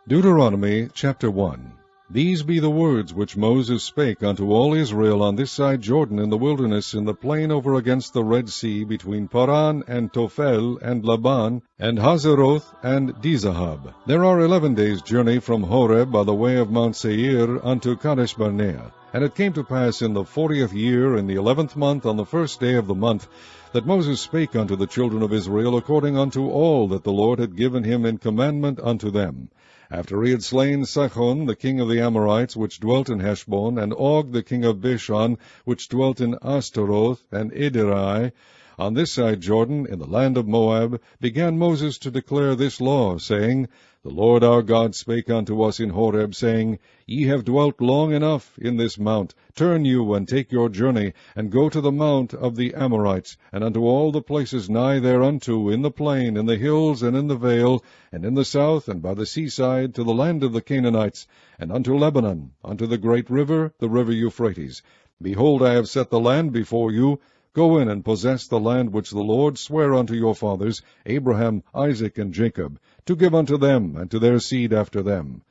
Deuteronomy chapter 1. These be the words which Moses spake unto all Israel on this side Jordan in the wilderness, in the plain over against the Red Sea, between Paran and Tophel and Laban and Hazeroth and Dizahab. There are 11 days' journey from Horeb by the way of Mount Seir unto Kadesh Barnea. And it came to pass in the 40th year, in the 11th month, on the first day of the month, that Moses spake unto the children of Israel according unto all that the Lord had given him in commandment unto them. After he had slain Sihon the king of the Amorites, which dwelt in Heshbon, and Og the king of Bashan, which dwelt in Ashtaroth and Edrei, on this side Jordan, in the land of Moab, began Moses to declare this law, saying, The Lord our God spake unto us in Horeb, saying, Ye have dwelt long enough in this mount. Turn you, and take your journey, and go to the mount of the Amorites, and unto all the places nigh thereunto, in the plain, in the hills, and in the vale, and in the south, and by the seaside, to the land of the Canaanites, and unto Lebanon, unto the great river, the river Euphrates. Behold, I have set the land before you. Go in and possess the land which the Lord sware unto your fathers, Abraham, Isaac, and Jacob, to give unto them, and to their seed after them.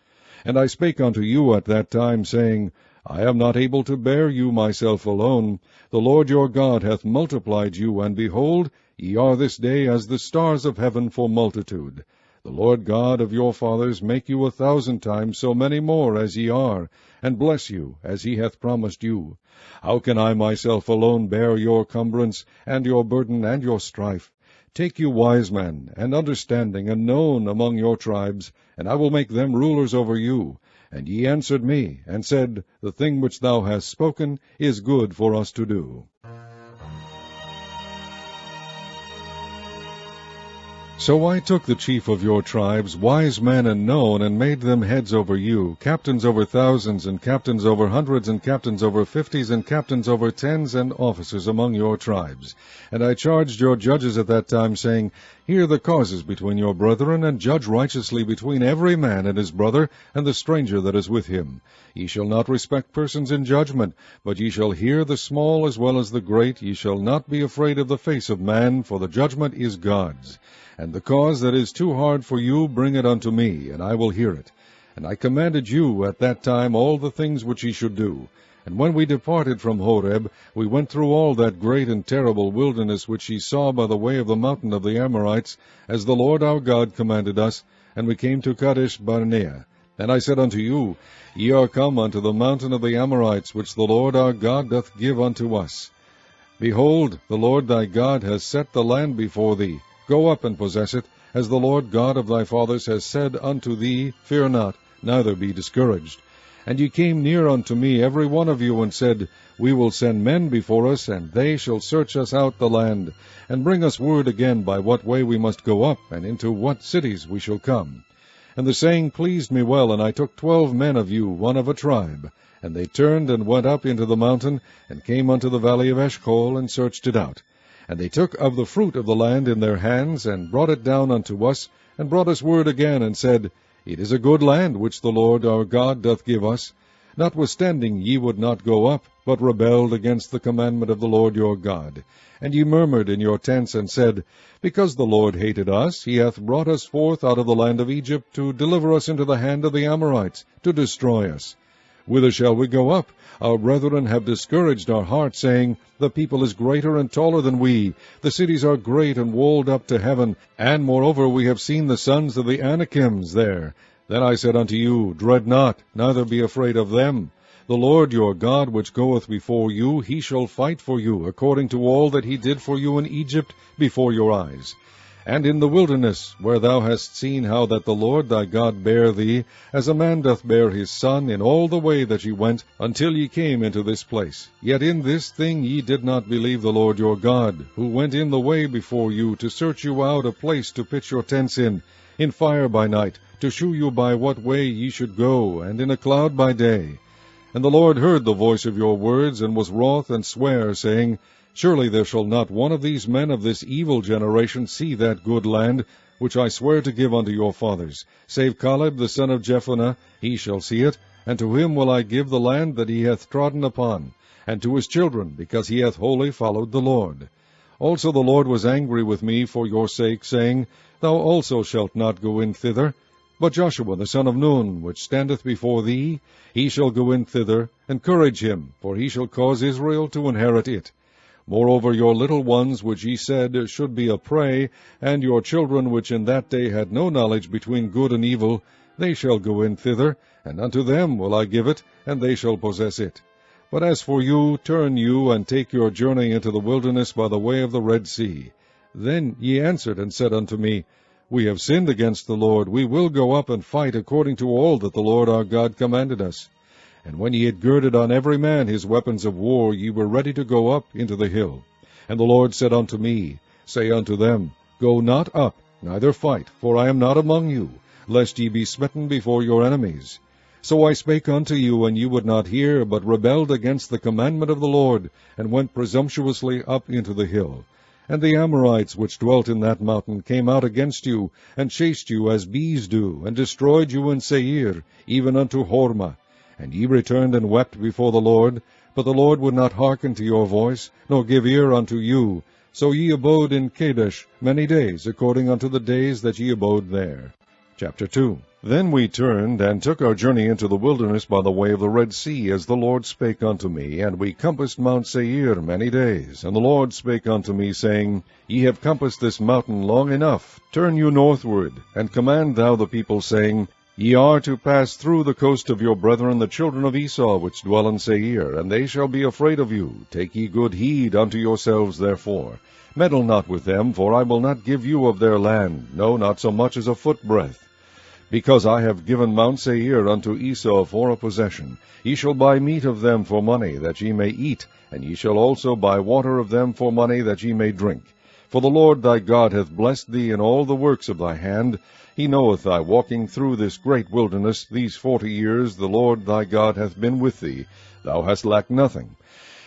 And I spake unto you at that time, saying, I am not able to bear you myself alone. The Lord your God hath multiplied you, and behold, ye are this day as the stars of heaven for multitude. The Lord God of your fathers make you 1,000 times so many more as ye are, and bless you as he hath promised you. How can I myself alone bear your cumbrance, and your burden, and your strife? Take you wise men, and understanding, and known among your tribes, and I will make them rulers over you. And ye answered me, and said, The thing which thou hast spoken is good for us to do. So I took the chief of your tribes, wise men and known, and made them heads over you, captains over thousands, and captains over hundreds, and captains over 50s, and captains over 10s, and officers among your tribes. And I charged your judges at that time, saying, Hear the causes between your brethren, and judge righteously between every man and his brother, and the stranger that is with him. Ye shall not respect persons in judgment, but ye shall hear the small as well as the great. Ye shall not be afraid of the face of man, for the judgment is God's. And the cause that is too hard for you, bring it unto me, and I will hear it. And I commanded you at that time all the things which ye should do. And when we departed from Horeb, we went through all that great and terrible wilderness which ye saw by the way of the mountain of the Amorites, as the Lord our God commanded us, and we came to Kadesh Barnea. And I said unto you, Ye are come unto the mountain of the Amorites, which the Lord our God doth give unto us. Behold, the Lord thy God has set the land before thee. Go up and possess it, as the Lord God of thy fathers has said unto thee, Fear not, neither be discouraged. And ye came near unto me, every one of you, and said, We will send men before us, and they shall search us out the land, and bring us word again by what way we must go up, and into what cities we shall come. And the saying pleased me well, and I took 12 men of you, one of a tribe. And they turned and went up into the mountain, and came unto the valley of Eshcol, and searched it out. And they took of the fruit of the land in their hands, and brought it down unto us, and brought us word again, and said, It is a good land which the Lord our God doth give us. Notwithstanding ye would not go up, but rebelled against the commandment of the Lord your God. And ye murmured in your tents, and said, Because the Lord hated us, he hath brought us forth out of the land of Egypt, to deliver us into the hand of the Amorites, to destroy us. Whither shall we go up? Our brethren have discouraged our heart, saying, The people is greater and taller than we. The cities are great and walled up to heaven. And moreover we have seen the sons of the Anakims there. Then I said unto you, Dread not, neither be afraid of them. The Lord your God, which goeth before you, he shall fight for you, according to all that he did for you in Egypt before your eyes. And in the wilderness, where thou hast seen how that the Lord thy God bare thee, as a man doth bear his son, in all the way that ye went, until ye came into this place. Yet in this thing ye did not believe the Lord your God, who went in the way before you, to search you out a place to pitch your tents in fire by night, to shew you by what way ye should go, and in a cloud by day. And the Lord heard the voice of your words, and was wroth, and sware, saying, Surely there shall not one of these men of this evil generation see that good land, which I swear to give unto your fathers, save Caleb the son of Jephunneh, he shall see it, and to him will I give the land that he hath trodden upon, and to his children, because he hath wholly followed the Lord. Also the Lord was angry with me for your sake, saying, Thou also shalt not go in thither. But Joshua the son of Nun, which standeth before thee, he shall go in thither. Encourage him, for he shall cause Israel to inherit it. Moreover, your little ones, which ye said should be a prey, and your children, which in that day had no knowledge between good and evil, they shall go in thither, and unto them will I give it, and they shall possess it. But as for you, turn you, and take your journey into the wilderness by the way of the Red Sea. Then ye answered and said unto me, We have sinned against the Lord. We will go up and fight according to all that the Lord our God commanded us. And when ye had girded on every man his weapons of war, ye were ready to go up into the hill. And the Lord said unto me, Say unto them, Go not up, neither fight, for I am not among you, lest ye be smitten before your enemies. So I spake unto you, and ye would not hear, but rebelled against the commandment of the Lord, and went presumptuously up into the hill. And the Amorites which dwelt in that mountain came out against you, and chased you as bees do, and destroyed you in Seir, even unto Hormah. And ye returned and wept before the Lord, but the Lord would not hearken to your voice, nor give ear unto you. So ye abode in Kadesh many days, according unto the days that ye abode there. Chapter 2. Then we turned, and took our journey into the wilderness by the way of the Red Sea, as the Lord spake unto me, and we compassed Mount Seir many days. And the Lord spake unto me, saying, Ye have compassed this mountain long enough. Turn you northward, and command thou the people, saying, Ye are to pass through the coast of your brethren the children of Esau, which dwell in Seir, and they shall be afraid of you. Take ye good heed unto yourselves therefore. Meddle not with them, for I will not give you of their land, no, not so much as a footbreadth. Because I have given Mount Seir unto Esau for a possession. Ye shall buy meat of them for money, that ye may eat, and ye shall also buy water of them for money, that ye may drink. For the Lord thy God hath blessed thee in all the works of thy hand. He knoweth thy walking through this great wilderness. These 40 years the Lord thy God hath been with thee. Thou hast lacked nothing.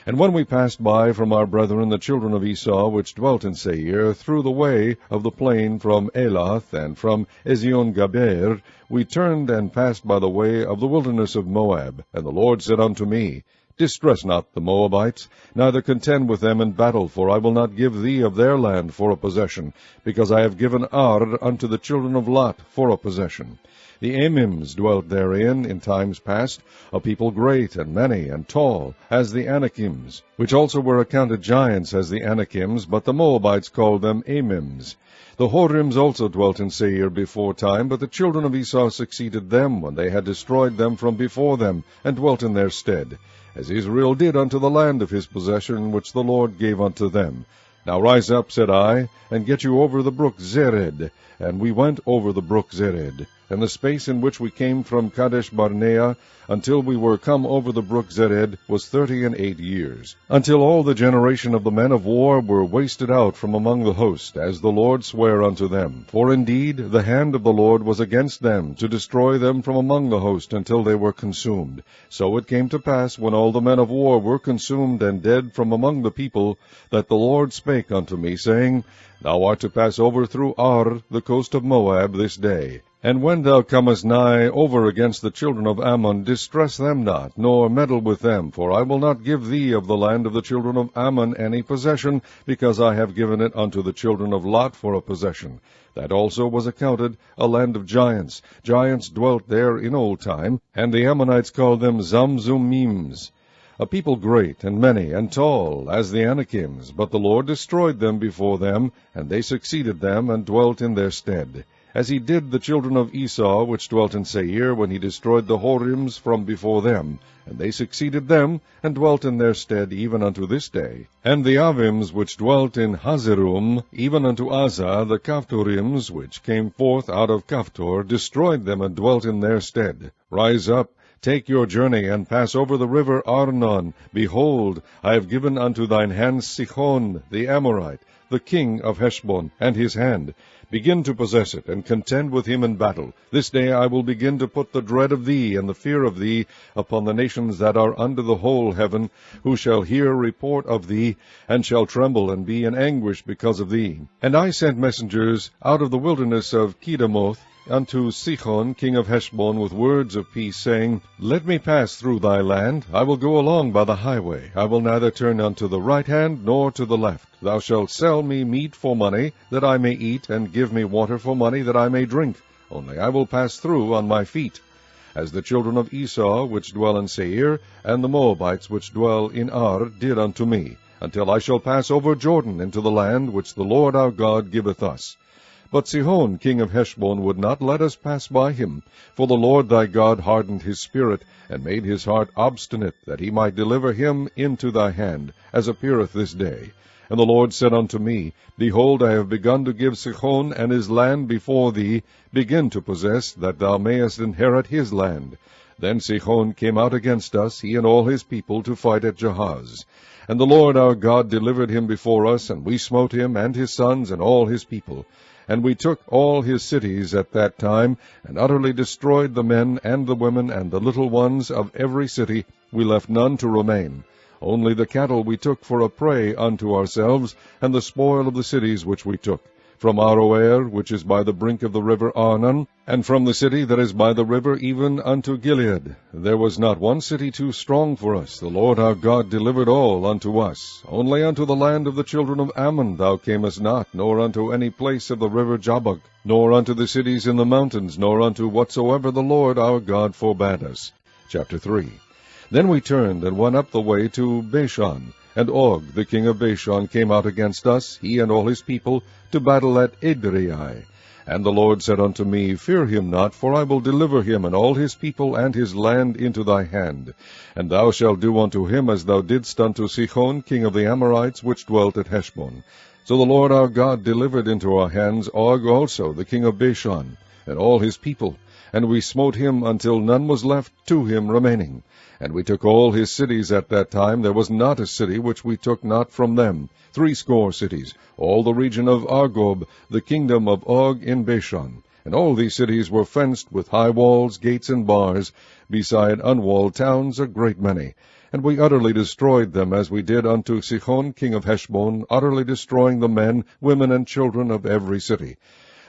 And when we passed by from our brethren the children of Esau, which dwelt in Seir, through the way of the plain from Elath and from Ezion-Gaber, we turned and passed by the way of the wilderness of Moab. And the Lord said unto me, Distress not the Moabites, neither contend with them in battle, for I will not give thee of their land for a possession, because I have given Ar unto the children of Lot for a possession. The Amims dwelt therein in times past, a people great and many and tall, as the Anakims, which also were accounted giants as the Anakims, but the Moabites called them Amims. The Horims also dwelt in Seir before time, but the children of Esau succeeded them, when they had destroyed them from before them, and dwelt in their stead, as Israel did unto the land of his possession, which the Lord gave unto them. Now rise up, said I, and get you over the brook Zered. And we went over the brook Zered. And the space in which we came from Kadesh Barnea until we were come over the brook Zered was 38 years, until all the generation of the men of war were wasted out from among the host, as the Lord sware unto them. For indeed the hand of the Lord was against them, to destroy them from among the host, until they were consumed. So it came to pass, when all the men of war were consumed and dead from among the people, that the Lord spake unto me, saying, Thou art to pass over through Ar, the coast of Moab, this day. And when thou comest nigh over against the children of Ammon, distress them not, nor meddle with them, for I will not give thee of the land of the children of Ammon any possession, because I have given it unto the children of Lot for a possession. That also was accounted a land of giants. Giants dwelt there in old time, and the Ammonites called them Zamzummims. A people great and many and tall, as the Anakims, but the Lord destroyed them before them, and they succeeded them, and dwelt in their stead. As he did the children of Esau, which dwelt in Seir, when he destroyed the Horims from before them, and they succeeded them, and dwelt in their stead, even unto this day. And the Avims, which dwelt in Hazerum, even unto Azah, the Kaphtorims, which came forth out of Kaphtor, destroyed them, and dwelt in their stead. Rise up, take your journey, and pass over the river Arnon. Behold, I have given unto thine hand Sihon the Amorite, the king of Heshbon, and his hand. Begin to possess it, and contend with him in battle. This day I will begin to put the dread of thee and the fear of thee upon the nations that are under the whole heaven, who shall hear report of thee, and shall tremble and be in anguish because of thee. And I sent messengers out of the wilderness of Kedemoth unto Sihon king of Heshbon with words of peace, saying, Let me pass through thy land. I will go along by the highway. I will neither turn unto the right hand nor to the left. Thou shalt sell me meat for money, that I may eat, and give me water for money, that I may drink. only I will pass through on my feet, as the children of Esau which dwell in Seir, and the Moabites which dwell in Ar, did unto me, until I shall pass over Jordan into the land which the Lord our God giveth us. But Sihon king of Heshbon would not let us pass by him, for the Lord thy God hardened his spirit, and made his heart obstinate, that he might deliver him into thy hand, as appeareth this day. And the Lord said unto me, Behold, I have begun to give Sihon and his land before thee. Begin to possess, that thou mayest inherit his land. Then Sihon came out against us, he and all his people, to fight at Jahaz. And the Lord our God delivered him before us, and we smote him, and his sons, and all his people. And we took all his cities at that time, and utterly destroyed the men, and the women, and the little ones of every city. We left none to remain. Only the cattle we took for a prey unto ourselves, and the spoil of the cities which we took, from Aroer, which is by the brink of the river Arnon, and from the city that is by the river even unto Gilead. There was not one city too strong for us. The Lord our God delivered all unto us. Only unto the land of the children of Ammon thou camest not, nor unto any place of the river Jabbok, nor unto the cities in the mountains, nor unto whatsoever the Lord our God forbade us. Chapter 3. Then we turned and went up the way to Bashan, and Og the king of Bashan came out against us, he and all his people, to battle at Edrei. And the Lord said unto me, Fear him not, for I will deliver him and all his people and his land into thy hand. And thou shalt do unto him as thou didst unto Sihon king of the Amorites, which dwelt at Heshbon. So the Lord our God delivered into our hands Og also, the king of Bashan, and all his people, and we smote him until none was left to him remaining. And we took all his cities at that time. There was not a city which we took not from them, 80 cities, all the region of Argob, the kingdom of Og in Bashan. And all these cities were fenced with high walls, gates, and bars, beside unwalled towns a great many. And we utterly destroyed them, as we did unto Sihon king of Heshbon, utterly destroying the men, women, and children of every city.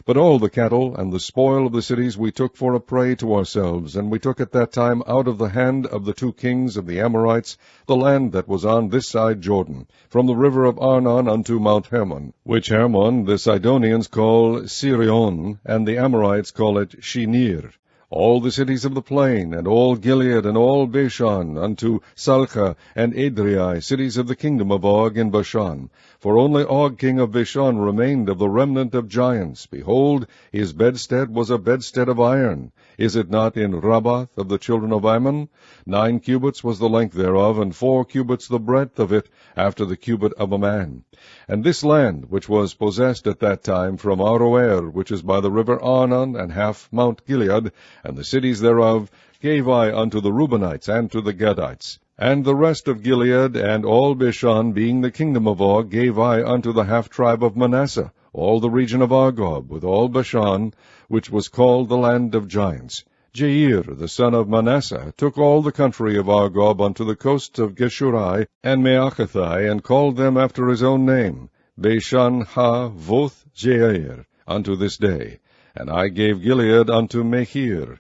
But all the cattle and the spoil of the cities we took for a prey to ourselves, and we took at that time out of the hand of the 2 kings of the Amorites the land that was on this side Jordan, from the river of Arnon unto Mount Hermon, which Hermon the Sidonians call Sirion, and the Amorites call it Shinir. All the cities of the plain, and all Gilead, and all Bashan, unto Salcha and Edrei, cities of the kingdom of Og in Bashan. For only Og king of Bashan remained of the remnant of giants. Behold, his bedstead was a bedstead of iron. Is it not in Rabbath of the children of Ammon? 9 cubits was the length thereof, and 4 cubits the breadth of it, after the cubit of a man. And this land, which was possessed at that time from Aroer, which is by the river Arnon, and half Mount Gilead, and the cities thereof, gave I unto the Reubenites and to the Gadites. And the rest of Gilead, and all Bashan, being the kingdom of Og, gave I unto the half-tribe of Manasseh, all the region of Argob, with all Bashan, which was called the land of giants. Jair, the son of Manasseh, took all the country of Argob unto the coasts of Geshurai and Maachathai, and called them after his own name, Bashan ha Voth Jair, unto this day. And I gave Gilead unto Mehir.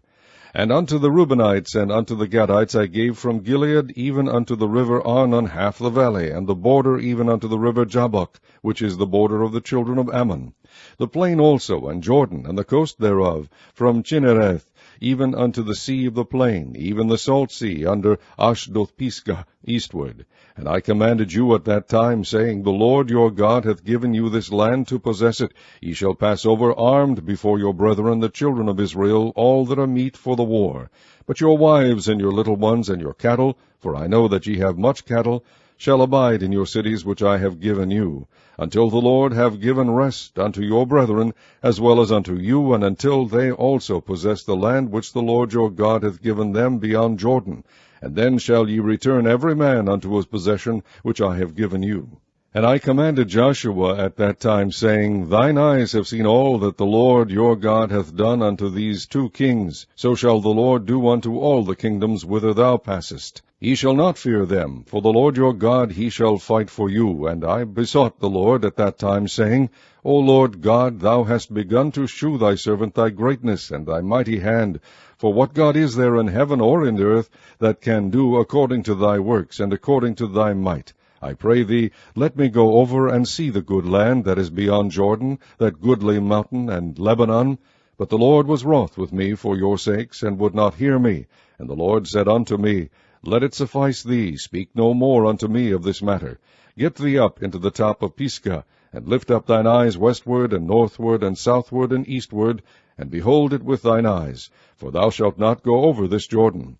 And unto the Reubenites and unto the Gadites I gave from Gilead even unto the river Arnon half the valley, and the border even unto the river Jabbok, which is the border of the children of Ammon. The plain also, and Jordan, and the coast thereof, from Chinnereth even unto the sea of the plain, even the salt sea, under Ashdoth-Pisgah, eastward. And I commanded you at that time, saying, The Lord your God hath given you this land to possess it. Ye shall pass over armed before your brethren, the children of Israel, all that are meet for the war. But your wives and your little ones and your cattle, for I know that ye have much cattle, shall abide in your cities which I have given you, until the Lord have given rest unto your brethren, as well as unto you, and until they also possess the land which the Lord your God hath given them beyond Jordan. And then shall ye return every man unto his possession which I have given you. And I commanded Joshua at that time, saying, Thine eyes have seen all that the Lord your God hath done unto these 2 kings. So shall the Lord do unto all the kingdoms whither thou passest. Ye shall not fear them, for the Lord your God he shall fight for you. And I besought the Lord at that time, saying, O Lord God, thou hast begun to shew thy servant thy greatness and thy mighty hand. For what God is there in heaven or in the earth that can do according to thy works, and according to thy might? I pray thee, let me go over and see the good land that is beyond Jordan, that goodly mountain and Lebanon. But the Lord was wroth with me for your sakes, and would not hear me. And the Lord said unto me, Let it suffice thee, speak no more unto me of this matter. Get thee up into the top of Pisgah, and lift up thine eyes westward, and northward, and southward, and eastward, and behold it with thine eyes, for thou shalt not go over this Jordan.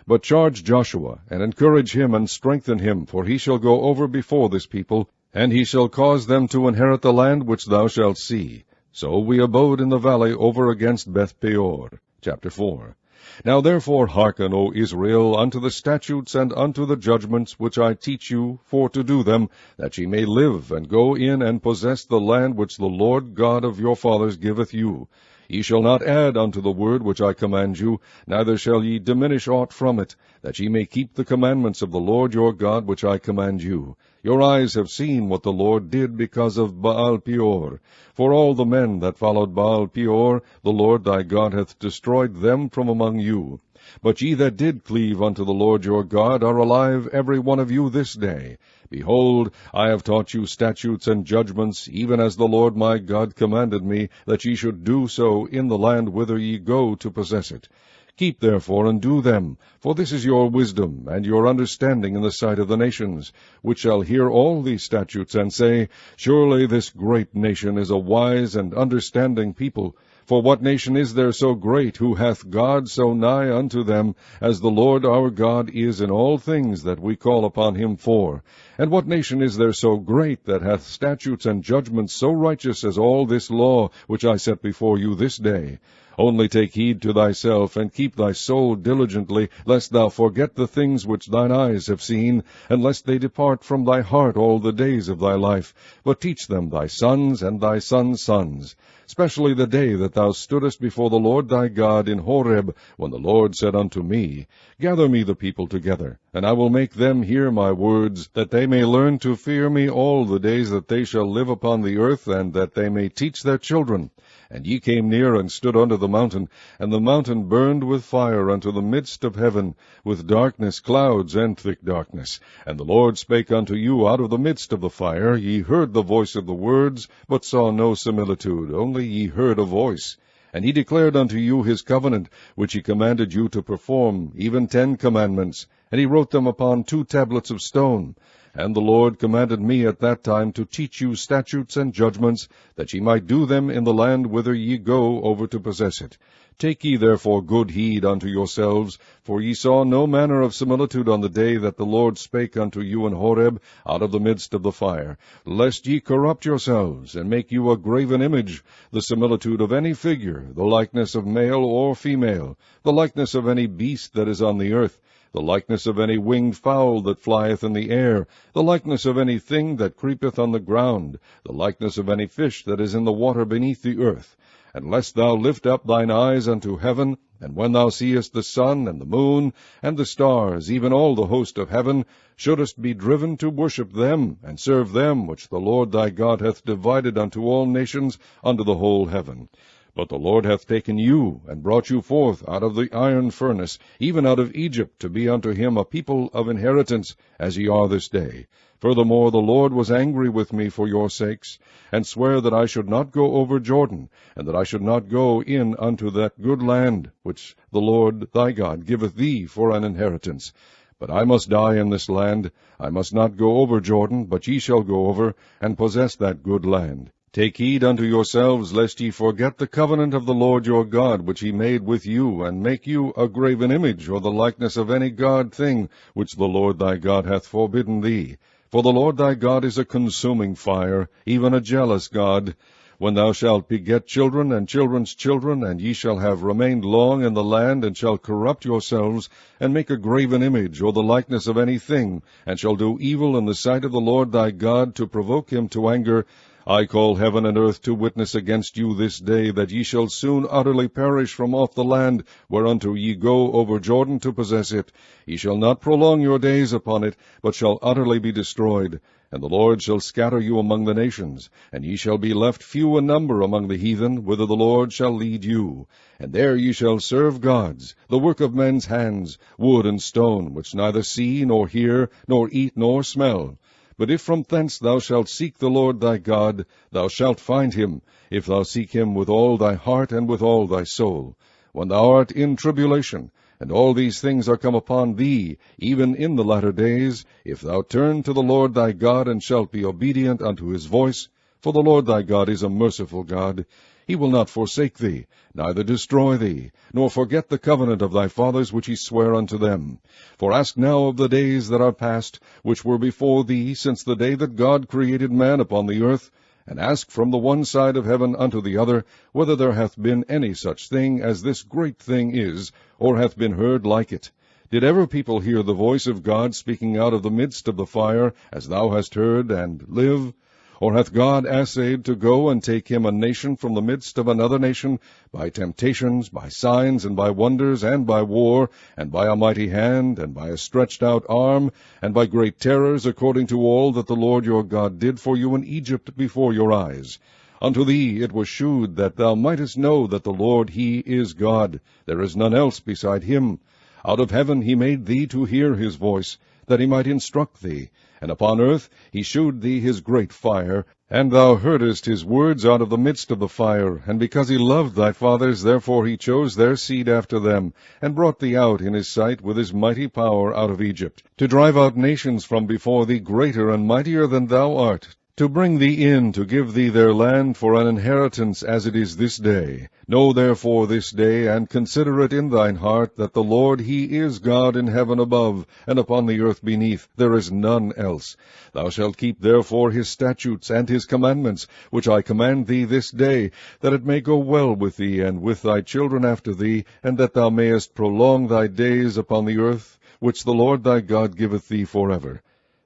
But charge Joshua, and encourage him, and strengthen him, for he shall go over before this people, and he shall cause them to inherit the land which thou shalt see. So we abode in the valley over against Beth-peor. Chapter 4. Now therefore hearken, O Israel, unto the statutes and unto the judgments which I teach you, for to do them, that ye may live, and go in and possess the land which the Lord God of your fathers giveth you. Ye shall not add unto the word which I command you, neither shall ye diminish aught from it, that ye may keep the commandments of the Lord your God which I command you. Your eyes have seen what the Lord did because of Baal-peor. For all the men that followed Baal-peor, the Lord thy God hath destroyed them from among you. But ye that did cleave unto the Lord your God are alive every one of you this day. Behold, I have taught you statutes and judgments, even as the Lord my God commanded me, that ye should do so in the land whither ye go to possess it. Keep therefore and do them, for this is your wisdom and your understanding in the sight of the nations, which shall hear all these statutes, and say, Surely this great nation is a wise and understanding people. For what nation is there so great, who hath God so nigh unto them, as the Lord our God is in all things that we call upon him for? And what nation is there so great, that hath statutes and judgments so righteous as all this law, which I set before you this day? Only take heed to thyself, and keep thy soul diligently, lest thou forget the things which thine eyes have seen, and lest they depart from thy heart all the days of thy life. But teach them thy sons and thy sons' sons, especially the day that thou stoodest before the Lord thy God in Horeb, when the Lord said unto me, Gather me the people together, and I will make them hear my words, that they may learn to fear me all the days that they shall live upon the earth, and that they may teach their children. And ye came near and stood under the mountain, and the mountain burned with fire unto the midst of heaven, with darkness, clouds, and thick darkness. And the Lord spake unto you out of the midst of the fire. Ye heard the voice of the words, but saw no similitude, only ye heard a voice. And he declared unto you his covenant, which he commanded you to perform, even 10 commandments, and he wrote them upon 2 tablets of stone. And the Lord commanded me at that time to teach you statutes and judgments, that ye might do them in the land whither ye go over to possess it. Take ye therefore good heed unto yourselves, for ye saw no manner of similitude on the day that the Lord spake unto you in Horeb out of the midst of the fire, lest ye corrupt yourselves, and make you a graven image, the similitude of any figure, the likeness of male or female, the likeness of any beast that is on the earth, the likeness of any winged fowl that flieth in the air, the likeness of any thing that creepeth on the ground, the likeness of any fish that is in the water beneath the earth. And lest thou lift up thine eyes unto heaven, and when thou seest the sun and the moon and the stars, even all the host of heaven, shouldest be driven to worship them, and serve them which the Lord thy God hath divided unto all nations under the whole heaven. But the Lord hath taken you, and brought you forth out of the iron furnace, even out of Egypt, to be unto him a people of inheritance, as ye are this day. Furthermore, the Lord was angry with me for your sakes, and sware that I should not go over Jordan, and that I should not go in unto that good land, which the Lord thy God giveth thee for an inheritance. But I must die in this land. I must not go over Jordan, but ye shall go over, and possess that good land. Take heed unto yourselves, lest ye forget the covenant of the Lord your God, which he made with you, and make you a graven image, or the likeness of any god thing, which the Lord thy God hath forbidden thee. For the Lord thy God is a consuming fire, even a jealous God. When thou shalt beget children and children's children, and ye shall have remained long in the land, and shall corrupt yourselves, and make a graven image, or the likeness of any thing, and shall do evil in the sight of the Lord thy God, to provoke him to anger, I call heaven and earth to witness against you this day, that ye shall soon utterly perish from off the land, whereunto ye go over Jordan to possess it. Ye shall not prolong your days upon it, but shall utterly be destroyed. And the Lord shall scatter you among the nations, and ye shall be left few in number among the heathen, whither the Lord shall lead you. And there ye shall serve gods, the work of men's hands, wood and stone, which neither see, nor hear, nor eat, nor smell. But if from thence thou shalt seek the Lord thy God, thou shalt find him, if thou seek him with all thy heart and with all thy soul. When thou art in tribulation, and all these things are come upon thee, even in the latter days, if thou turn to the Lord thy God, and shalt be obedient unto his voice, for the Lord thy God is a merciful God, he will not forsake thee, neither destroy thee, nor forget the covenant of thy fathers which he sware unto them. For ask now of the days that are past, which were before thee, since the day that God created man upon the earth, and ask from the one side of heaven unto the other, whether there hath been any such thing as this great thing is, or hath been heard like it. Did ever people hear the voice of God speaking out of the midst of the fire, as thou hast heard, and live? Or hath God assayed to go and take him a nation from the midst of another nation, by temptations, by signs, and by wonders, and by war, and by a mighty hand, and by a stretched out arm, and by great terrors, according to all that the Lord your God did for you in Egypt before your eyes? Unto thee it was shewed that thou mightest know that the Lord he is God, there is none else beside him. Out of heaven he made thee to hear his voice, that he might instruct thee. And upon earth he shewed thee his great fire, and thou heardest his words out of the midst of the fire. And because he loved thy fathers, therefore he chose their seed after them, and brought thee out in his sight with his mighty power out of Egypt, to drive out nations from before thee greater and mightier than thou art, to bring thee in, to give thee their land for an inheritance, as it is this day. Know therefore this day, and consider it in thine heart, that the Lord he is God in heaven above, and upon the earth beneath, there is none else. Thou shalt keep therefore his statutes and his commandments, which I command thee this day, that it may go well with thee, and with thy children after thee, and that thou mayest prolong thy days upon the earth, which the Lord thy God giveth thee forever.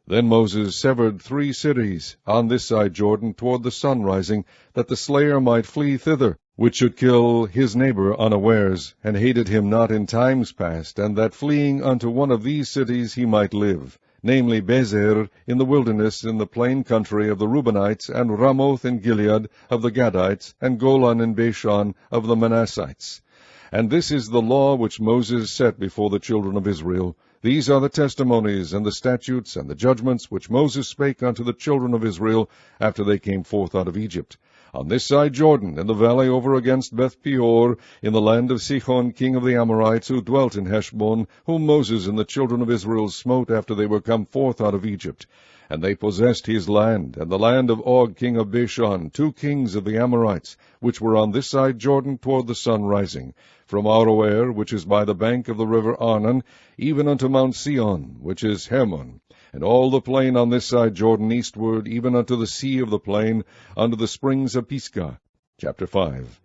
Then Moses severed 3 cities on this side Jordan toward the sun rising, that the slayer might flee thither, which should kill his neighbor unawares, and hated him not in times past, and that fleeing unto one of these cities he might live, namely Bezer in the wilderness in the plain country of the Reubenites, and Ramoth in Gilead of the Gadites, and Golan in Bashan of the Manassites. And this is the law which Moses set before the children of Israel. These are the testimonies, and the statutes, and the judgments, which Moses spake unto the children of Israel, after they came forth out of Egypt. On this side Jordan, in the valley over against Beth-peor, in the land of Sihon king of the Amorites, who dwelt in Heshbon, whom Moses and the children of Israel smote after they were come forth out of Egypt. And they possessed his land, and the land of Og king of Bashan, 2 kings of the Amorites, which were on this side Jordan toward the sun rising, from Aroer, which is by the bank of the river Arnon, even unto Mount Sion, which is Hermon, and all the plain on this side Jordan eastward, even unto the sea of the plain, unto the springs of Pisgah. Chapter 5.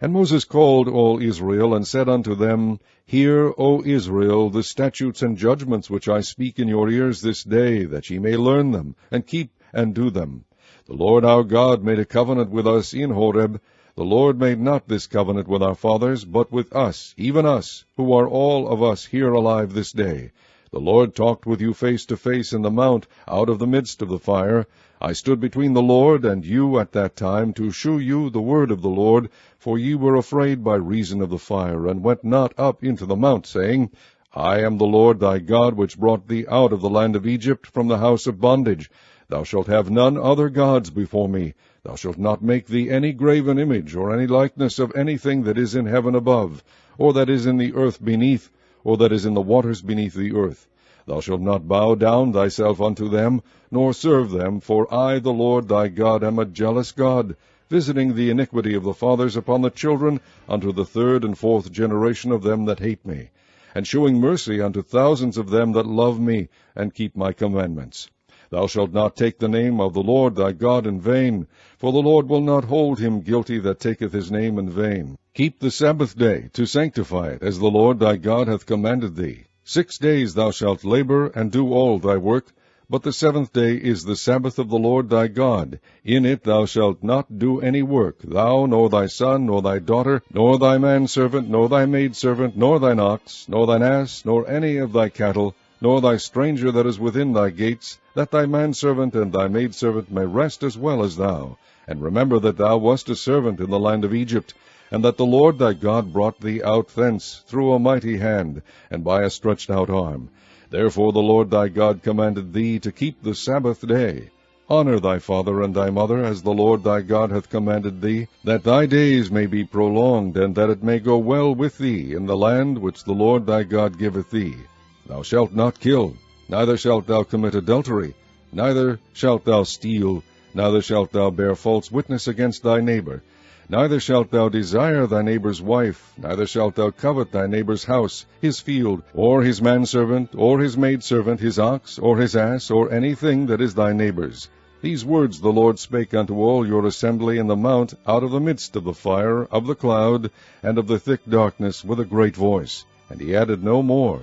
And Moses called all Israel, and said unto them, Hear, O Israel, the statutes and judgments which I speak in your ears this day, that ye may learn them, and keep and do them. The Lord our God made a covenant with us in Horeb. The Lord made not this covenant with our fathers, but with us, even us, who are all of us here alive this day. The Lord talked with you face to face in the mount, out of the midst of the fire. I stood between the Lord and you at that time, to shew you the word of the Lord, for ye were afraid by reason of the fire, and went not up into the mount, saying, I am the Lord thy God, which brought thee out of the land of Egypt from the house of bondage. Thou shalt have none other gods before me. Thou shalt not make thee any graven image, or any likeness of anything that is in heaven above, or that is in the earth beneath, or that is in the waters beneath the earth. Thou shalt not bow down thyself unto them, nor serve them, for I, the Lord thy God, am a jealous God, visiting the iniquity of the fathers upon the children, unto the 3rd and 4th generation of them that hate me, and shewing mercy unto thousands of them that love me, and keep my commandments. Thou shalt not take the name of the Lord thy God in vain, for the Lord will not hold him guilty that taketh his name in vain. Keep the Sabbath day, to sanctify it, as the Lord thy God hath commanded thee. 6 days thou shalt labor, and do all thy work, but the 7th day is the Sabbath of the Lord thy God. In it thou shalt not do any work, thou, nor thy son, nor thy daughter, nor thy manservant, nor thy maidservant, nor thine ox, nor thine ass, nor any of thy cattle, nor thy stranger that is within thy gates, that thy manservant and thy maidservant may rest as well as thou. And remember that thou wast a servant in the land of Egypt, and that the Lord thy God brought thee out thence through a mighty hand, and by a stretched out arm. Therefore the Lord thy God commanded thee to keep the Sabbath day. Honor thy father and thy mother, as the Lord thy God hath commanded thee, that thy days may be prolonged, and that it may go well with thee in the land which the Lord thy God giveth thee. Thou shalt not kill, neither shalt thou commit adultery, neither shalt thou steal, neither shalt thou bear false witness against thy neighbor, neither shalt thou desire thy neighbor's wife, neither shalt thou covet thy neighbor's house, his field, or his manservant, or his maidservant, his ox, or his ass, or anything that is thy neighbor's. These words the Lord spake unto all your assembly in the mount, out of the midst of the fire, of the cloud, and of the thick darkness, with a great voice. And he added no more.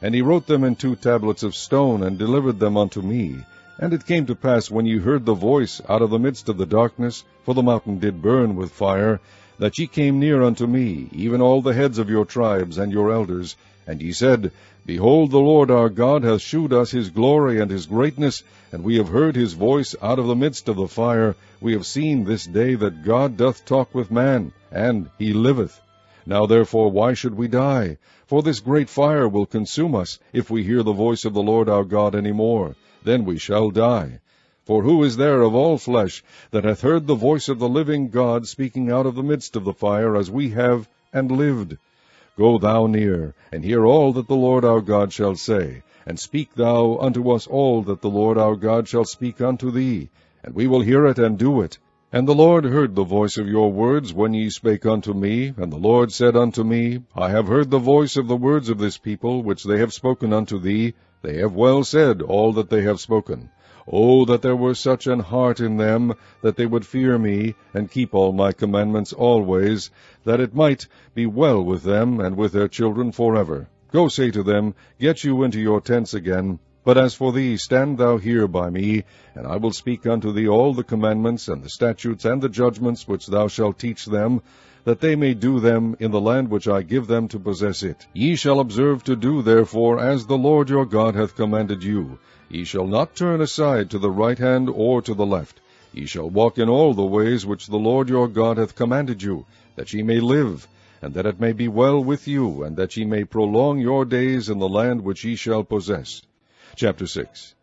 And he wrote them in 2 tablets of stone, and delivered them unto me. And it came to pass, when ye heard the voice out of the midst of the darkness, for the mountain did burn with fire, that ye came near unto me, even all the heads of your tribes and your elders, and ye said, Behold, the Lord our God hath shewed us his glory and his greatness, and we have heard his voice out of the midst of the fire. We have seen this day that God doth talk with man, and he liveth. Now therefore why should we die? For this great fire will consume us, if we hear the voice of the Lord our God any more. Then we shall die. For who is there of all flesh that hath heard the voice of the living God speaking out of the midst of the fire, as we have, and lived? Go thou near, and hear all that the Lord our God shall say, and speak thou unto us all that the Lord our God shall speak unto thee, and we will hear it and do it. And the Lord heard the voice of your words when ye spake unto me, and the Lord said unto me, I have heard the voice of the words of this people, which they have spoken unto thee. They have well said all that they have spoken. O that there were such an heart in them, that they would fear me, and keep all my commandments always, that it might be well with them and with their children forever. Go say to them, Get you into your tents again. But as for thee, stand thou here by me, and I will speak unto thee all the commandments, and the statutes, and the judgments, which thou shalt teach them, that they may do them in the land which I give them to possess it. Ye shall observe to do therefore as the Lord your God hath commanded you. Ye shall not turn aside to the right hand or to the left. Ye shall walk in all the ways which the Lord your God hath commanded you, that ye may live, and that it may be well with you, and that ye may prolong your days in the land which ye shall possess. Chapter 6.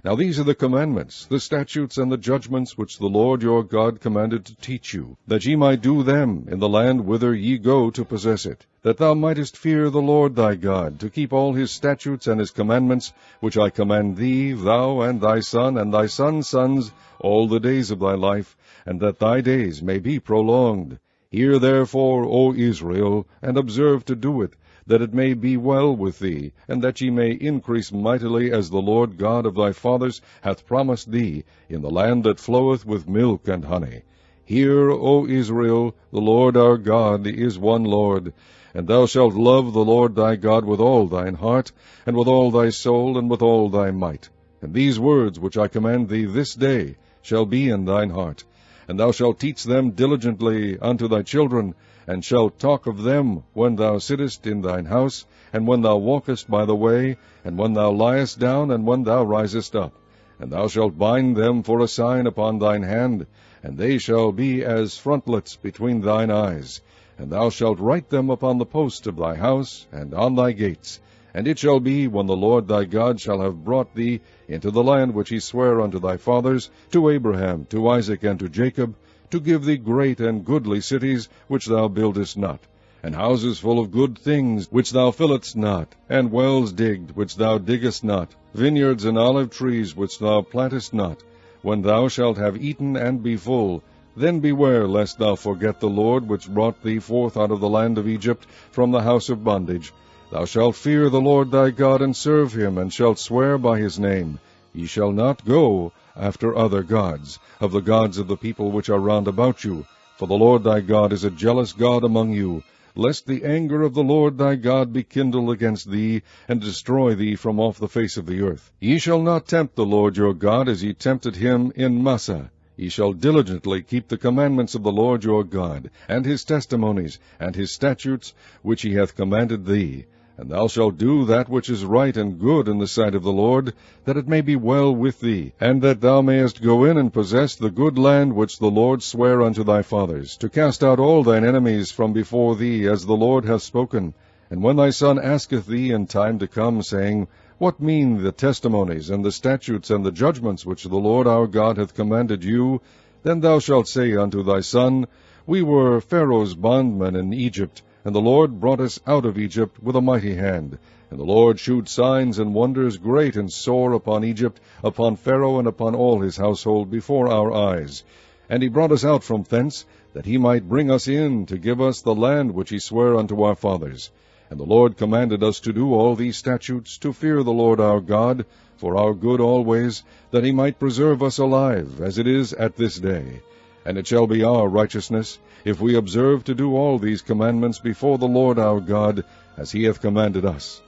Now these are the commandments, the statutes, and the judgments which the Lord your God commanded to teach you, that ye might do them in the land whither ye go to possess it, that thou mightest fear the Lord thy God, to keep all his statutes and his commandments, which I command thee, thou and thy son and thy son's sons, all the days of thy life, and that thy days may be prolonged. Hear therefore, O Israel, and observe to do it, that it may be well with thee, and that ye may increase mightily, as the Lord God of thy fathers hath promised thee, in the land that floweth with milk and honey. Hear, O Israel, the Lord our God is one Lord, and thou shalt love the Lord thy God with all thine heart, and with all thy soul, and with all thy might. And these words which I command thee this day shall be in thine heart, and thou shalt teach them diligently unto thy children, and shalt talk of them when thou sittest in thine house, and when thou walkest by the way, and when thou liest down, and when thou risest up. And thou shalt bind them for a sign upon thine hand, and they shall be as frontlets between thine eyes. And thou shalt write them upon the posts of thy house, and on thy gates. And it shall be, when the Lord thy God shall have brought thee into the land which he sware unto thy fathers, to Abraham, to Isaac, and to Jacob, to give thee great and goodly cities, which thou buildest not, and houses full of good things, which thou fillest not, and wells digged, which thou diggest not, vineyards and olive trees, which thou plantest not. When thou shalt have eaten and be full, then beware lest thou forget the Lord, which brought thee forth out of the land of Egypt, from the house of bondage. Thou shalt fear the Lord thy God, and serve him, and shalt swear by his name. Ye shall not go after other gods, of the gods of the people which are round about you. For the Lord thy God is a jealous God among you, lest the anger of the Lord thy God be kindled against thee, and destroy thee from off the face of the earth. Ye shall not tempt the Lord your God as ye tempted him in Massah. Ye shall diligently keep the commandments of the Lord your God, and his testimonies, and his statutes, which he hath commanded thee. And thou shalt do that which is right and good in the sight of the Lord, that it may be well with thee, and that thou mayest go in and possess the good land which the Lord sware unto thy fathers, to cast out all thine enemies from before thee, as the Lord hath spoken. And when thy son asketh thee in time to come, saying, What mean the testimonies, and the statutes, and the judgments which the Lord our God hath commanded you? Then thou shalt say unto thy son, We were Pharaoh's bondmen in Egypt, and the Lord brought us out of Egypt with a mighty hand. And the Lord shewed signs and wonders great and sore upon Egypt, upon Pharaoh, and upon all his household, before our eyes. And he brought us out from thence, that he might bring us in, to give us the land which he sware unto our fathers. And the Lord commanded us to do all these statutes, to fear the Lord our God, for our good always, that he might preserve us alive, as it is at this day. And it shall be our righteousness, if we observe to do all these commandments before the Lord our God, as he hath commanded us.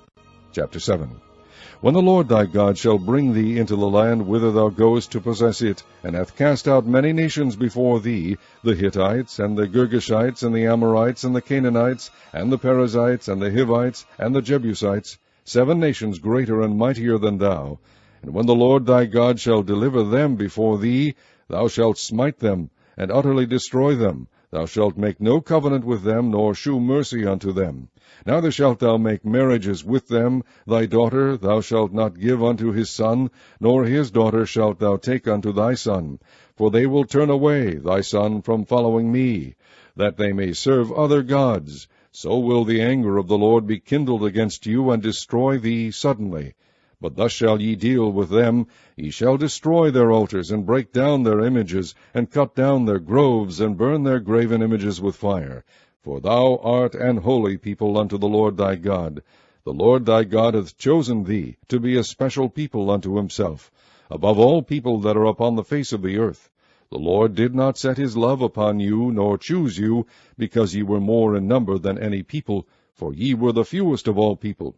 Chapter 7. When the Lord thy God shall bring thee into the land whither thou goest to possess it, and hath cast out many nations before thee, the Hittites, and the Girgashites, and the Amorites, and the Canaanites, and the Perizzites, and the Hivites, and the Jebusites, 7 nations greater and mightier than thou. And when the Lord thy God shall deliver them before thee, thou shalt smite them, and utterly destroy them. Thou shalt make no covenant with them, nor shew mercy unto them. Neither shalt thou make marriages with them. Thy daughter thou shalt not give unto his son, nor his daughter shalt thou take unto thy son. For they will turn away thy son from following me, that they may serve other gods. So will the anger of the Lord be kindled against you, and destroy thee suddenly. But thus shall ye deal with them. Ye shall destroy their altars, and break down their images, and cut down their groves, and burn their graven images with fire. For thou art an holy people unto the Lord thy God. The Lord thy God hath chosen thee to be a special people unto himself, above all people that are upon the face of the earth. The Lord did not set his love upon you, nor choose you, because ye were more in number than any people, for ye were the fewest of all people.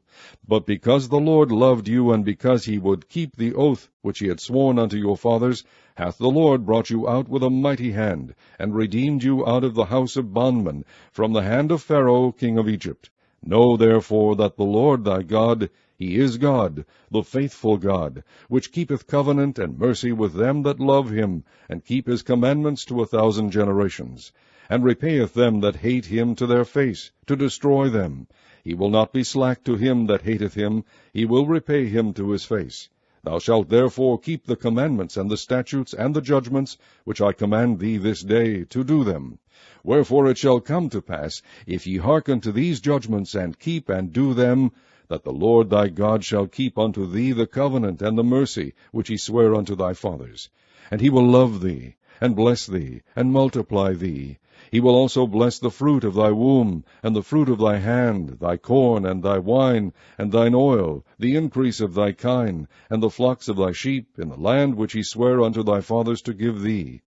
But because the Lord loved you, and because he would keep the oath which he had sworn unto your fathers, hath the Lord brought you out with a mighty hand, and redeemed you out of the house of bondmen, from the hand of Pharaoh king of Egypt. Know therefore that the Lord thy God, he is God, the faithful God, which keepeth covenant and mercy with them that love him, and keep his commandments to 1,000 generations, and repayeth them that hate him to their face, to destroy them. He will not be slack to him that hateth him, he will repay him to his face. Thou shalt therefore keep the commandments, and the statutes, and the judgments, which I command thee this day, to do them. Wherefore it shall come to pass, if ye hearken to these judgments, and keep and do them, that the Lord thy God shall keep unto thee the covenant and the mercy which he sware unto thy fathers. And he will love thee, and bless thee, and multiply thee. He will also bless the fruit of thy womb, and the fruit of thy hand, thy corn, and thy wine, and thine oil, the increase of thy kine, and the flocks of thy sheep, in the land which he sware unto thy fathers to give thee.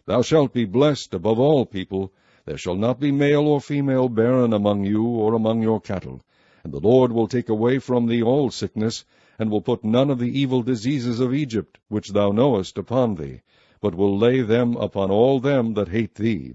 Thou shalt be blessed above all people. There shall not be male or female barren among you, or among your cattle. And the Lord will take away from thee all sickness, and will put none of the evil diseases of Egypt, which thou knowest, upon thee, but will lay them upon all them that hate thee.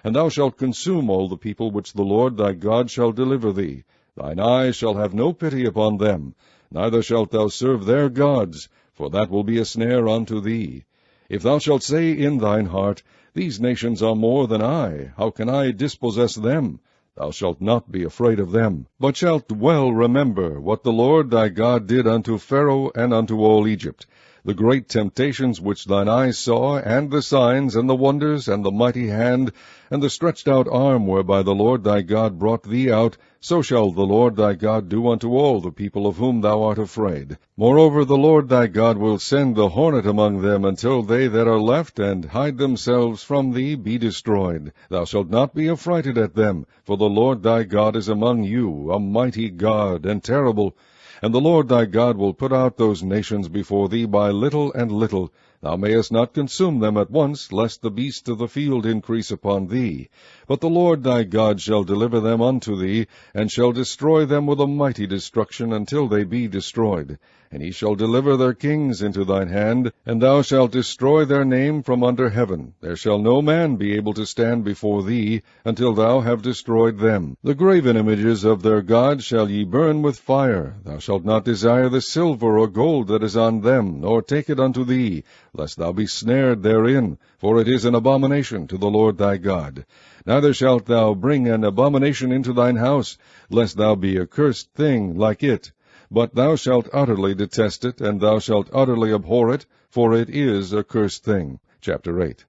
And thou shalt consume all the people which the Lord thy God shall deliver thee. Thine eye shall have no pity upon them, neither shalt thou serve their gods, for that will be a snare unto thee. If thou shalt say in thine heart, These nations are more than I, how can I dispossess them? Thou shalt not be afraid of them, but shalt well remember what the Lord thy God did unto Pharaoh and unto all Egypt, the great temptations which thine eyes saw, and the signs, and the wonders, and the mighty hand, and the stretched out arm whereby the Lord thy God brought thee out, so shall the Lord thy God do unto all the people of whom thou art afraid. Moreover, the Lord thy God will send the hornet among them, until they that are left and hide themselves from thee be destroyed. Thou shalt not be affrighted at them, for the Lord thy God is among you, a mighty God, and terrible. And the Lord thy God will put out those nations before thee by little and little. Thou mayest not consume them at once, lest the beasts of the field increase upon thee. But the Lord thy God shall deliver them unto thee, and shall destroy them with a mighty destruction, until they be destroyed. And he shall deliver their kings into thine hand, and thou shalt destroy their name from under heaven. There shall no man be able to stand before thee, until thou have destroyed them. The graven images of their gods shall ye burn with fire. Thou shalt not desire the silver or gold that is on them, nor take it unto thee, lest thou be snared therein, for it is an abomination to the Lord thy God. Neither shalt thou bring an abomination into thine house, lest thou be a cursed thing like it. But thou shalt utterly detest it, and thou shalt utterly abhor it, for it is a cursed thing. Chapter 8.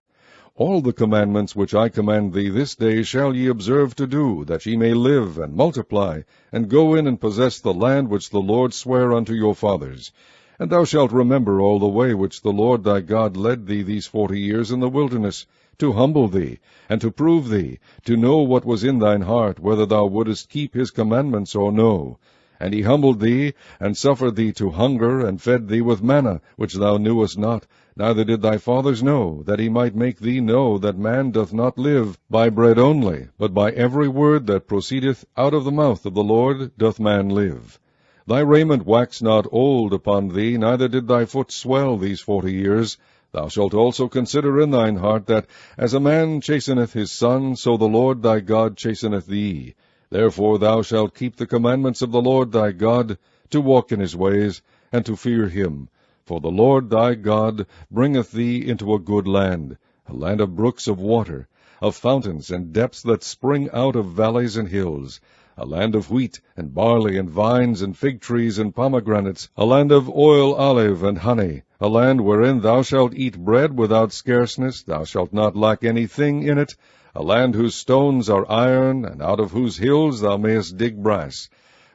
All the commandments which I command thee this day shall ye observe to do, that ye may live and multiply, and go in and possess the land which the Lord sware unto your fathers. And thou shalt remember all the way which the Lord thy God led thee these 40 years in the wilderness, to humble thee, and to prove thee, to know what was in thine heart, whether thou wouldest keep his commandments or no. And he humbled thee, and suffered thee to hunger, and fed thee with manna, which thou knewest not, neither did thy fathers know, that he might make thee know that man doth not live by bread only, but by every word that proceedeth out of the mouth of the Lord doth man live. Thy raiment waxed not old upon thee, neither did thy foot swell these 40 years. Thou shalt also consider in thine heart that, as a man chasteneth his son, so the Lord thy God chasteneth thee. Therefore thou shalt keep the commandments of the Lord thy God, to walk in his ways, and to fear him. For the Lord thy God bringeth thee into a good land, a land of brooks of water, of fountains and depths that spring out of valleys and hills, a land of wheat and barley and vines and fig trees and pomegranates, a land of oil, olive, and honey, a land wherein thou shalt eat bread without scarceness, thou shalt not lack anything in it, a land whose stones are iron, and out of whose hills thou mayest dig brass.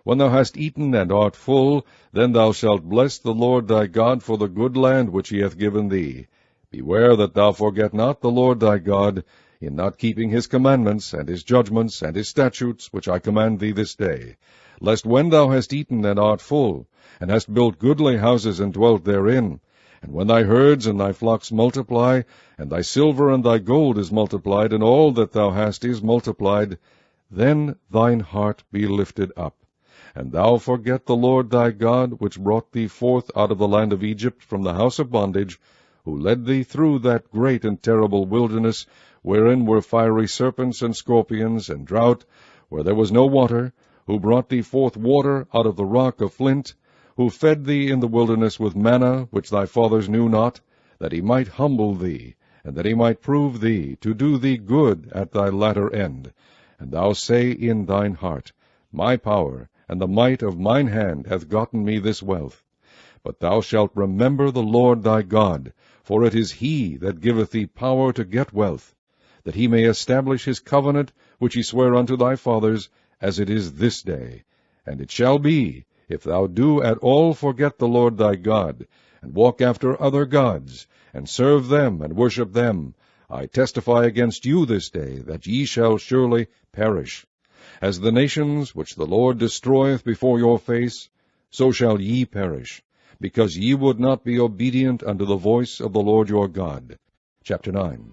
When thou hast eaten and art full, then thou shalt bless the Lord thy God for the good land which he hath given thee. Beware that thou forget not the Lord thy God, in not keeping his commandments, and his judgments, and his statutes, which I command thee this day. Lest when thou hast eaten and art full, and hast built goodly houses and dwelt therein, and when thy herds and thy flocks multiply, and thy silver and thy gold is multiplied, and all that thou hast is multiplied, then thine heart be lifted up. And thou forget the Lord thy God, which brought thee forth out of the land of Egypt from the house of bondage, who led thee through that great and terrible wilderness, wherein were fiery serpents and scorpions, and drought, where there was no water, who brought thee forth water out of the rock of flint, who fed thee in the wilderness with manna, which thy fathers knew not, that he might humble thee, and that he might prove thee, to do thee good at thy latter end. And thou say in thine heart, My power and the might of mine hand hath gotten me this wealth. But thou shalt remember the Lord thy God, for it is he that giveth thee power to get wealth, that he may establish his covenant, which he sware unto thy fathers, as it is this day. And it shall be, if thou do at all forget the Lord thy God, and walk after other gods, and serve them, and worship them, I testify against you this day, that ye shall surely perish. As the nations which the Lord destroyeth before your face, so shall ye perish, because ye would not be obedient unto the voice of the Lord your God. Chapter 9.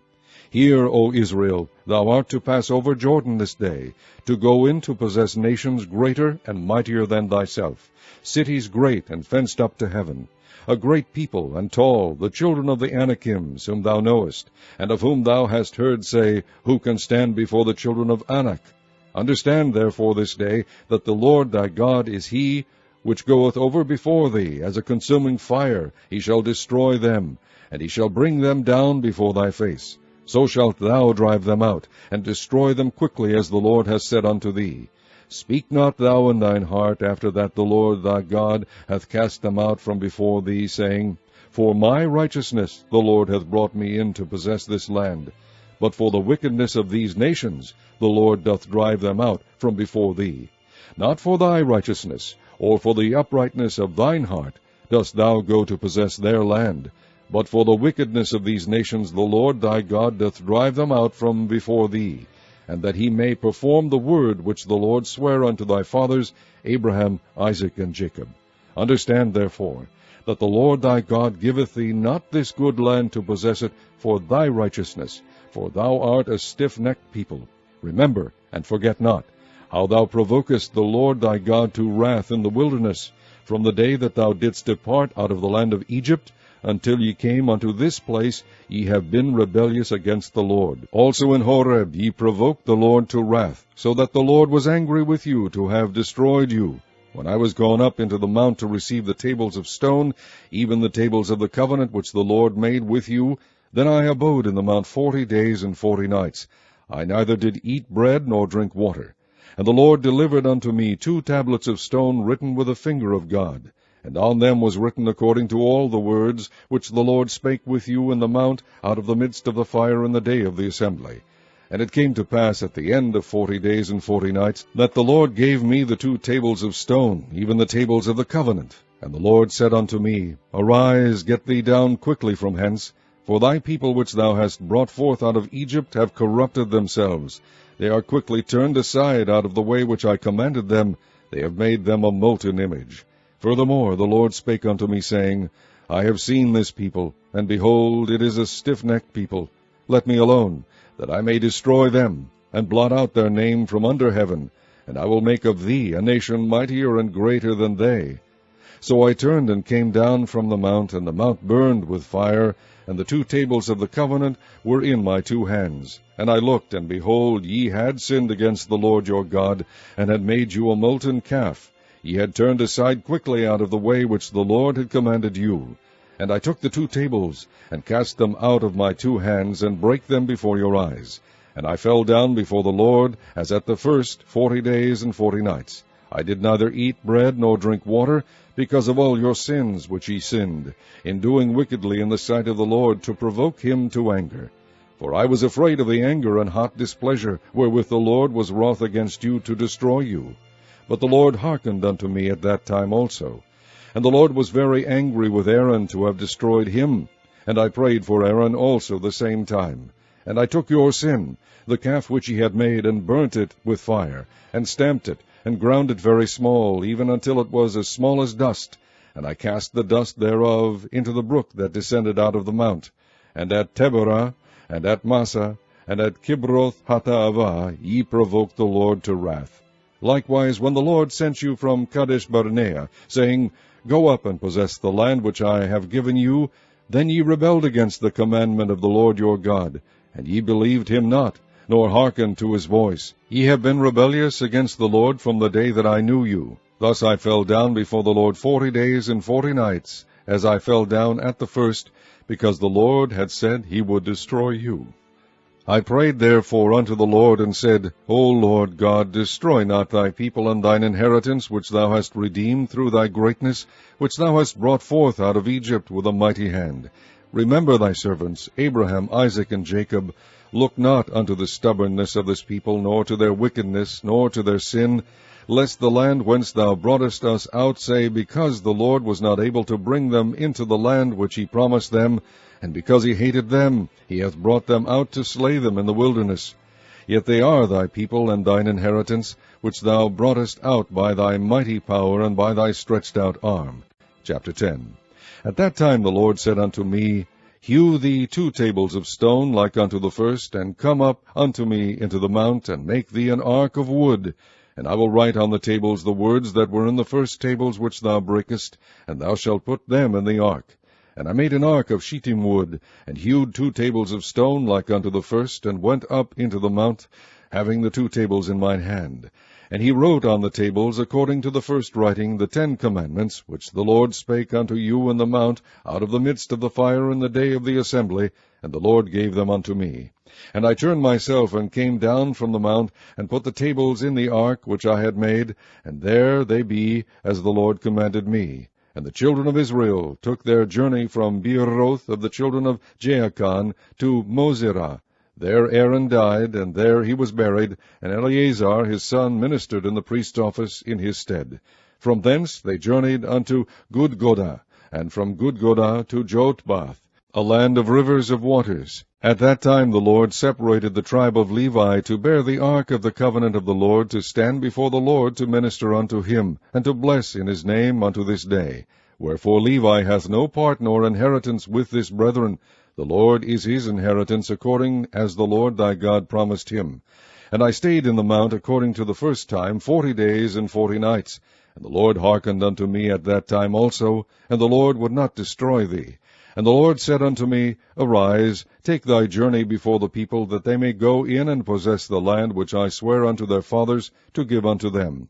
Hear, O Israel, thou art to pass over Jordan this day, to go in to possess nations greater and mightier than thyself, cities great and fenced up to heaven, a great people and tall, the children of the Anakims, whom thou knowest, and of whom thou hast heard say, Who can stand before the children of Anak? Understand therefore this day, that the Lord thy God is he, which goeth over before thee, as a consuming fire. He shall destroy them, and he shall bring them down before thy face. So shalt thou drive them out, and destroy them quickly, as the Lord hath said unto thee. Speak not thou in thine heart, after that the Lord thy God hath cast them out from before thee, saying, For my righteousness the Lord hath brought me in to possess this land. But for the wickedness of these nations the Lord doth drive them out from before thee. Not for thy righteousness, or for the uprightness of thine heart, dost thou go to possess their land, but for the wickedness of these nations the Lord thy God doth drive them out from before thee, and that he may perform the word which the Lord sware unto thy fathers, Abraham, Isaac, and Jacob. Understand therefore, that the Lord thy God giveth thee not this good land to possess it for thy righteousness, for thou art a stiff-necked people. Remember, and forget not, how thou provokest the Lord thy God to wrath in the wilderness, from the day that thou didst depart out of the land of Egypt, until ye came unto this place, ye have been rebellious against the Lord. Also in Horeb ye provoked the Lord to wrath, so that the Lord was angry with you to have destroyed you. When I was gone up into the mount to receive the tables of stone, even the tables of the covenant which the Lord made with you, then I abode in the mount 40 days and 40 nights. I neither did eat bread nor drink water. And the Lord delivered unto me 2 tablets of stone written with a finger of God, and on them was written according to all the words which the Lord spake with you in the mount out of the midst of the fire in the day of the assembly. And it came to pass at the end of 40 days and 40 nights, that the Lord gave me the 2 tables of stone, even the tables of the covenant. And the Lord said unto me, Arise, get thee down quickly from hence, for thy people which thou hast brought forth out of Egypt have corrupted themselves. They are quickly turned aside out of the way which I commanded them. They have made them a molten image. Furthermore the Lord spake unto me, saying, I have seen this people, and behold, it is a stiff-necked people. Let me alone, that I may destroy them, and blot out their name from under heaven, and I will make of thee a nation mightier and greater than they. So I turned and came down from the mount, and the mount burned with fire, and the 2 tables of the covenant were in my 2 hands. And I looked, and behold, ye had sinned against the Lord your God, and had made you a molten calf. Ye had turned aside quickly out of the way which the Lord had commanded you. And I took the 2 tables, and cast them out of my 2 hands, and brake them before your eyes. And I fell down before the Lord, as at the first 40 days and 40 nights. I did neither eat bread nor drink water, because of all your sins which ye sinned, in doing wickedly in the sight of the Lord, to provoke him to anger. For I was afraid of the anger and hot displeasure, wherewith the Lord was wroth against you to destroy you. But the Lord hearkened unto me at that time also. And the Lord was very angry with Aaron to have destroyed him. And I prayed for Aaron also the same time. And I took your sin, the calf which ye had made, and burnt it with fire, and stamped it, and ground it very small, even until it was as small as dust. And I cast the dust thereof into the brook that descended out of the mount. And at Teberah, and at Massa, and at Kibroth Hattaavah ye provoked the Lord to wrath. Likewise, when the Lord sent you from Kadesh Barnea, saying, Go up and possess the land which I have given you, then ye rebelled against the commandment of the Lord your God, and ye believed him not, nor hearkened to his voice. Ye have been rebellious against the Lord from the day that I knew you. Thus I fell down before the Lord 40 days and 40 nights, as I fell down at the first, because the Lord had said he would destroy you. I prayed therefore unto the Lord, and said, O Lord God, destroy not thy people and thine inheritance, which thou hast redeemed through thy greatness, which thou hast brought forth out of Egypt with a mighty hand. Remember thy servants, Abraham, Isaac, and Jacob. Look not unto the stubbornness of this people, nor to their wickedness, nor to their sin, lest the land whence thou broughtest us out say, Because the Lord was not able to bring them into the land which he promised them, and because he hated them, he hath brought them out to slay them in the wilderness. Yet they are thy people and thine inheritance, which thou broughtest out by thy mighty power and by thy stretched out arm. Chapter 10. At that time the Lord said unto me, Hew thee 2 tables of stone like unto the first, and come up unto me into the mount, and make thee an ark of wood. And I will write on the tables the words that were in the first tables which thou breakest, and thou shalt put them in the ark. And I made an ark of shittim wood, and hewed 2 tables of stone like unto the first, and went up into the mount, having the 2 tables in mine hand. And he wrote on the tables, according to the first writing, the 10 commandments, which the Lord spake unto you in the mount, out of the midst of the fire in the day of the assembly, and the Lord gave them unto me. And I turned myself, and came down from the mount, and put the tables in the ark which I had made, and there they be, as the Lord commanded me. And the children of Israel took their journey from Beeroth of the children of Jaachan to Mosera. There Aaron died, and there he was buried, and Eleazar his son ministered in the priest's office in his stead. From thence they journeyed unto Gudgodah, and from Gudgodah to Jotbath, a land of rivers of waters. At that time the Lord separated the tribe of Levi to bear the ark of the covenant of the Lord, to stand before the Lord to minister unto him, and to bless in his name unto this day. Wherefore Levi hath no part nor inheritance with this brethren. The Lord is his inheritance, according as the Lord thy God promised him. And I stayed in the mount according to the first time 40 days and 40 nights. And the Lord hearkened unto me at that time also, and the Lord would not destroy thee. And the Lord said unto me, Arise, take thy journey before the people, that they may go in and possess the land which I swear unto their fathers to give unto them.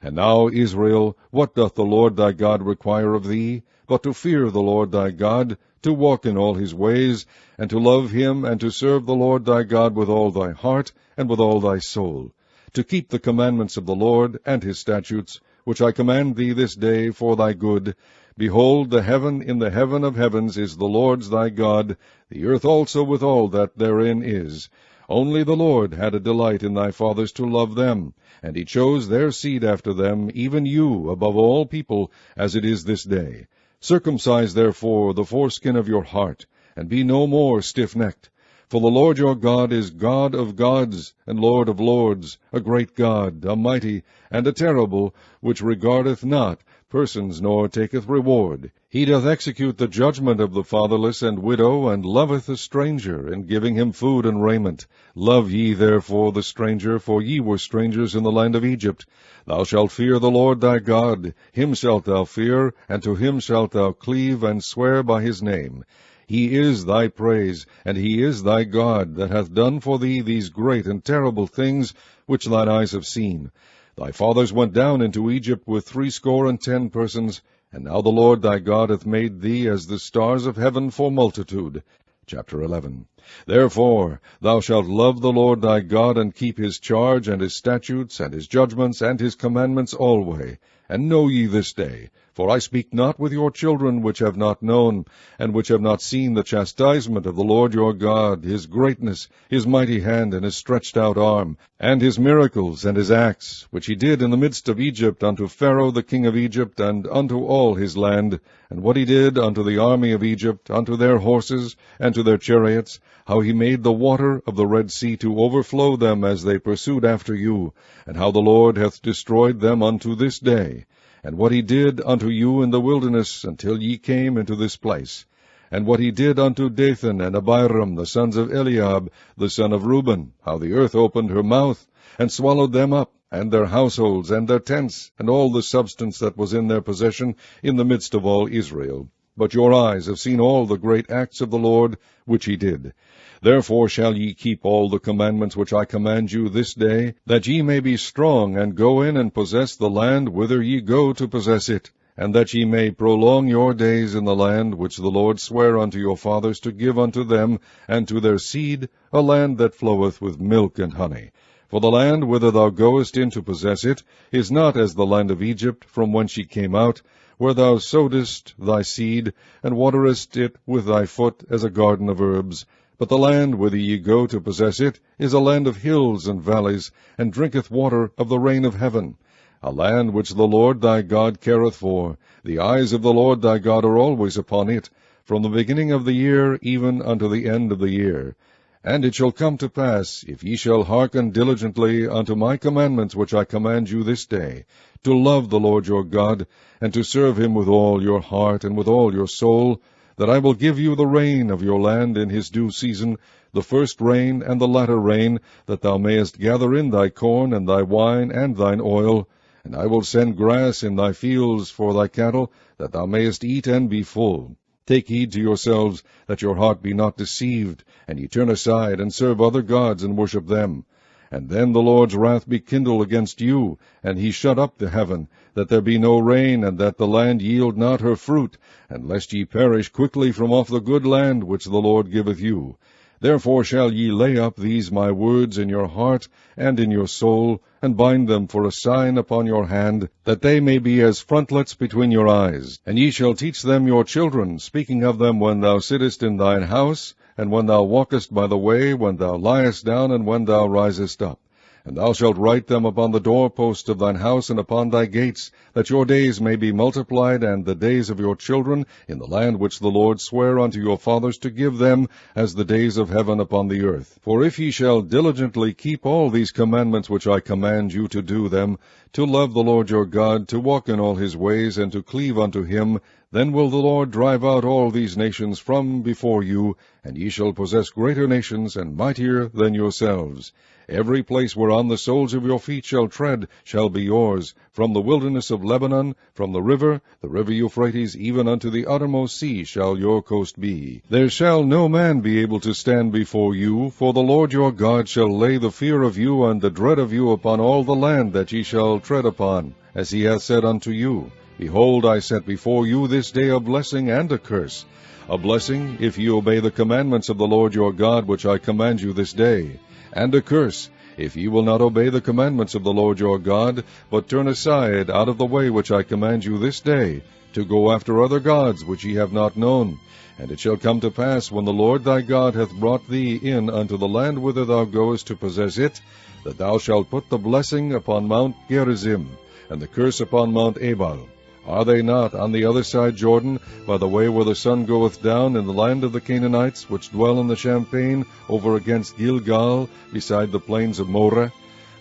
And now, Israel, what doth the Lord thy God require of thee, but to fear the Lord thy God, to walk in all his ways, and to love him, and to serve the Lord thy God with all thy heart, and with all thy soul, to keep the commandments of the Lord and his statutes, which I command thee this day for thy good. Behold, the heaven in the heaven of heavens is the Lord's thy God, the earth also with all that therein is. Only the Lord had a delight in thy fathers to love them, and he chose their seed after them, even you, above all people, as it is this day. Circumcise therefore the foreskin of your heart, and be no more stiff-necked. For the Lord your God is God of gods, and Lord of lords, a great God, a mighty, and a terrible, which regardeth not persons, nor taketh reward. He doth execute the judgment of the fatherless and widow, and loveth the stranger, in giving him food and raiment. Love ye therefore the stranger, for ye were strangers in the land of Egypt. Thou shalt fear the Lord thy God, him shalt thou fear, and to him shalt thou cleave, and swear by his name. He is thy praise, and he is thy God, that hath done for thee these great and terrible things, which thine eyes have seen. Thy fathers went down into Egypt with 60 persons, and now the Lord thy God hath made thee as the stars of heaven for multitude. Chapter 11. Therefore thou shalt love the Lord thy God, and keep his charge, and his statutes, and his judgments, and his commandments alway. And know ye this day, for I speak not with your children which have not known, and which have not seen the chastisement of the Lord your God, his greatness, his mighty hand, and his stretched out arm, and his miracles, and his acts, which he did in the midst of Egypt unto Pharaoh the king of Egypt, and unto all his land, and what he did unto the army of Egypt, unto their horses, and to their chariots, how he made the water of the Red Sea to overflow them as they pursued after you, and how the Lord hath destroyed them unto this day, and what he did unto you in the wilderness until ye came into this place, and what he did unto Dathan and Abiram, the sons of Eliab, the son of Reuben, how the earth opened her mouth, and swallowed them up, and their households, and their tents, and all the substance that was in their possession, in the midst of all Israel. But your eyes have seen all the great acts of the Lord, which he did. Therefore shall ye keep all the commandments which I command you this day, that ye may be strong, and go in and possess the land whither ye go to possess it, and that ye may prolong your days in the land which the Lord sware unto your fathers to give unto them and to their seed, a land that floweth with milk and honey. For the land whither thou goest in to possess it is not as the land of Egypt, from whence ye came out, where thou sowedst thy seed, and waterest it with thy foot as a garden of herbs. But the land whither ye go to possess it is a land of hills and valleys, and drinketh water of the rain of heaven, a land which the Lord thy God careth for. The eyes of the Lord thy God are always upon it, from the beginning of the year even unto the end of the year. And it shall come to pass, if ye shall hearken diligently unto my commandments which I command you this day, to love the Lord your God, and to serve him with all your heart and with all your soul, that I will give you the rain of your land in his due season, the first rain and the latter rain, that thou mayest gather in thy corn and thy wine and thine oil. And I will send grass in thy fields for thy cattle, that thou mayest eat and be full. Take heed to yourselves, that your heart be not deceived, and ye turn aside, and serve other gods, and worship them. And then the Lord's wrath be kindled against you, and he shut up the heaven, that there be no rain, and that the land yield not her fruit, and lest ye perish quickly from off the good land which the Lord giveth you. Therefore shall ye lay up these my words in your heart and in your soul, and bind them for a sign upon your hand, that they may be as frontlets between your eyes. And ye shall teach them your children, speaking of them when thou sittest in thine house, and when thou walkest by the way, when thou liest down, and when thou risest up. And thou shalt write them upon the doorposts of thine house and upon thy gates, that your days may be multiplied, and the days of your children, in the land which the Lord sware unto your fathers to give them, as the days of heaven upon the earth. For if ye shall diligently keep all these commandments which I command you to do them, to love the Lord your God, to walk in all his ways, and to cleave unto him, then will the Lord drive out all these nations from before you, and ye shall possess greater nations and mightier than yourselves. Every place whereon the soles of your feet shall tread shall be yours, from the wilderness of Lebanon, from the river Euphrates, even unto the uttermost sea shall your coast be. There shall no man be able to stand before you, for the Lord your God shall lay the fear of you and the dread of you upon all the land that ye shall tread upon, as he hath said unto you. Behold, I set before you this day a blessing and a curse. A blessing, if ye obey the commandments of the Lord your God, which I command you this day, and a curse, If ye will not obey the commandments of the Lord your God, but turn aside out of the way which I command you this day, to go after other gods which ye have not known. And it shall come to pass, when the Lord thy God hath brought thee in unto the land whither thou goest to possess it, that thou shalt put the blessing upon Mount Gerizim, and the curse upon Mount Ebal. Are they not on the other side Jordan, by the way where the sun goeth down, in the land of the Canaanites, which dwell in the champaign, over against Gilgal, beside the plains of Moreh?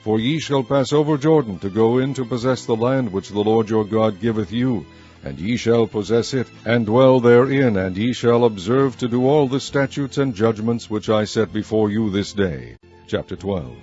For ye shall pass over Jordan, to go in to possess the land which the Lord your God giveth you. And ye shall possess it, and dwell therein, and ye shall observe to do all the statutes and judgments which I set before you this day. Chapter 12.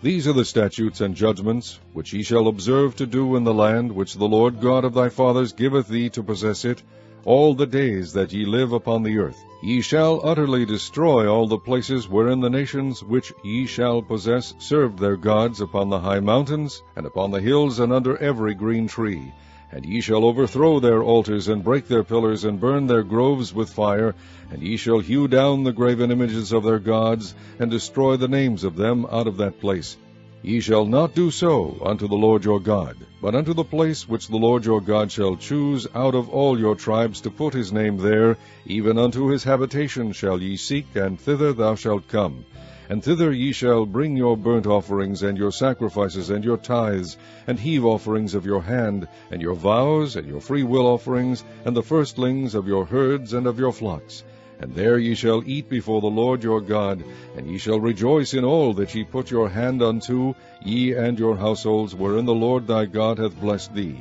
These are the statutes and judgments which ye shall observe to do in the land which the Lord God of thy fathers giveth thee to possess it, all the days that ye live upon the earth. Ye shall utterly destroy all the places wherein the nations which ye shall possess served their gods, upon the high mountains, and upon the hills, and under every green tree. And ye shall overthrow their altars, and break their pillars, and burn their groves with fire, and ye shall hew down the graven images of their gods, and destroy the names of them out of that place. Ye shall not do so unto the Lord your God, but unto the place which the Lord your God shall choose out of all your tribes to put his name there, even unto his habitation shall ye seek, and thither thou shalt come. And thither ye shall bring your burnt offerings, and your sacrifices, and your tithes, and heave offerings of your hand, and your vows, and your freewill offerings, and the firstlings of your herds and of your flocks. And there ye shall eat before the Lord your God, and ye shall rejoice in all that ye put your hand unto, ye and your households, wherein the Lord thy God hath blessed thee.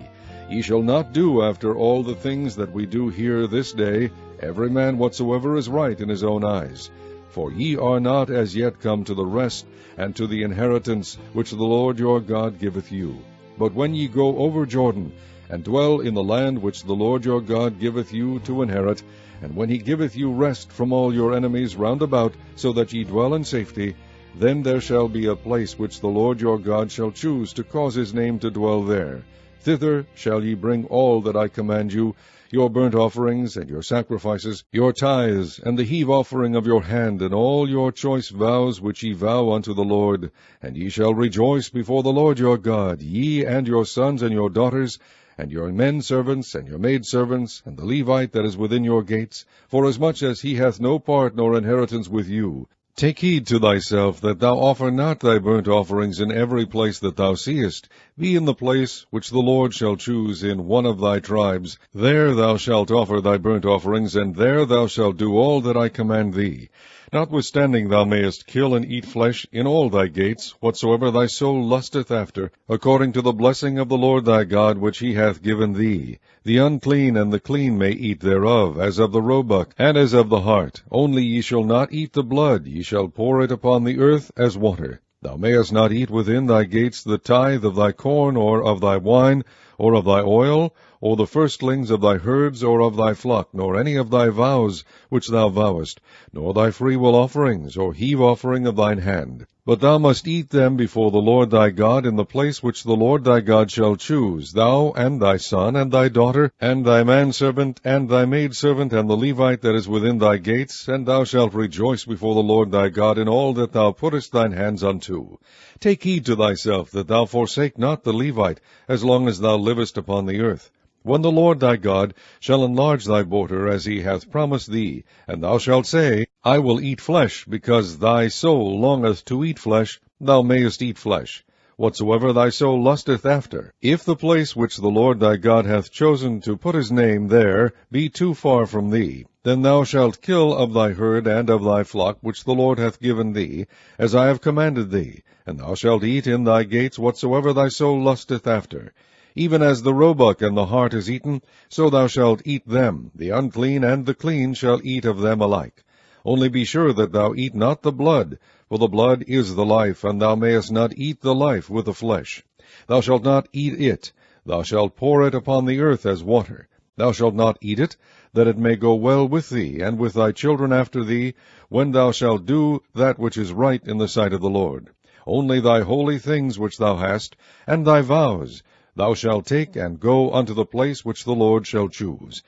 Ye shall not do after all the things that we do here this day, every man whatsoever is right in his own eyes. For ye are not as yet come to the rest, and to the inheritance which the Lord your God giveth you. But when ye go over Jordan, and dwell in the land which the Lord your God giveth you to inherit, and when he giveth you rest from all your enemies round about, so that ye dwell in safety, then there shall be a place which the Lord your God shall choose to cause his name to dwell there. Thither shall ye bring all that I command you, your burnt offerings, and your sacrifices, your tithes, and the heave offering of your hand, and all your choice vows which ye vow unto the Lord. And ye shall rejoice before the Lord your God, ye and your sons and your daughters, and your men servants, and your maid servants, and the Levite that is within your gates, forasmuch as he hath no part nor inheritance with you. Take heed to thyself that thou offer not thy burnt offerings in every place that thou seest. Be in the place which the Lord shall choose in one of thy tribes. There thou shalt offer thy burnt offerings, and there thou shalt do all that I command thee. Notwithstanding thou mayest kill and eat flesh in all thy gates, whatsoever thy soul lusteth after, according to the blessing of the Lord thy God which he hath given thee. The unclean and the clean may eat thereof, as of the roebuck, and as of the hart. Only ye shall not eat the blood, ye shall pour it upon the earth as water. Thou mayest not eat within thy gates the tithe of thy corn, or of thy wine, or of thy oil, or the firstlings of thy herds, or of thy flock, nor any of thy vows which thou vowest, nor thy freewill offerings, or heave offering of thine hand. But thou must eat them before the Lord thy God in the place which the Lord thy God shall choose, thou and thy son, and thy daughter, and thy manservant, and thy maidservant, and the Levite that is within thy gates, and thou shalt rejoice before the Lord thy God in all that thou puttest thine hands unto. Take heed to thyself that thou forsake not the Levite, as long as thou livest upon the earth. When the Lord thy God shall enlarge thy border, as he hath promised thee, and thou shalt say, I will eat flesh, because thy soul longeth to eat flesh, thou mayest eat flesh, whatsoever thy soul lusteth after. If the place which the Lord thy God hath chosen to put his name there be too far from thee, then thou shalt kill of thy herd and of thy flock which the Lord hath given thee, as I have commanded thee, and thou shalt eat in thy gates whatsoever thy soul lusteth after. Even as the roebuck and the hart is eaten, so thou shalt eat them. The unclean and the clean shall eat of them alike. Only be sure that thou eat not the blood, for the blood is the life, and thou mayest not eat the life with the flesh. Thou shalt not eat it. Thou shalt pour it upon the earth as water. Thou shalt not eat it, that it may go well with thee, and with thy children after thee, when thou shalt do that which is right in the sight of the Lord. Only thy holy things which thou hast, and thy vows, thou shalt take and go unto the place which the Lord shall choose.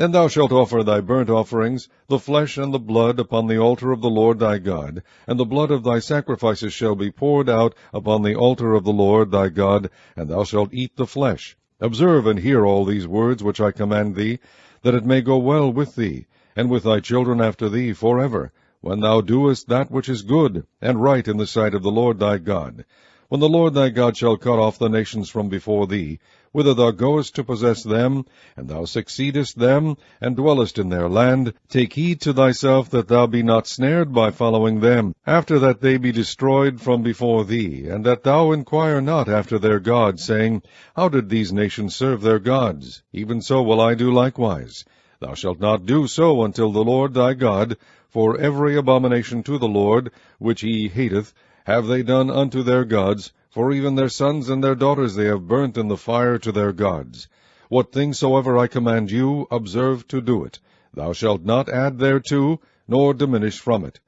And thou shalt offer thy burnt offerings, the flesh and the blood, upon the altar of the Lord thy God, and the blood of thy sacrifices shall be poured out upon the altar of the Lord thy God, and thou shalt eat the flesh. Observe and hear all these words which I command thee, that it may go well with thee, and with thy children after thee forever, when thou doest that which is good and right in the sight of the Lord thy God. When the Lord thy God shall cut off the nations from before thee, whither thou goest to possess them, and thou succeedest them, and dwellest in their land, take heed to thyself that thou be not snared by following them, after that they be destroyed from before thee, and that thou inquire not after their gods, saying, How did these nations serve their gods? Even so will I do likewise. Thou shalt not do so until the Lord thy God, for every abomination to the Lord, which he hateth, have they done unto their gods, for even their sons and their daughters they have burnt in the fire to their gods. What thing soever I command you, observe to do it. Thou shalt not add thereto, nor diminish from it.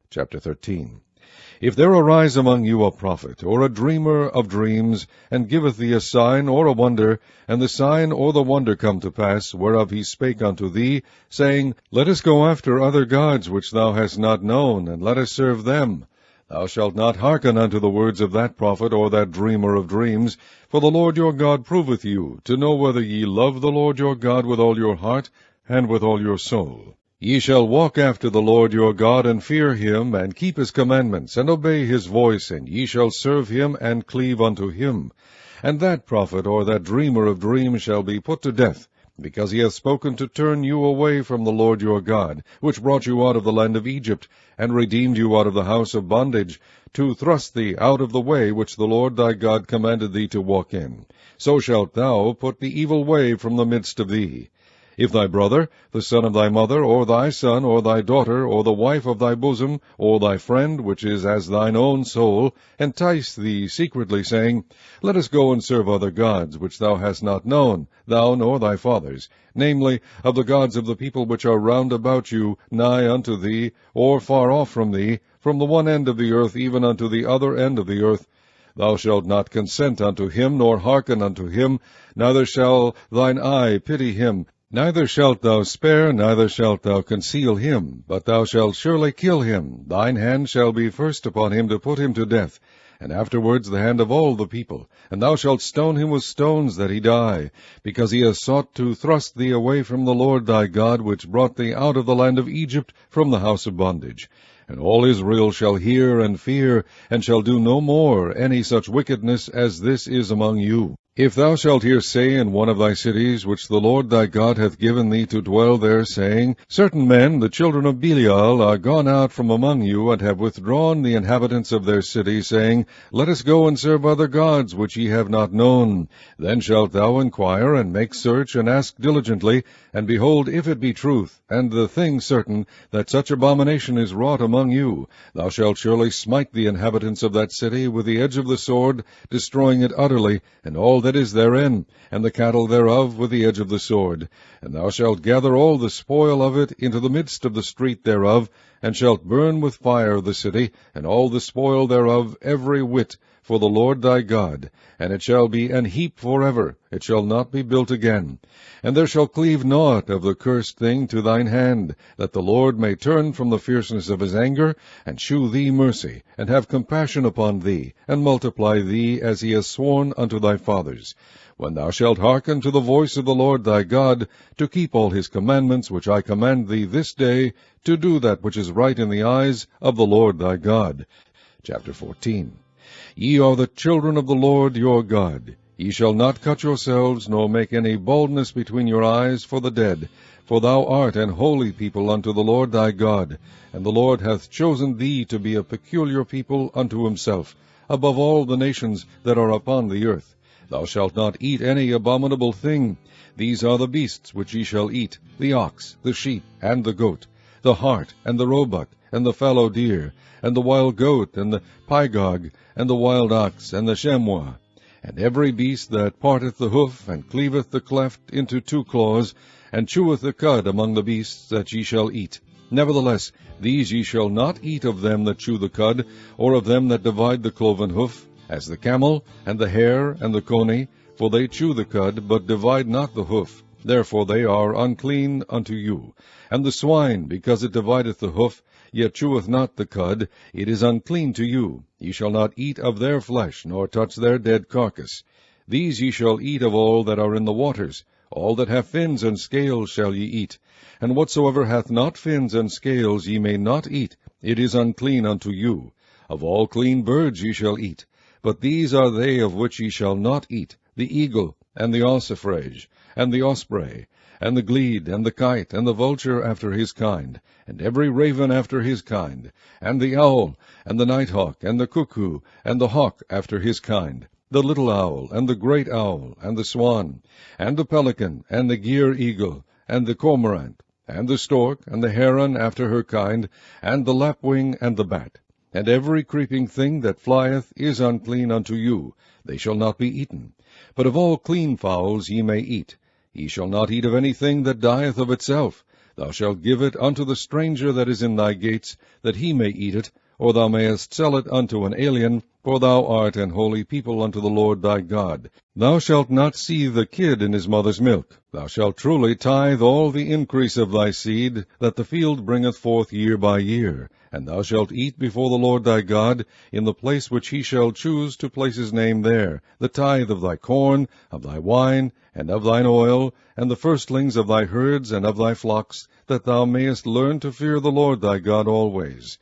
Chapter 13. If there arise among you a prophet, or a dreamer of dreams, and giveth thee a sign or a wonder, and the sign or the wonder come to pass, whereof he spake unto thee, saying, Let us go after other gods which thou hast not known, and let us serve them, thou shalt not hearken unto the words of that prophet or that dreamer of dreams, for the Lord your God proveth you, to know whether ye love the Lord your God with all your heart and with all your soul. Ye shall walk after the Lord your God, and fear him, and keep his commandments, and obey his voice, and ye shall serve him, and cleave unto him. And that prophet or that dreamer of dreams shall be put to death, because he hath spoken to turn you away from the Lord your God, which brought you out of the land of Egypt, and redeemed you out of the house of bondage, to thrust thee out of the way which the Lord thy God commanded thee to walk in. So shalt thou put the evil way from the midst of thee. If thy brother, the son of thy mother, or thy son, or thy daughter, or the wife of thy bosom, or thy friend, which is as thine own soul, entice thee secretly, saying, Let us go and serve other gods, which thou hast not known, thou nor thy fathers, namely, of the gods of the people which are round about you, nigh unto thee, or far off from thee, from the one end of the earth even unto the other end of the earth, thou shalt not consent unto him, nor hearken unto him, neither shall thine eye pity him, neither shalt thou spare, neither shalt thou conceal him, but thou shalt surely kill him. Thine hand shall be first upon him to put him to death, and afterwards the hand of all the people. And thou shalt stone him with stones, that he die, because he hath sought to thrust thee away from the Lord thy God, which brought thee out of the land of Egypt, from the house of bondage. And all Israel shall hear and fear, and shall do no more any such wickedness as this is among you. If thou shalt hear say in one of thy cities, which the Lord thy God hath given thee to dwell there, saying, Certain men, the children of Belial, are gone out from among you, and have withdrawn the inhabitants of their city, saying, Let us go and serve other gods, which ye have not known. Then shalt thou inquire, and make search, and ask diligently, and behold, if it be truth, and the thing certain, that such abomination is wrought among you, thou shalt surely smite the inhabitants of that city with the edge of the sword, destroying it utterly, and all that is therein, and the cattle thereof with the edge of the sword. And thou shalt gather all the spoil of it into the midst of the street thereof, and shalt burn with fire the city, and all the spoil thereof every whit, for the Lord thy God. And it shall be an heap forever, it shall not be built again. And there shall cleave naught of the cursed thing to thine hand, that the Lord may turn from the fierceness of his anger, and shew thee mercy, and have compassion upon thee, and multiply thee as he has sworn unto thy fathers. When thou shalt hearken to the voice of the Lord thy God, to keep all his commandments which I command thee this day, to do that which is right in the eyes of the Lord thy God. Chapter 14. Ye are the children of the Lord your God. Ye shall not cut yourselves, nor make any baldness between your eyes for the dead, for thou art an holy people unto the Lord thy God, and the Lord hath chosen thee to be a peculiar people unto himself, above all the nations that are upon the earth. Thou shalt not eat any abominable thing. These are the beasts which ye shall eat, the ox, the sheep, and the goat, the hart, and the roebuck, and the fallow deer, and the wild goat, and the pygog, and the wild ox, and the chamois, and every beast that parteth the hoof, and cleaveth the cleft into two claws, and cheweth the cud among the beasts that ye shall eat. Nevertheless, these ye shall not eat of them that chew the cud, or of them that divide the cloven hoof, as the camel, and the hare, and the coney, for they chew the cud, but divide not the hoof. therefore they are unclean unto you. And the swine, because it divideth the hoof, yet cheweth not the cud, it is unclean to you. Ye shall not eat of their flesh, nor touch their dead carcass. These ye shall eat of all that are in the waters. All that have fins and scales shall ye eat. And whatsoever hath not fins and scales ye may not eat, it is unclean unto you. Of all clean birds ye shall eat. But these are they of which ye shall not eat, the eagle, and the ossifrage, and the osprey, and the glede, and the kite, and the vulture after his kind, and every raven after his kind, and the owl, and the nighthawk, and the cuckoo, and the hawk after his kind, the little owl, and the great owl, and the swan, and the pelican, and the gier eagle, and the cormorant, and the stork, and the heron after her kind, and the lapwing, and the bat. And every creeping thing that flieth is unclean unto you, they shall not be eaten. But of all clean fowls ye may eat. Ye shall not eat of anything that dieth of itself. Thou shalt give it unto the stranger that is in thy gates, that he may eat it, or thou mayest sell it unto an alien, for thou art an holy people unto the Lord thy God. Thou shalt not seethe the kid in his mother's milk. Thou shalt truly tithe all the increase of thy seed, that the field bringeth forth year by year. And thou shalt eat before the Lord thy God, in the place which he shall choose to place his name there, the tithe of thy corn, of thy wine, and of thine oil, and the firstlings of thy herds and of thy flocks, that thou mayest learn to fear the Lord thy God always.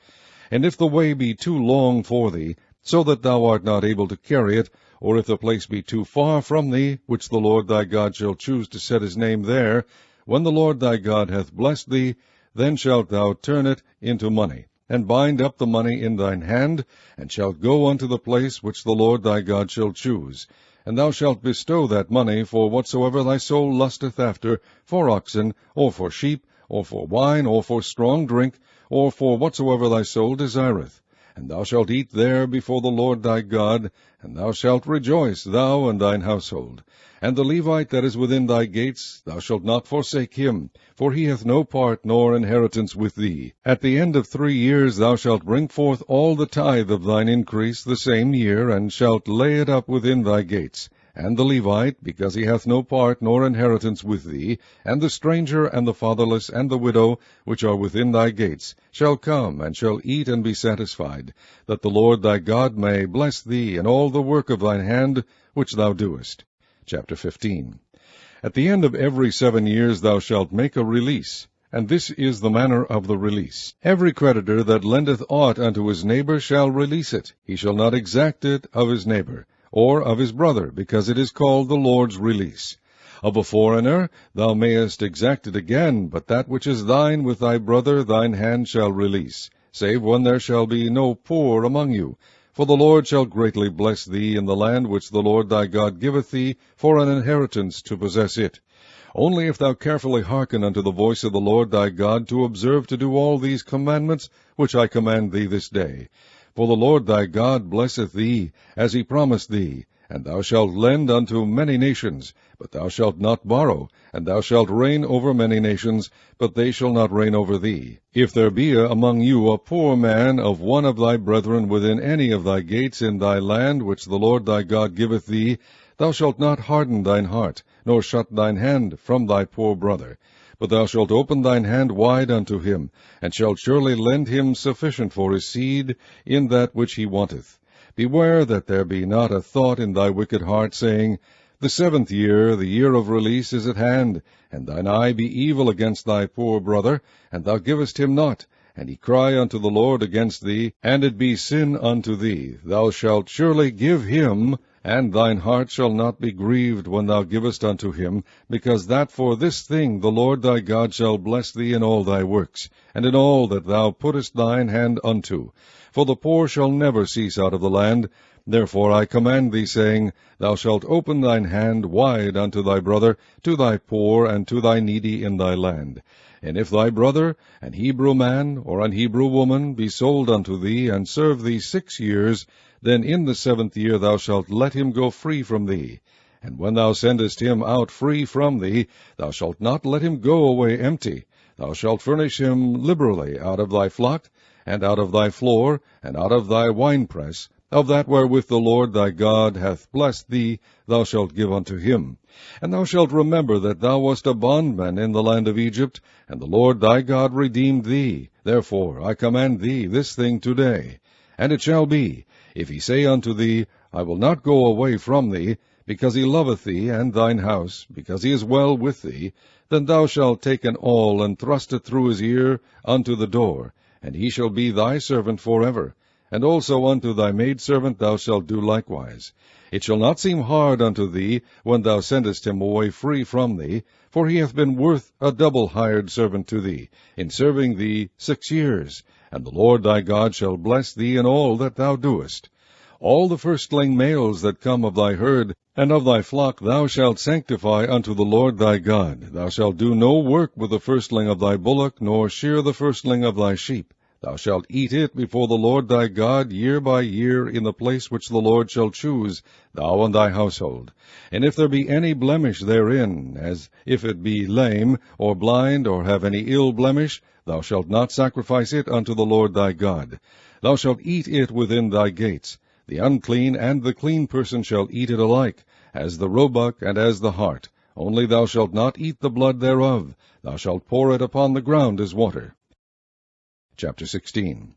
And if the way be too long for thee, so that thou art not able to carry it, or if the place be too far from thee, which the Lord thy God shall choose to set his name there, when the Lord thy God hath blessed thee, then shalt thou turn it into money, and bind up the money in thine hand, and shalt go unto the place which the Lord thy God shall choose. And thou shalt bestow that money for whatsoever thy soul lusteth after, for oxen, or for sheep, or for wine, or for strong drink, or for whatsoever thy soul desireth. And thou shalt eat there before the Lord thy God, and thou shalt rejoice, thou and thine household. And the Levite that is within thy gates, thou shalt not forsake him, for he hath no part nor inheritance with thee. At the end of 3 years thou shalt bring forth all the tithe of thine increase the same year, and shalt lay it up within thy gates. And the Levite, because he hath no part nor inheritance with thee, and the stranger, and the fatherless, and the widow, which are within thy gates, shall come, and shall eat and be satisfied, that the Lord thy God may bless thee in all the work of thine hand which thou doest. Chapter 15. At the end of every 7 years thou shalt make a release, and this is the manner of the release. Every creditor that lendeth aught unto his neighbor shall release it. He shall not exact it of his neighbor, or of his brother, because it is called the Lord's release. Of a foreigner thou mayest exact it again, but that which is thine with thy brother thine hand shall release, save when there shall be no poor among you. For the Lord shall greatly bless thee in the land which the Lord thy God giveth thee for an inheritance to possess it. Only if thou carefully hearken unto the voice of the Lord thy God, to observe to do all these commandments which I command thee this day. For the Lord thy God blesseth thee, as he promised thee, and thou shalt lend unto many nations, but thou shalt not borrow, and thou shalt reign over many nations, but they shall not reign over thee. If there be among you a poor man of one of thy brethren within any of thy gates in thy land which the Lord thy God giveth thee, thou shalt not harden thine heart, nor shut thine hand from thy poor brother. But thou shalt open thine hand wide unto him, and shalt surely lend him sufficient for his seed in that which he wanteth. Beware that there be not a thought in thy wicked heart, saying, The 7th year, the year of release, is at hand, and thine eye be evil against thy poor brother, and thou givest him not, and he cry unto the Lord against thee, and it be sin unto thee. Thou shalt surely give him, and thine heart shall not be grieved when thou givest unto him, because that for this thing the Lord thy God shall bless thee in all thy works, and in all that thou puttest thine hand unto. For the poor shall never cease out of the land. Therefore I command thee, saying, Thou shalt open thine hand wide unto thy brother, to thy poor, and to thy needy in thy land. And if thy brother, an Hebrew man, or an Hebrew woman, be sold unto thee, and serve thee 6 years, then in the 7th year thou shalt let him go free from thee. And when thou sendest him out free from thee, thou shalt not let him go away empty. Thou shalt furnish him liberally out of thy flock, and out of thy floor, and out of thy winepress, Of that wherewith the Lord thy God hath blessed thee, thou shalt give unto him. And thou shalt remember that thou wast a bondman in the land of Egypt, and the Lord thy God redeemed thee. Therefore I command thee this thing today. And it shall be, if he say unto thee, I will not go away from thee, because he loveth thee and thine house, because he is well with thee, then thou shalt take an awl, and thrust it through his ear unto the door, and he shall be thy servant forever. And also unto thy maidservant thou shalt do likewise. It shall not seem hard unto thee, when thou sendest him away free from thee, for he hath been worth a double hired servant to thee, in serving thee 6 years. And the Lord thy God shall bless thee in all that thou doest. All the firstling males that come of thy herd and of thy flock thou shalt sanctify unto the Lord thy God. Thou shalt do no work with the firstling of thy bullock, nor shear the firstling of thy sheep. Thou shalt eat it before the Lord thy God year by year in the place which the Lord shall choose, thou and thy household. And if there be any blemish therein, as if it be lame, or blind, or have any ill blemish, thou shalt not sacrifice it unto the Lord thy God. Thou shalt eat it within thy gates. The unclean and the clean person shall eat it alike, as the roebuck and as the hart. Only thou shalt not eat the blood thereof. Thou shalt pour it upon the ground as water. Chapter 16.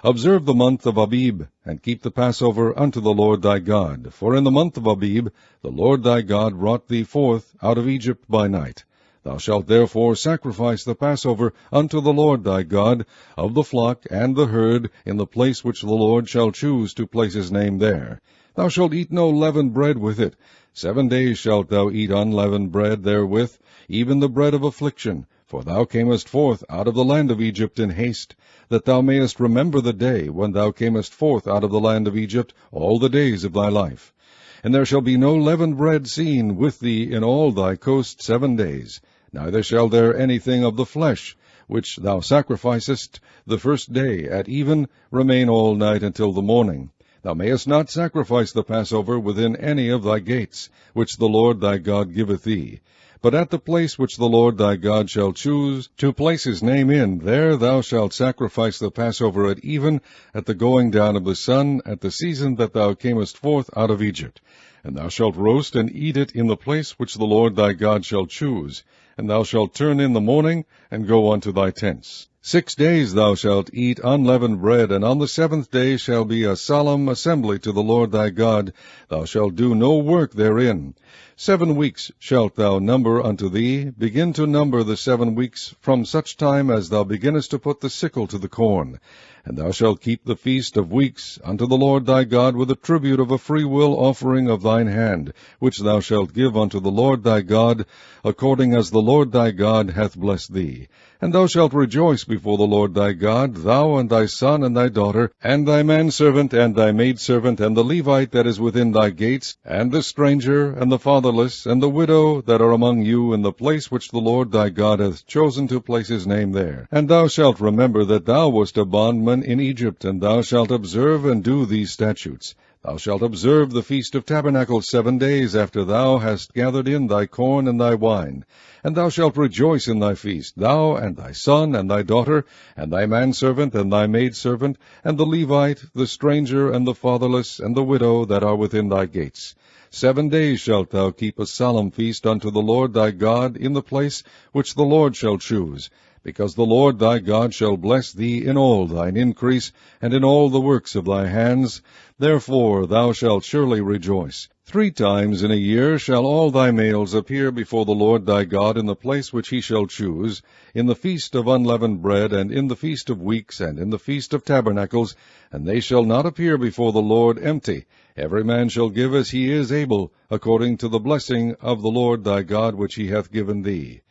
Observe the month of Abib, and keep the Passover unto the Lord thy God. For in the month of Abib the Lord thy God brought thee forth out of Egypt by night. Thou shalt therefore sacrifice the Passover unto the Lord thy God, of the flock and the herd, in the place which the Lord shall choose to place his name there. Thou shalt eat no leavened bread with it. 7 days shalt thou eat unleavened bread therewith, even the bread of affliction. For thou camest forth out of the land of Egypt in haste, that thou mayest remember the day when thou camest forth out of the land of Egypt all the days of thy life. And there shall be no leavened bread seen with thee in all thy coast 7 days, neither shall there anything of the flesh, which thou sacrificest the first day at even, remain all night until the morning. Thou mayest not sacrifice the Passover within any of thy gates, which the Lord thy God giveth thee. But at the place which the Lord thy God shall choose to place his name in, there thou shalt sacrifice the Passover at even, at the going down of the sun, at the season that thou camest forth out of Egypt. And thou shalt roast and eat it in the place which the Lord thy God shall choose. And thou shalt turn in the morning, and go unto thy tents. 6 days thou shalt eat unleavened bread, and on the 7th day shall be a solemn assembly to the Lord thy God. Thou shalt do no work therein. 7 weeks shalt thou number unto thee. Begin to number the 7 weeks from such time as thou beginnest to put the sickle to the corn. And thou shalt keep the feast of weeks unto the Lord thy God with a tribute of a freewill offering of thine hand, which thou shalt give unto the Lord thy God, according as the Lord thy God hath blessed thee. And thou shalt rejoice before the Lord thy God, thou and thy son and thy daughter, and thy manservant and thy maidservant, and the Levite that is within thy gates, and the stranger, and the fatherless, and the widow that are among you, in the place which the Lord thy God hath chosen to place his name there. And thou shalt remember that thou wast a bondman in Egypt, and thou shalt observe and do these statutes. Thou shalt observe the Feast of Tabernacles 7 days after thou hast gathered in thy corn and thy wine. And thou shalt rejoice in thy feast, thou and thy son and thy daughter, and thy manservant and thy maidservant, and the Levite, the stranger, and the fatherless, and the widow that are within thy gates. 7 days shalt thou keep a solemn feast unto the Lord thy God in the place which the Lord shall choose, because the Lord thy God shall bless thee in all thine increase, and in all the works of thy hands. Therefore thou shalt surely rejoice. 3 times in a year shall all thy males appear before the Lord thy God in the place which he shall choose, in the feast of unleavened bread, and in the feast of weeks, and in the feast of tabernacles, and they shall not appear before the Lord empty. Every man shall give as he is able, according to the blessing of the Lord thy God which he hath given thee.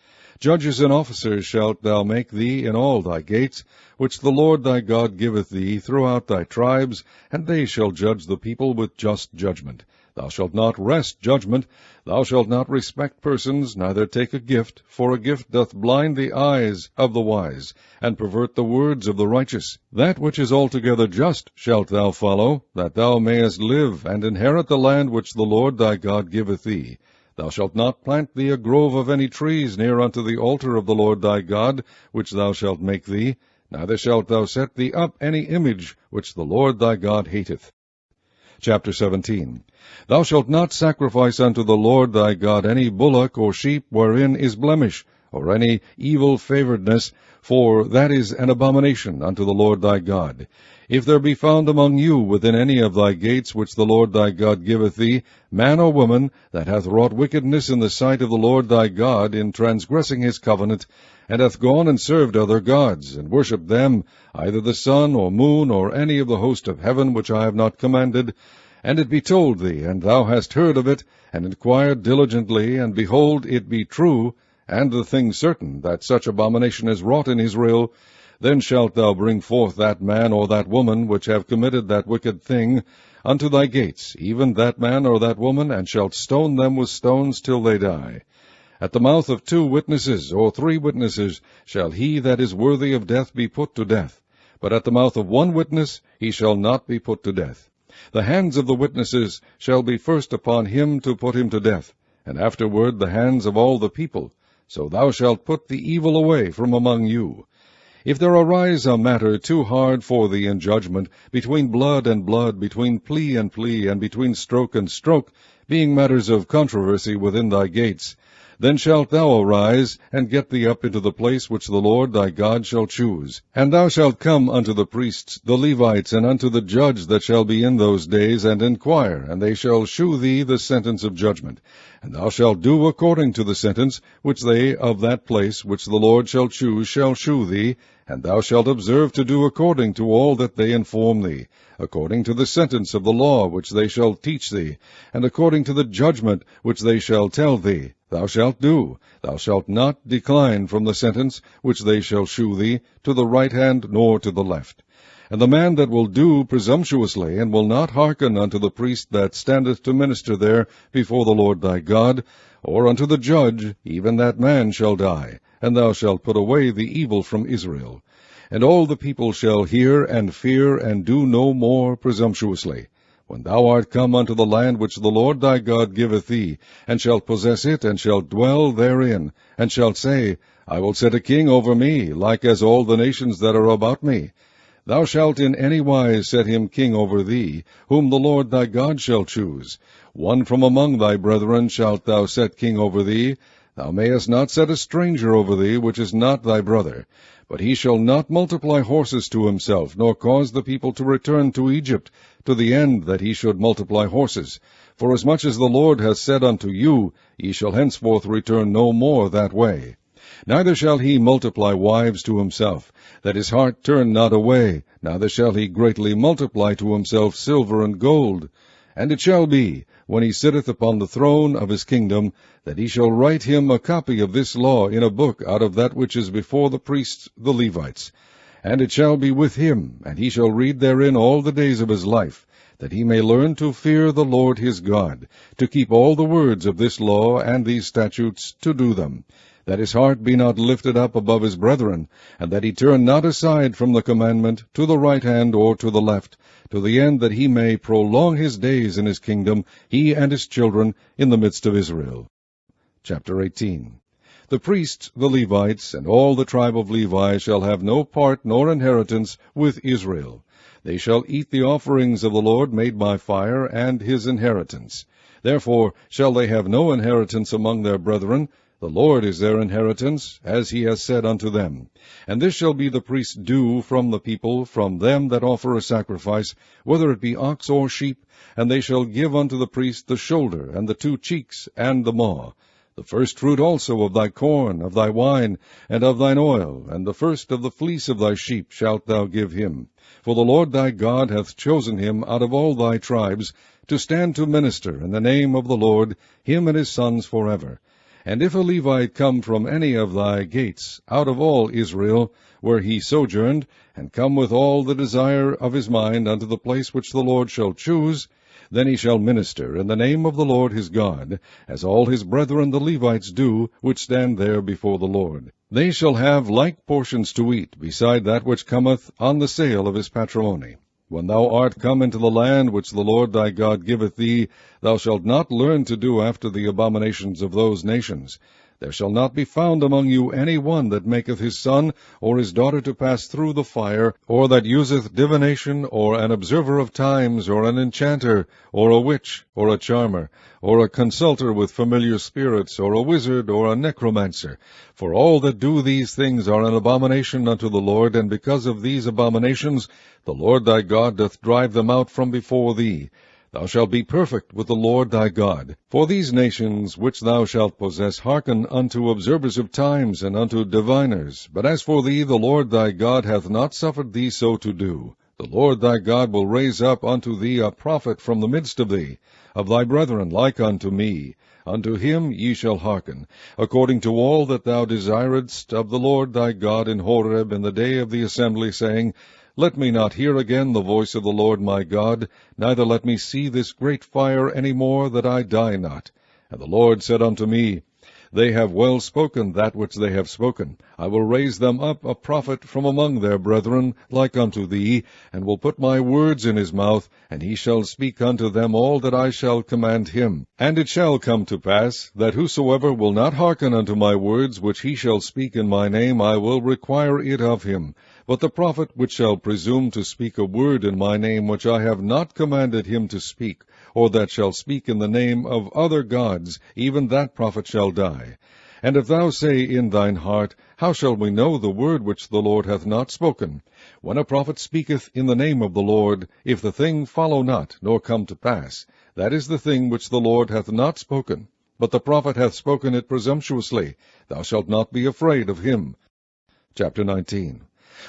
Judges and officers shalt thou make thee in all thy gates, which the Lord thy God giveth thee throughout thy tribes, and they shall judge the people with just judgment. Thou shalt not wrest judgment. Thou shalt not respect persons, neither take a gift, for a gift doth blind the eyes of the wise, and pervert the words of the righteous. That which is altogether just shalt thou follow, that thou mayest live, and inherit the land which the Lord thy God giveth thee. Thou shalt not plant thee a grove of any trees near unto the altar of the Lord thy God, which thou shalt make thee, neither shalt thou set thee up any image which the Lord thy God hateth. Chapter 17. Thou shalt not sacrifice unto the Lord thy God any bullock or sheep wherein is blemish, or any evil favouredness, for that is an abomination unto the Lord thy God. If there be found among you within any of thy gates which the Lord thy God giveth thee, man or woman, that hath wrought wickedness in the sight of the Lord thy God, in transgressing his covenant, and hath gone and served other gods, and worshipped them, either the sun, or moon, or any of the host of heaven, which I have not commanded, and it be told thee, and thou hast heard of it, and inquired diligently, and behold, it be true, and the thing certain, that such abomination is wrought in Israel, then shalt thou bring forth that man or that woman which have committed that wicked thing unto thy gates, even that man or that woman, and shalt stone them with stones till they die. At the mouth of 2 witnesses or 3 witnesses shall he that is worthy of death be put to death, but at the mouth of 1 witness he shall not be put to death. The hands of the witnesses shall be first upon him to put him to death, and afterward the hands of all the people. So thou shalt put the evil away from among you. If there arise a matter too hard for thee in judgment, between blood and blood, between plea and plea, and between stroke and stroke, being matters of controversy within thy gates, then shalt thou arise, and get thee up into the place which the Lord thy God shall choose. And thou shalt come unto the priests, the Levites, and unto the judge that shall be in those days, and inquire, and they shall shew thee the sentence of judgment. And thou shalt do according to the sentence which they of that place which the Lord shall choose shall shew thee, and thou shalt observe to do according to all that they inform thee, according to the sentence of the law which they shall teach thee, and according to the judgment which they shall tell thee. Thou shalt do. Thou shalt not decline from the sentence which they shall shew thee, to the right hand nor to the left. And the man that will do presumptuously, and will not hearken unto the priest that standeth to minister there before the Lord thy God, or unto the judge, even that man shall die, and thou shalt put away the evil from Israel. And all the people shall hear and fear, and do no more presumptuously. When thou art come unto the land which the Lord thy God giveth thee, and shalt possess it, and shalt dwell therein, and shalt say, I will set a king over me, like as all the nations that are about me. Thou shalt in any wise set him king over thee, whom the Lord thy God shall choose. One from among thy brethren shalt thou set king over thee. Thou mayest not set a stranger over thee, which is not thy brother. But he shall not multiply horses to himself, nor cause the people to return to Egypt, to the end that he should multiply horses. Forasmuch as the Lord hath said unto you, ye shall henceforth return no more that way. Neither shall he multiply wives to himself, that his heart turn not away, neither shall he greatly multiply to himself silver and gold. And it shall be, when he sitteth upon the throne of his kingdom, that he shall write him a copy of this law in a book out of that which is before the priests the Levites. And it shall be with him, and he shall read therein all the days of his life, that he may learn to fear the Lord his God, to keep all the words of this law and these statutes, to do them, that his heart be not lifted up above his brethren, and that he turn not aside from the commandment to the right hand or to the left, to the end that he may prolong his days in his kingdom, he and his children, in the midst of Israel. Chapter 18. The priests, the Levites, and all the tribe of Levi shall have no part nor inheritance with Israel. They shall eat the offerings of the Lord made by fire, and his inheritance. Therefore shall they have no inheritance among their brethren. The Lord is their inheritance, as he has said unto them. And this shall be the priest's due from the people, from them that offer a sacrifice, whether it be ox or sheep, and they shall give unto the priest the shoulder, and the 2 cheeks, and the maw. The first fruit also of thy corn, of thy wine, and of thine oil, and the first of the fleece of thy sheep shalt thou give him. For the Lord thy God hath chosen him out of all thy tribes, to stand to minister in the name of the Lord, him and his sons forever. And if a Levite come from any of thy gates, out of all Israel, where he sojourned, and come with all the desire of his mind unto the place which the Lord shall choose, then he shall minister in the name of the Lord his God, as all his brethren the Levites do, which stand there before the Lord. They shall have like portions to eat, beside that which cometh on the sale of his patrimony. When thou art come into the land which the Lord thy God giveth thee, thou shalt not learn to do after the abominations of those nations. There shall not be found among you any one that maketh his son or his daughter to pass through the fire, or that useth divination, or an observer of times, or an enchanter, or a witch, or a charmer, or a consulter with familiar spirits, or a wizard, or a necromancer. For all that do these things are an abomination unto the Lord, and because of these abominations the Lord thy God doth drive them out from before thee. Thou shalt be perfect with the Lord thy God. For these nations which thou shalt possess hearken unto observers of times, and unto diviners. But as for thee, the Lord thy God hath not suffered thee so to do. The Lord thy God will raise up unto thee a prophet from the midst of thee, of thy brethren like unto me. Unto him ye shall hearken, according to all that thou desiredst of the Lord thy God in Horeb in the day of the assembly, saying, Let me not hear again the voice of the Lord my God, neither let me see this great fire any more, that I die not. And the Lord said unto me, They have well spoken that which they have spoken. I will raise them up a prophet from among their brethren, like unto thee, and will put my words in his mouth, and he shall speak unto them all that I shall command him. And it shall come to pass, that whosoever will not hearken unto my words, which he shall speak in my name, I will require it of him. But the prophet which shall presume to speak a word in my name which I have not commanded him to speak, or that shall speak in the name of other gods, even that prophet shall die. And if thou say in thine heart, How shall we know the word which the Lord hath not spoken? When a prophet speaketh in the name of the Lord, if the thing follow not, nor come to pass, that is the thing which the Lord hath not spoken. But the prophet hath spoken it presumptuously. Thou shalt not be afraid of him. Chapter 19.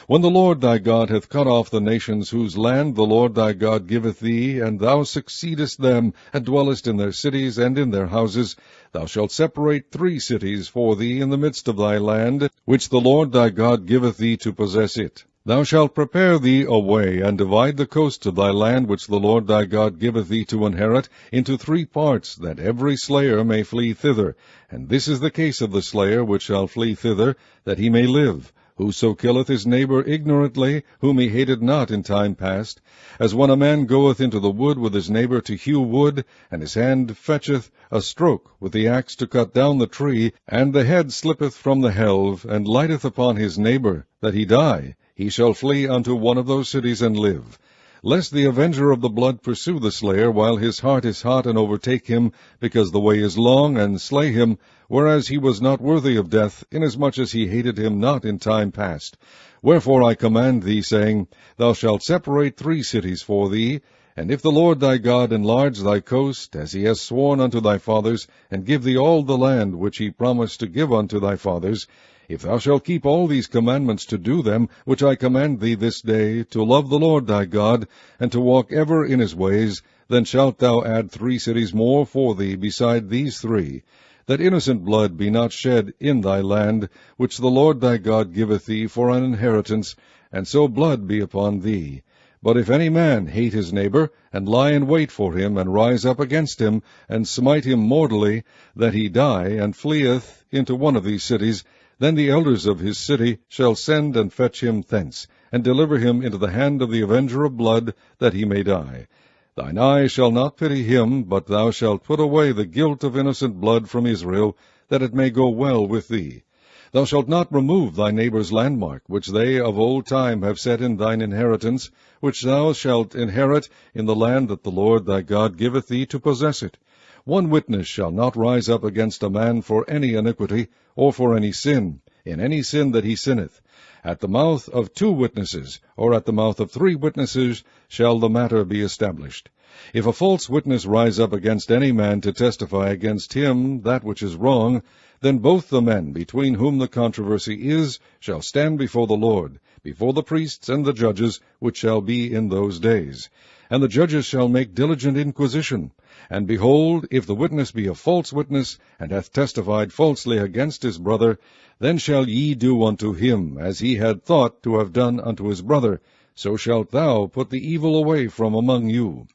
When the Lord thy God hath cut off the nations whose land the Lord thy God giveth thee, and thou succeedest them, and dwellest in their cities and in their houses, thou shalt separate 3 cities for thee in the midst of thy land, which the Lord thy God giveth thee to possess it. Thou shalt prepare thee a way, and divide the coast of thy land which the Lord thy God giveth thee to inherit, into 3 parts, that every slayer may flee thither. And this is the case of the slayer which shall flee thither, that he may live. Whoso killeth his neighbor ignorantly, whom he hated not in time past, as when a man goeth into the wood with his neighbor to hew wood, and his hand fetcheth a stroke with the axe to cut down the tree, and the head slippeth from the helve, and lighteth upon his neighbor, that he die, he shall flee unto one of those cities and live. Lest the avenger of the blood pursue the slayer while his heart is hot, and overtake him, because the way is long, and slay him, whereas he was not worthy of death, inasmuch as he hated him not in time past. Wherefore I command thee, saying, Thou shalt separate 3 cities for thee, and if the Lord thy God enlarge thy coast, as he has sworn unto thy fathers, and give thee all the land which he promised to give unto thy fathers, if thou shalt keep all these commandments to do them, which I command thee this day, to love the Lord thy God, and to walk ever in his ways, then shalt thou add 3 cities more for thee beside these 3, that innocent blood be not shed in thy land, which the Lord thy God giveth thee for an inheritance, and so blood be upon thee. But if any man hate his neighbor, and lie in wait for him, and rise up against him, and smite him mortally, that he die, and fleeth into one of these cities, then the elders of his city shall send and fetch him thence, and deliver him into the hand of the avenger of blood, that he may die. Thine eye shall not pity him, but thou shalt put away the guilt of innocent blood from Israel, that it may go well with thee. Thou shalt not remove thy neighbor's landmark, which they of old time have set in thine inheritance, which thou shalt inherit in the land that the Lord thy God giveth thee to possess it. 1 witness shall not rise up against a man for any iniquity, or for any sin, in any sin that he sinneth. At the mouth of 2 witnesses, or at the mouth of 3 witnesses, shall the matter be established. If a false witness rise up against any man to testify against him that which is wrong, then both the men between whom the controversy is shall stand before the Lord, before the priests and the judges, which shall be in those days. And the judges shall make diligent inquisition. And behold, if the witness be a false witness, and hath testified falsely against his brother, then shall ye do unto him as he had thought to have done unto his brother. So shalt thou put the evil away from among you.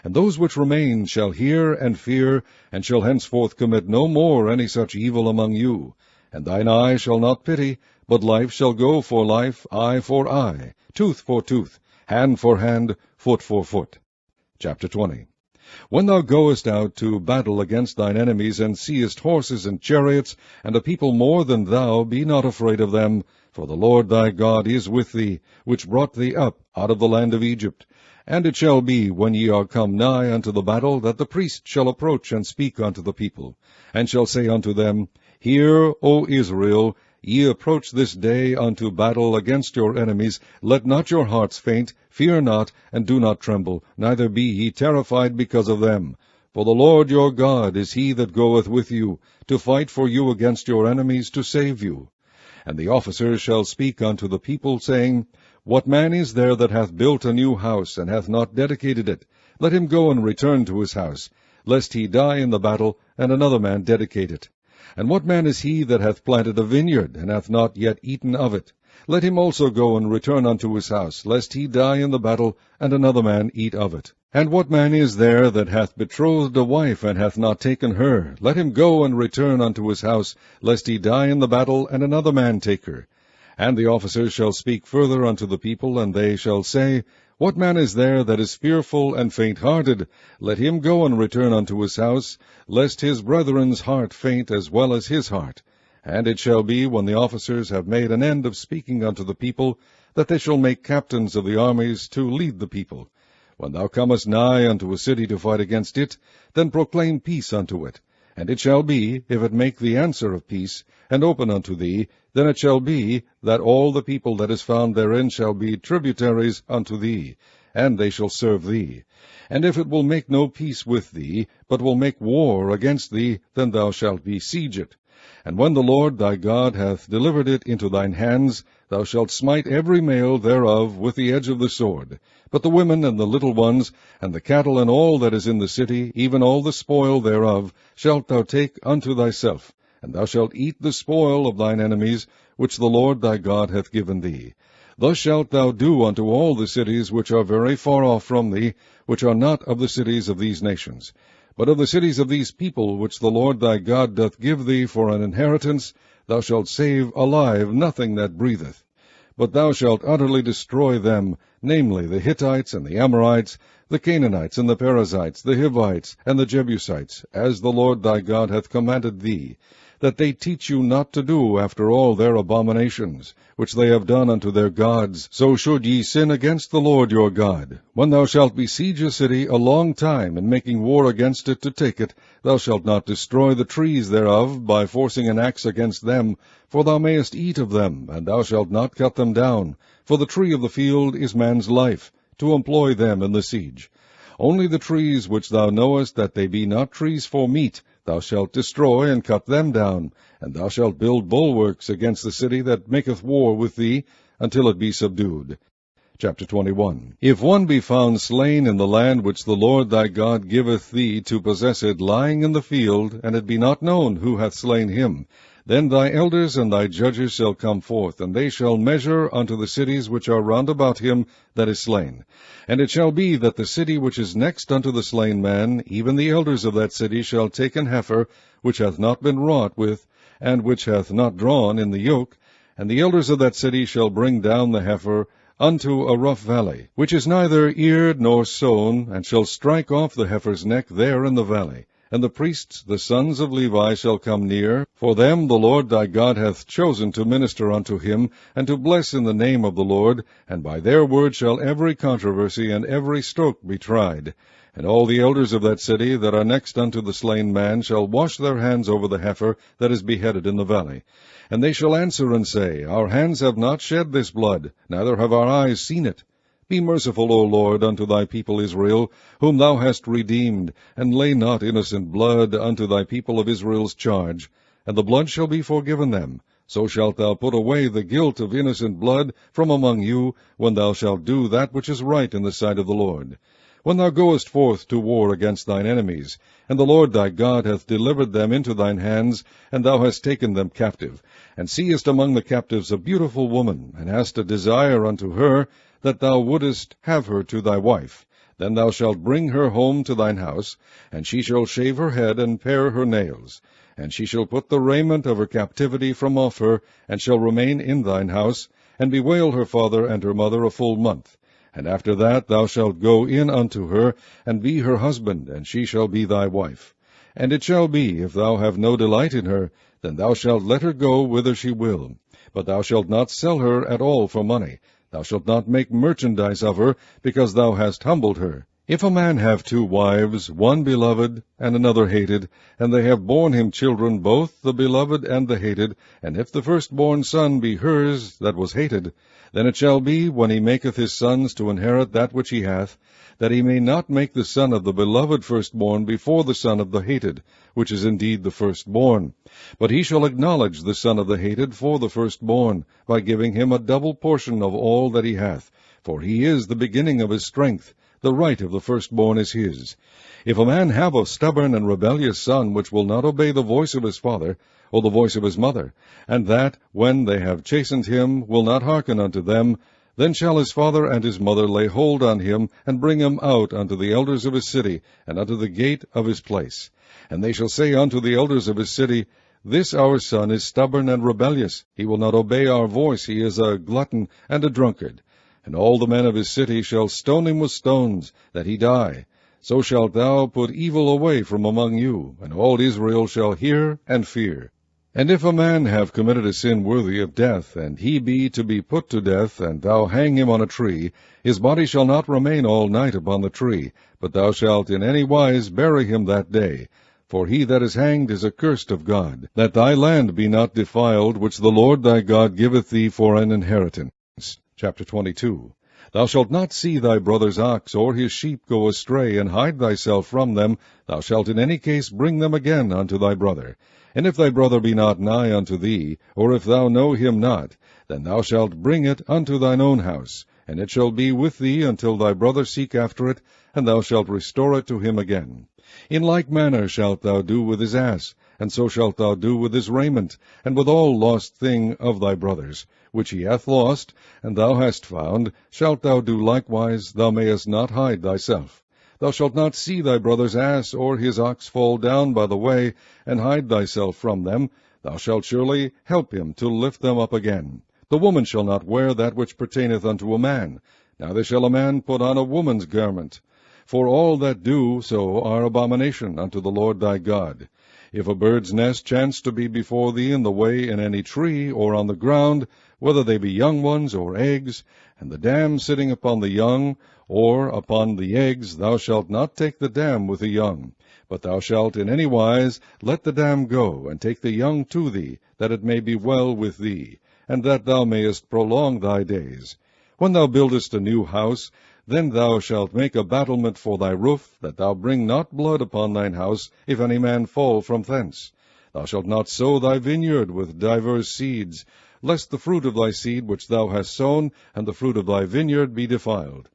And those which remain shall hear and fear, and shall henceforth commit no more any such evil among you. And thine eye shall not pity, but life shall go for life, eye for eye, tooth for tooth, hand for hand, foot for foot. Chapter 20. When thou goest out to battle against thine enemies, and seest horses and chariots, and a people more than thou, be not afraid of them, for the Lord thy God is with thee, which brought thee up out of the land of Egypt. And it shall be, when ye are come nigh unto the battle, that the priest shall approach and speak unto the people, and shall say unto them, Hear, O Israel, ye approach this day unto battle against your enemies. Let not your hearts faint, fear not, and do not tremble, neither be ye terrified because of them. For the Lord your God is he that goeth with you, to fight for you against your enemies, to save you. And the officers shall speak unto the people, saying, What man is there that hath built a new house, and hath not dedicated it? Let him go and return to his house, lest he die in the battle, and another man dedicate it. And what man is he that hath planted a vineyard, and hath not yet eaten of it? Let him also go and return unto his house, lest he die in the battle, and another man eat of it. And what man is there that hath betrothed a wife, and hath not taken her? Let him go and return unto his house, lest he die in the battle, and another man take her. And the officers shall speak further unto the people, and they shall say, What man is there that is fearful and faint-hearted? Let him go and return unto his house, lest his brethren's heart faint as well as his heart. And it shall be, when the officers have made an end of speaking unto the people, that they shall make captains of the armies to lead the people. When thou comest nigh unto a city to fight against it, then proclaim peace unto it. And it shall be, if it make the answer of peace, and open unto thee, then it shall be, that all the people that is found therein shall be tributaries unto thee, and they shall serve thee. And if it will make no peace with thee, but will make war against thee, then thou shalt besiege it. And when the Lord thy God hath delivered it into thine hands, thou shalt smite every male thereof with the edge of the sword. But the women and the little ones, and the cattle and all that is in the city, even all the spoil thereof, shalt thou take unto thyself. And thou shalt eat the spoil of thine enemies, which the Lord thy God hath given thee. Thus shalt thou do unto all the cities which are very far off from thee, which are not of the cities of these nations. But of the cities of these people, which the Lord thy God doth give thee for an inheritance, thou shalt save alive nothing that breatheth. But thou shalt utterly destroy them, namely the Hittites and the Amorites, the Canaanites and the Perizzites, the Hivites and the Jebusites, as the Lord thy God hath commanded thee, that they teach you not to do after all their abominations, which they have done unto their gods. So should ye sin against the Lord your God. When thou shalt besiege a city a long time, in making war against it to take it, thou shalt not destroy the trees thereof by forcing an axe against them, for thou mayest eat of them, and thou shalt not cut them down. For the tree of the field is man's life, to employ them in the siege. Only the trees which thou knowest that they be not trees for meat, thou shalt destroy and cut them down, and thou shalt build bulwarks against the city that maketh war with thee, until it be subdued. Chapter 21. If one be found slain in the land which the Lord thy God giveth thee to possess it, lying in the field, and it be not known who hath slain him, then thy elders and thy judges shall come forth, and they shall measure unto the cities which are round about him that is slain. And it shall be that the city which is next unto the slain man, even the elders of that city shall take an heifer, which hath not been wrought with, and which hath not drawn in the yoke, and the elders of that city shall bring down the heifer unto a rough valley, which is neither eared nor sown, and shall strike off the heifer's neck there in the valley. And the priests, the sons of Levi, shall come near. For them the Lord thy God hath chosen to minister unto him, and to bless in the name of the Lord, and by their word shall every controversy and every stroke be tried. And all the elders of that city that are next unto the slain man shall wash their hands over the heifer that is beheaded in the valley. And they shall answer and say, Our hands have not shed this blood, neither have our eyes seen it. Be merciful, O Lord, unto thy people Israel, whom thou hast redeemed, and lay not innocent blood unto thy people of Israel's charge, and the blood shall be forgiven them. So shalt thou put away the guilt of innocent blood from among you, when thou shalt do that which is right in the sight of the Lord. When thou goest forth to war against thine enemies, and the Lord thy God hath delivered them into thine hands, and thou hast taken them captive, and seest among the captives a beautiful woman, and hast a desire unto her, that thou wouldest have her to thy wife, then thou shalt bring her home to thine house, and she shall shave her head and pare her nails. And she shall put the raiment of her captivity from off her, and shall remain in thine house, and bewail her father and her mother a full month. And after that thou shalt go in unto her, and be her husband, and she shall be thy wife. And it shall be, if thou have no delight in her, then thou shalt let her go whither she will. But thou shalt not sell her at all for money. Thou shalt not make merchandise of her, because thou hast humbled her. If a man have 2 wives, one beloved, and another hated, and they have borne him children, both the beloved and the hated, and if the firstborn son be hers that was hated, then it shall be, when he maketh his sons to inherit that which he hath, that he may not make the son of the beloved firstborn before the son of the hated, which is indeed the firstborn. But he shall acknowledge the son of the hated for the firstborn, by giving him a double portion of all that he hath, for he is the beginning of his strength. The right of the firstborn is his. If a man have a stubborn and rebellious son, which will not obey the voice of his father, or the voice of his mother, and that, when they have chastened him, will not hearken unto them, then shall his father and his mother lay hold on him, and bring him out unto the elders of his city, and unto the gate of his place. And they shall say unto the elders of his city, This our son is stubborn and rebellious. He will not obey our voice. He is a glutton and a drunkard. And all the men of his city shall stone him with stones, that he die. So shalt thou put evil away from among you, and all Israel shall hear and fear. And if a man have committed a sin worthy of death, and he be to be put to death, and thou hang him on a tree, his body shall not remain all night upon the tree, but thou shalt in any wise bury him that day. For he that is hanged is accursed of God, that thy land be not defiled, which the Lord thy God giveth thee for an inheritance. Chapter 22. Thou shalt not see thy brother's ox or his sheep go astray, and hide thyself from them. Thou shalt in any case bring them again unto thy brother. And if thy brother be not nigh unto thee, or if thou know him not, then thou shalt bring it unto thine own house, and it shall be with thee until thy brother seek after it, and thou shalt restore it to him again. In like manner shalt thou do with his ass, and so shalt thou do with his raiment, and with all lost thing of thy brother's, which he hath lost, and thou hast found, shalt thou do likewise. Thou mayest not hide thyself. Thou shalt not see thy brother's ass or his ox fall down by the way, and hide thyself from them. Thou shalt surely help him to lift them up again. The woman shall not wear that which pertaineth unto a man, neither shall a man put on a woman's garment. For all that do so are abomination unto the Lord thy God. If a bird's nest chance to be before thee in the way in any tree, or on the ground, whether they be young ones or eggs, and the dam sitting upon the young, or upon the eggs, thou shalt not take the dam with the young, but thou shalt in any wise let the dam go, and take the young to thee, that it may be well with thee, and that thou mayest prolong thy days. When thou buildest a new house, then thou shalt make a battlement for thy roof, that thou bring not blood upon thine house, if any man fall from thence. Thou shalt not sow thy vineyard with divers seeds, lest the fruit of thy seed which thou hast sown, and the fruit of thy vineyard, be defiled.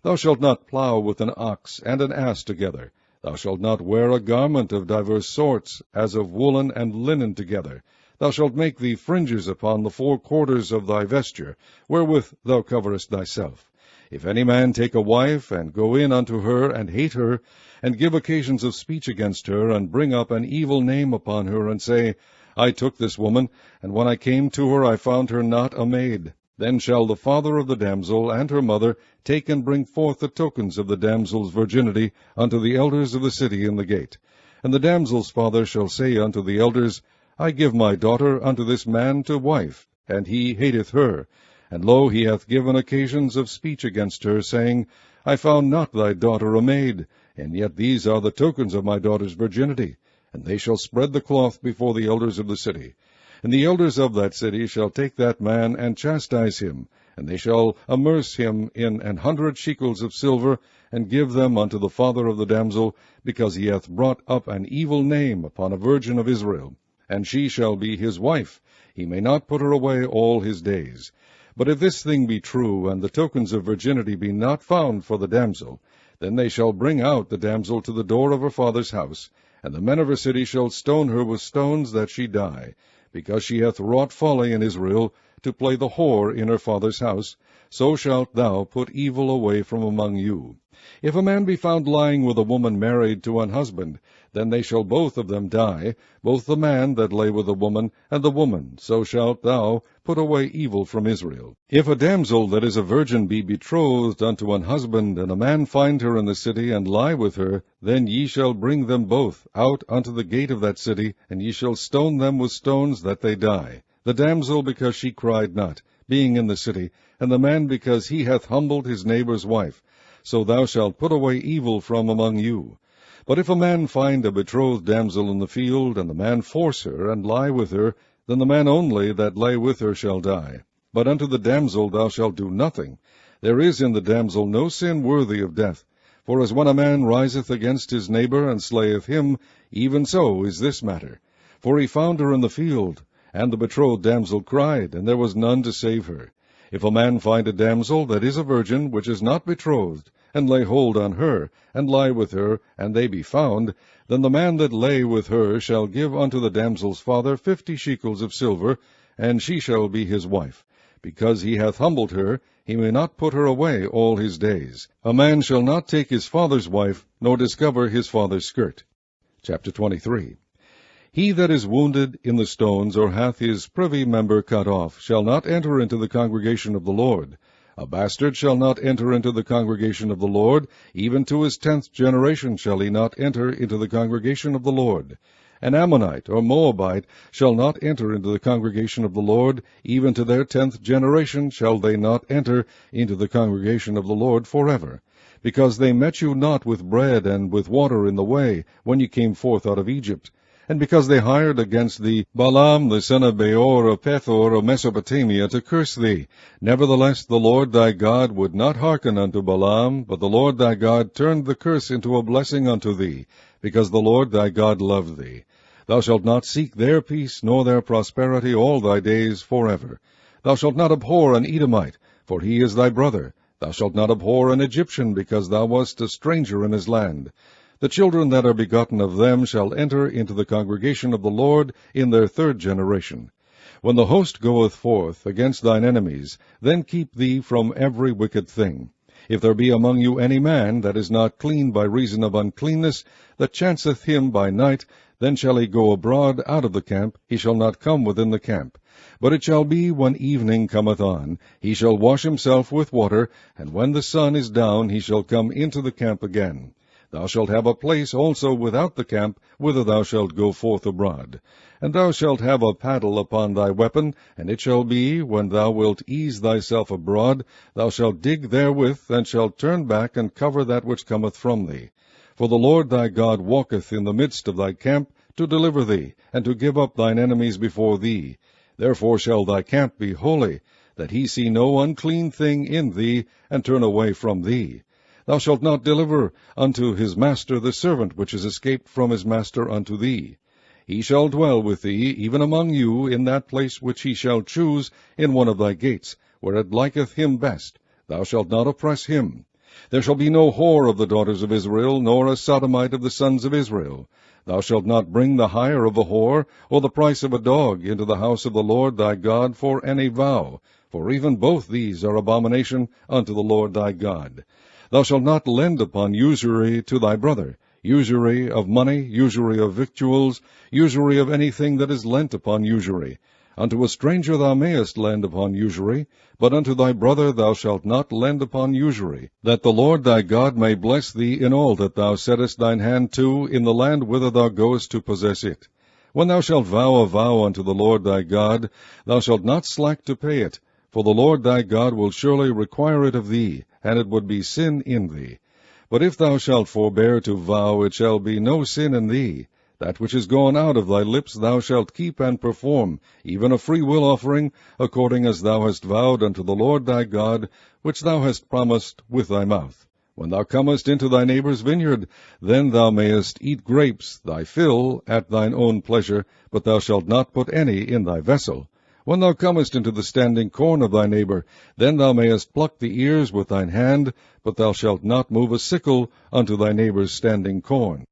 Thou shalt not plow with an ox and an ass together. Thou shalt not wear a garment of divers sorts, as of woolen and linen together. Thou shalt make thee fringes upon the 4 quarters of thy vesture, wherewith thou coverest thyself. If any man take a wife, and go in unto her, and hate her, and give occasions of speech against her, and bring up an evil name upon her, and say, I took this woman, and when I came to her I found her not a maid, then shall the father of the damsel and her mother take and bring forth the tokens of the damsel's virginity unto the elders of the city in the gate. And the damsel's father shall say unto the elders, I give my daughter unto this man to wife, and he hateth her. And lo, he hath given occasions of speech against her, saying, I found not thy daughter a maid, and yet these are the tokens of my daughter's virginity. And they shall spread the cloth before the elders of the city. And the elders of that city shall take that man, and chastise him, and they shall amerce him in 100 shekels of silver, and give them unto the father of the damsel, because he hath brought up an evil name upon a virgin of Israel. And she shall be his wife. He may not put her away all his days. But if this thing be true, and the tokens of virginity be not found for the damsel, then they shall bring out the damsel to the door of her father's house, and the men of her city shall stone her with stones that she die, because she hath wrought folly in Israel, to play the whore in her father's house. So shalt thou put evil away from among you. If a man be found lying with a woman married to an husband, then they shall both of them die, both the man that lay with the woman, and the woman. So shalt thou put away evil from Israel. If a damsel that is a virgin be betrothed unto an husband, and a man find her in the city, and lie with her, then ye shall bring them both out unto the gate of that city, and ye shall stone them with stones that they die. The damsel because she cried not, being in the city, and the man because he hath humbled his neighbour's wife. So thou shalt put away evil from among you. But if a man find a betrothed damsel in the field, and the man force her, and lie with her, then the man only that lay with her shall die. But unto the damsel thou shalt do nothing. There is in the damsel no sin worthy of death. For as when a man riseth against his neighbour, and slayeth him, even so is this matter. For he found her in the field, and the betrothed damsel cried, and there was none to save her. If a man find a damsel that is a virgin, which is not betrothed, and lay hold on her, and lie with her, and they be found, then the man that lay with her shall give unto the damsel's father 50 shekels of silver, and she shall be his wife. Because he hath humbled her, he may not put her away all his days. A man shall not take his father's wife, nor discover his father's skirt. Chapter 23. He that is wounded in the stones, or hath his privy member cut off, shall not enter into the congregation of the Lord. A bastard shall not enter into the congregation of the Lord, even to his 10th generation shall he not enter into the congregation of the Lord. An Ammonite or Moabite shall not enter into the congregation of the Lord, even to their 10th generation shall they not enter into the congregation of the Lord forever. Because they met you not with bread and with water in the way, when ye came forth out of Egypt. And because they hired against thee Balaam the son of Beor of Pethor of Mesopotamia to curse thee. Nevertheless the Lord thy God would not hearken unto Balaam, but the Lord thy God turned the curse into a blessing unto thee, because the Lord thy God loved thee. Thou shalt not seek their peace nor their prosperity all thy days forever. Thou shalt not abhor an Edomite, for he is thy brother. Thou shalt not abhor an Egyptian, because thou wast a stranger in his land. The children that are begotten of them shall enter into the congregation of the Lord in their 3rd generation. When the host goeth forth against thine enemies, then keep thee from every wicked thing. If there be among you any man that is not clean by reason of uncleanness, that chanceth him by night, then shall he go abroad out of the camp, he shall not come within the camp. But it shall be, when evening cometh on, he shall wash himself with water, and when the sun is down, he shall come into the camp again. Thou shalt have a place also without the camp, whither thou shalt go forth abroad. And thou shalt have a paddle upon thy weapon, and it shall be, when thou wilt ease thyself abroad, thou shalt dig therewith, and shalt turn back, and cover that which cometh from thee. For the Lord thy God walketh in the midst of thy camp, to deliver thee, and to give up thine enemies before thee. Therefore shall thy camp be holy, that he see no unclean thing in thee, and turn away from thee. Thou shalt not deliver unto his master the servant which is escaped from his master unto thee. He shall dwell with thee, even among you, in that place which he shall choose, in one of thy gates, where it liketh him best. Thou shalt not oppress him. There shall be no whore of the daughters of Israel, nor a sodomite of the sons of Israel. Thou shalt not bring the hire of a whore, or the price of a dog, into the house of the Lord thy God for any vow, for even both these are abomination unto the Lord thy God. Thou shalt not lend upon usury to thy brother, usury of money, usury of victuals, usury of anything that is lent upon usury. Unto a stranger thou mayest lend upon usury, but unto thy brother thou shalt not lend upon usury, that the Lord thy God may bless thee in all that thou settest thine hand to in the land whither thou goest to possess it. When thou shalt vow a vow unto the Lord thy God, thou shalt not slack to pay it, for the Lord thy God will surely require it of thee, and it would be sin in thee. But if thou shalt forbear to vow, it shall be no sin in thee. That which is gone out of thy lips thou shalt keep and perform, even a freewill offering, according as thou hast vowed unto the Lord thy God, which thou hast promised with thy mouth. When thou comest into thy neighbour's vineyard, then thou mayest eat grapes, thy fill, at thine own pleasure, but thou shalt not put any in thy vessel. When thou comest into the standing corn of thy neighbour, then thou mayest pluck the ears with thine hand, but thou shalt not move a sickle unto thy neighbour's standing corn.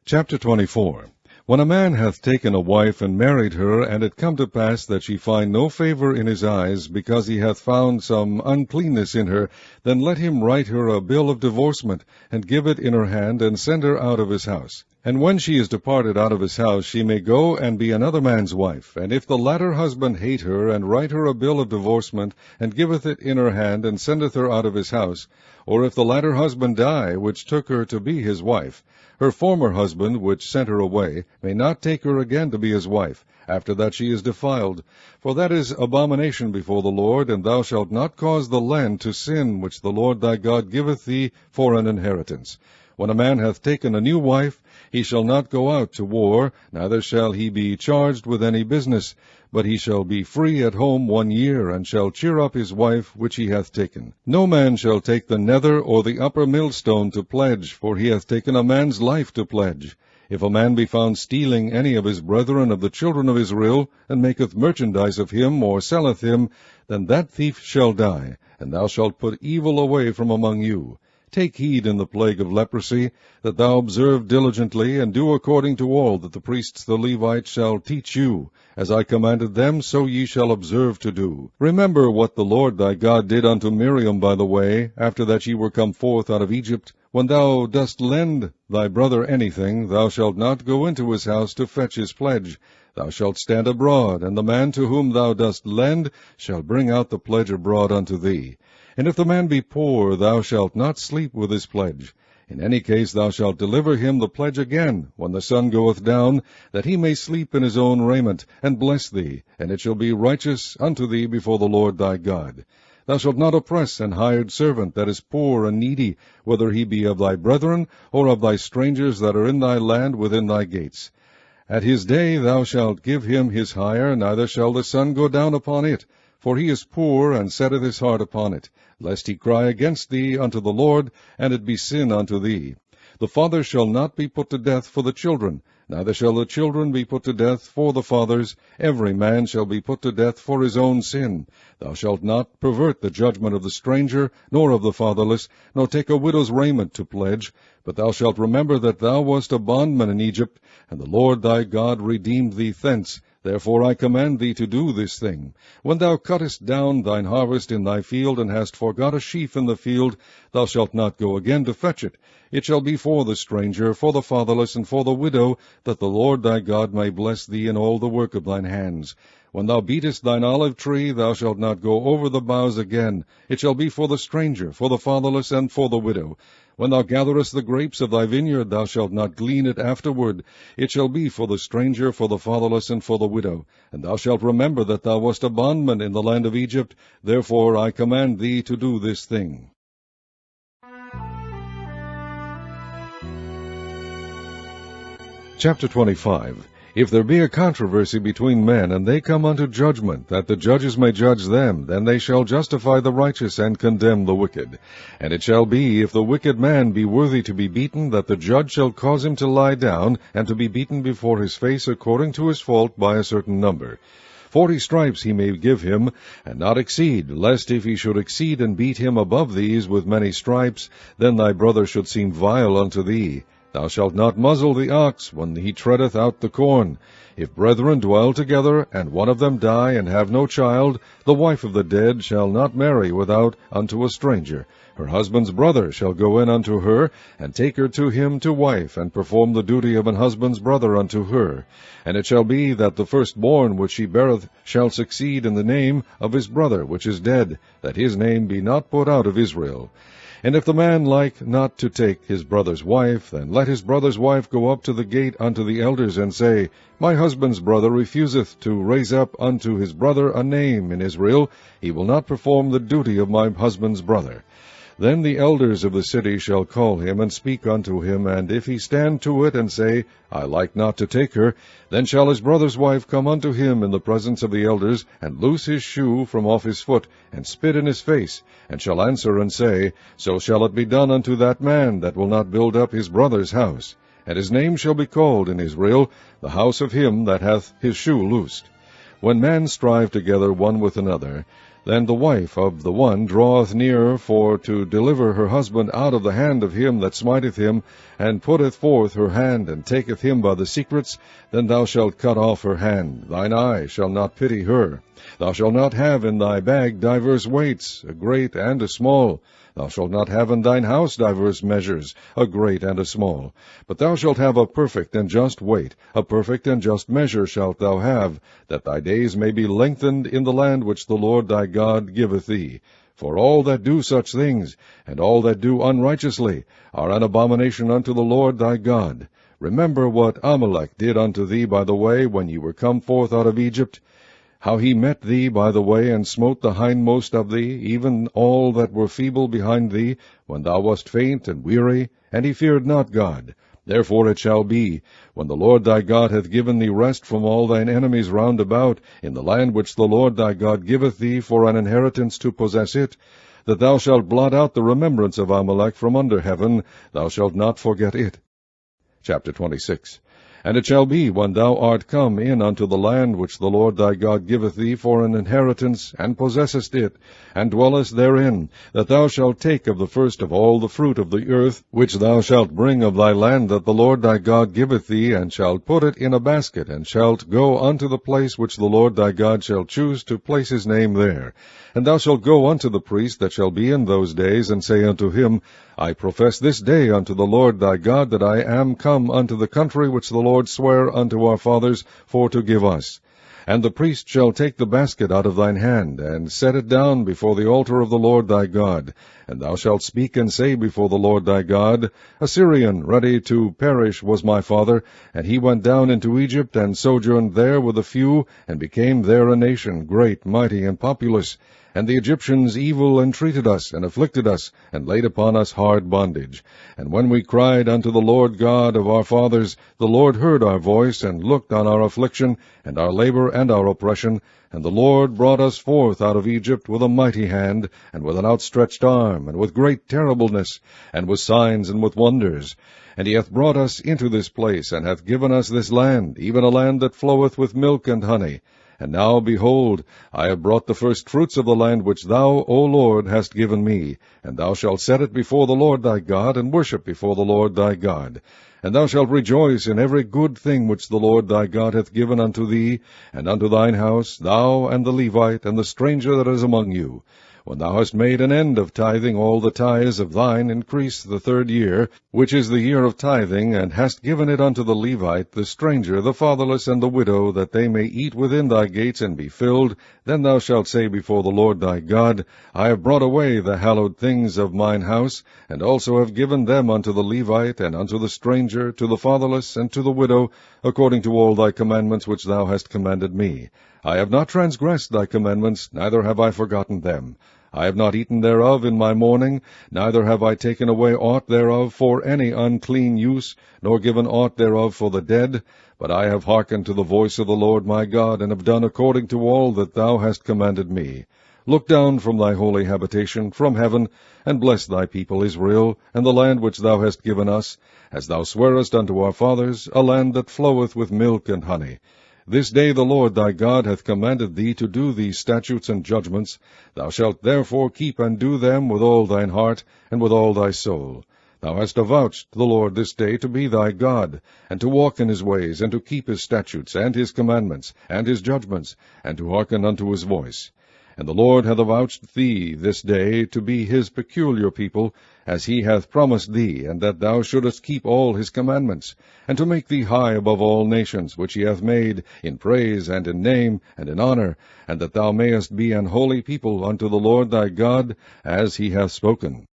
Chapter 24. When a man hath taken a wife and married her, and it come to pass that she find no favour in his eyes, because he hath found some uncleanness in her, then let him write her a bill of divorcement, and give it in her hand, and send her out of his house. And when she is departed out of his house, she may go and be another man's wife. And if the latter husband hate her, and write her a bill of divorcement, and giveth it in her hand, and sendeth her out of his house, or if the latter husband die, which took her to be his wife, her former husband, which sent her away, may not take her again to be his wife, after that she is defiled. For that is abomination before the Lord, and thou shalt not cause the land to sin, which the Lord thy God giveth thee for an inheritance. When a man hath taken a new wife, he shall not go out to war, neither shall he be charged with any business, but he shall be free at home 1 year, and shall cheer up his wife which he hath taken. No man shall take the nether or the upper millstone to pledge, for he hath taken a man's life to pledge. If a man be found stealing any of his brethren of the children of Israel, and maketh merchandise of him, or selleth him, then that thief shall die, and thou shalt put evil away from among you. Take heed in the plague of leprosy, that thou observe diligently, and do according to all that the priests the Levites shall teach you. As I commanded them, so ye shall observe to do. Remember what the Lord thy God did unto Miriam by the way, after that ye were come forth out of Egypt. When thou dost lend thy brother anything, thou shalt not go into his house to fetch his pledge. Thou shalt stand abroad, and the man to whom thou dost lend shall bring out the pledge abroad unto thee. And if the man be poor, thou shalt not sleep with his pledge. In any case thou shalt deliver him the pledge again, when the sun goeth down, that he may sleep in his own raiment, and bless thee, and it shall be righteous unto thee before the Lord thy God. Thou shalt not oppress an hired servant that is poor and needy, whether he be of thy brethren, or of thy strangers that are in thy land within thy gates. At his day thou shalt give him his hire, neither shall the sun go down upon it, for he is poor, and setteth his heart upon it, lest he cry against thee unto the Lord, and it be sin unto thee. The father shall not be put to death for the children, neither shall the children be put to death for the fathers. Every man shall be put to death for his own sin. Thou shalt not pervert the judgment of the stranger, nor of the fatherless, nor take a widow's raiment to pledge. But thou shalt remember that thou wast a bondman in Egypt, and the Lord thy God redeemed thee thence. Therefore I command thee to do this thing. When thou cuttest down thine harvest in thy field, and hast forgot a sheaf in the field, thou shalt not go again to fetch it. It shall be for the stranger, for the fatherless, and for the widow, that the Lord thy God may bless thee in all the work of thine hands. When thou beatest thine olive tree, thou shalt not go over the boughs again. It shall be for the stranger, for the fatherless, and for the widow. When thou gatherest the grapes of thy vineyard, thou shalt not glean it afterward. It shall be for the stranger, for the fatherless, and for the widow. And thou shalt remember that thou wast a bondman in the land of Egypt. Therefore I command thee to do this thing. Chapter 25. If there be a controversy between men, and they come unto judgment, that the judges may judge them, then they shall justify the righteous, and condemn the wicked. And it shall be, if the wicked man be worthy to be beaten, that the judge shall cause him to lie down, and to be beaten before his face according to his fault by a certain number. 40 stripes he may give him, and not exceed, lest if he should exceed and beat him above these with many stripes, then thy brother should seem vile unto thee. Thou shalt not muzzle the ox when he treadeth out the corn. If brethren dwell together, and one of them die, and have no child, the wife of the dead shall not marry without unto a stranger. Her husband's brother shall go in unto her, and take her to him to wife, and perform the duty of an husband's brother unto her. And it shall be that the firstborn which she beareth shall succeed in the name of his brother which is dead, that his name be not put out of Israel. And if the man like not to take his brother's wife, then let his brother's wife go up to the gate unto the elders, and say, My husband's brother refuseth to raise up unto his brother a name in Israel. He will not perform the duty of my husband's brother. Then the elders of the city shall call him, and speak unto him, and if he stand to it, and say, I like not to take her, then shall his brother's wife come unto him in the presence of the elders, and loose his shoe from off his foot, and spit in his face, and shall answer and say, So shall it be done unto that man that will not build up his brother's house. And his name shall be called in Israel, the house of him that hath his shoe loosed. When men strive together one with another, then the wife of the one draweth near for to deliver her husband out of the hand of him that smiteth him, and putteth forth her hand, and taketh him by the secrets, then thou shalt cut off her hand. Thine eye shall not pity her. Thou shalt not have in thy bag divers weights, a great and a small. Thou shalt not have in thine house divers measures, a great and a small. But thou shalt have a perfect and just weight, a perfect and just measure shalt thou have, that thy days may be lengthened in the land which the Lord thy God giveth thee. For all that do such things, and all that do unrighteously, are an abomination unto the Lord thy God. Remember what Amalek did unto thee by the way, when ye were come forth out of Egypt, how he met thee by the way, and smote the hindmost of thee, even all that were feeble behind thee, when thou wast faint and weary, and he feared not God. Therefore it shall be, when the Lord thy God hath given thee rest from all thine enemies round about, in the land which the Lord thy God giveth thee for an inheritance to possess it, that thou shalt blot out the remembrance of Amalek from under heaven, thou shalt not forget it. Chapter 26. And it shall be, when thou art come in unto the land which the Lord thy God giveth thee for an inheritance, and possessest it, and dwellest therein, that thou shalt take of the first of all the fruit of the earth, which thou shalt bring of thy land that the Lord thy God giveth thee, and shalt put it in a basket, and shalt go unto the place which the Lord thy God shall choose to place his name there. And thou shalt go unto the priest that shall be in those days, and say unto him, I profess this day unto the Lord thy God that I am come unto the country which the Lord sware unto our fathers for to give us. And the priest shall take the basket out of thine hand, and set it down before the altar of the Lord thy God. And thou shalt speak and say before the Lord thy God, A Syrian ready to perish was my father, and he went down into Egypt, and sojourned there with a few, and became there a nation, great, mighty, and populous. And the Egyptians evil entreated us, and afflicted us, and laid upon us hard bondage. And when we cried unto the Lord God of our fathers, the Lord heard our voice, and looked on our affliction, and our labor, and our oppression. And the Lord brought us forth out of Egypt with a mighty hand, and with an outstretched arm, and with great terribleness, and with signs and with wonders. And he hath brought us into this place, and hath given us this land, even a land that floweth with milk and honey. And now, behold, I have brought the first fruits of the land which thou, O Lord, hast given me. And thou shalt set it before the Lord thy God, and worship before the Lord thy God. And thou shalt rejoice in every good thing which the Lord thy God hath given unto thee, and unto thine house, thou and the Levite, and the stranger that is among you. When thou hast made an end of tithing all the tithes of thine increase the 3rd year, which is the year of tithing, and hast given it unto the Levite, the stranger, the fatherless, and the widow, that they may eat within thy gates and be filled, then thou shalt say before the Lord thy God, I have brought away the hallowed things of mine house, and also have given them unto the Levite, and unto the stranger, to the fatherless, and to the widow, according to all thy commandments which thou hast commanded me. I have not transgressed thy commandments, neither have I forgotten them. I have not eaten thereof in my mourning, neither have I taken away aught thereof for any unclean use, nor given aught thereof for the dead, but I have hearkened to the voice of the Lord my God, and have done according to all that thou hast commanded me. Look down from thy holy habitation, from heaven, and bless thy people Israel, and the land which thou hast given us, as thou swarest unto our fathers, a land that floweth with milk and honey. This day the Lord thy God hath commanded thee to do these statutes and judgments. Thou shalt therefore keep and do them with all thine heart, and with all thy soul. Thou hast avouched the Lord this day to be thy God, and to walk in his ways, and to keep his statutes, and his commandments, and his judgments, and to hearken unto his voice. And the Lord hath avouched thee this day to be his peculiar people, as he hath promised thee, and that thou shouldest keep all his commandments, and to make thee high above all nations, which he hath made, in praise, and in name, and in honor, and that thou mayest be an holy people unto the Lord thy God, as he hath spoken.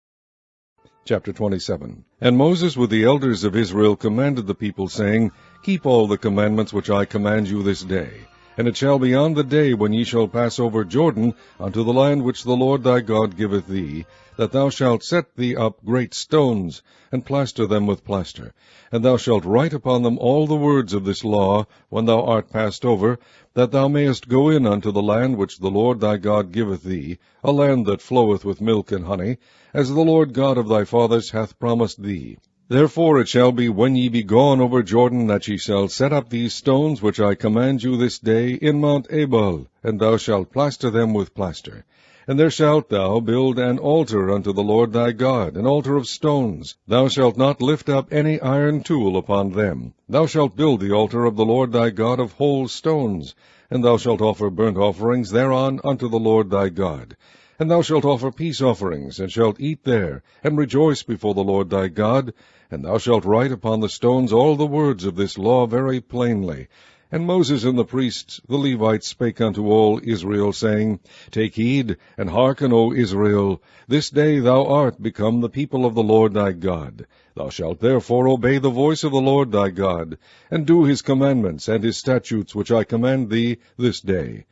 Chapter 27. And Moses with the elders of Israel commanded the people, saying, Keep all the commandments which I command you this day. And it shall be on the day when ye shall pass over Jordan unto the land which the Lord thy God giveth thee, that thou shalt set thee up great stones, and plaster them with plaster. And thou shalt write upon them all the words of this law, when thou art passed over, that thou mayest go in unto the land which the Lord thy God giveth thee, a land that floweth with milk and honey, as the Lord God of thy fathers hath promised thee. Therefore it shall be, when ye be gone over Jordan, that ye shall set up these stones which I command you this day in Mount Ebal, and thou shalt plaster them with plaster. And there shalt thou build an altar unto the Lord thy God, an altar of stones. Thou shalt not lift up any iron tool upon them. Thou shalt build the altar of the Lord thy God of whole stones, and thou shalt offer burnt offerings thereon unto the Lord thy God. And thou shalt offer peace offerings, and shalt eat there, and rejoice before the Lord thy God. And thou shalt write upon the stones all the words of this law very plainly. And Moses and the priests, the Levites, spake unto all Israel, saying, Take heed, and hearken, O Israel. This day thou art become the people of the Lord thy God. Thou shalt therefore obey the voice of the Lord thy God, and do his commandments and his statutes which I command thee this day.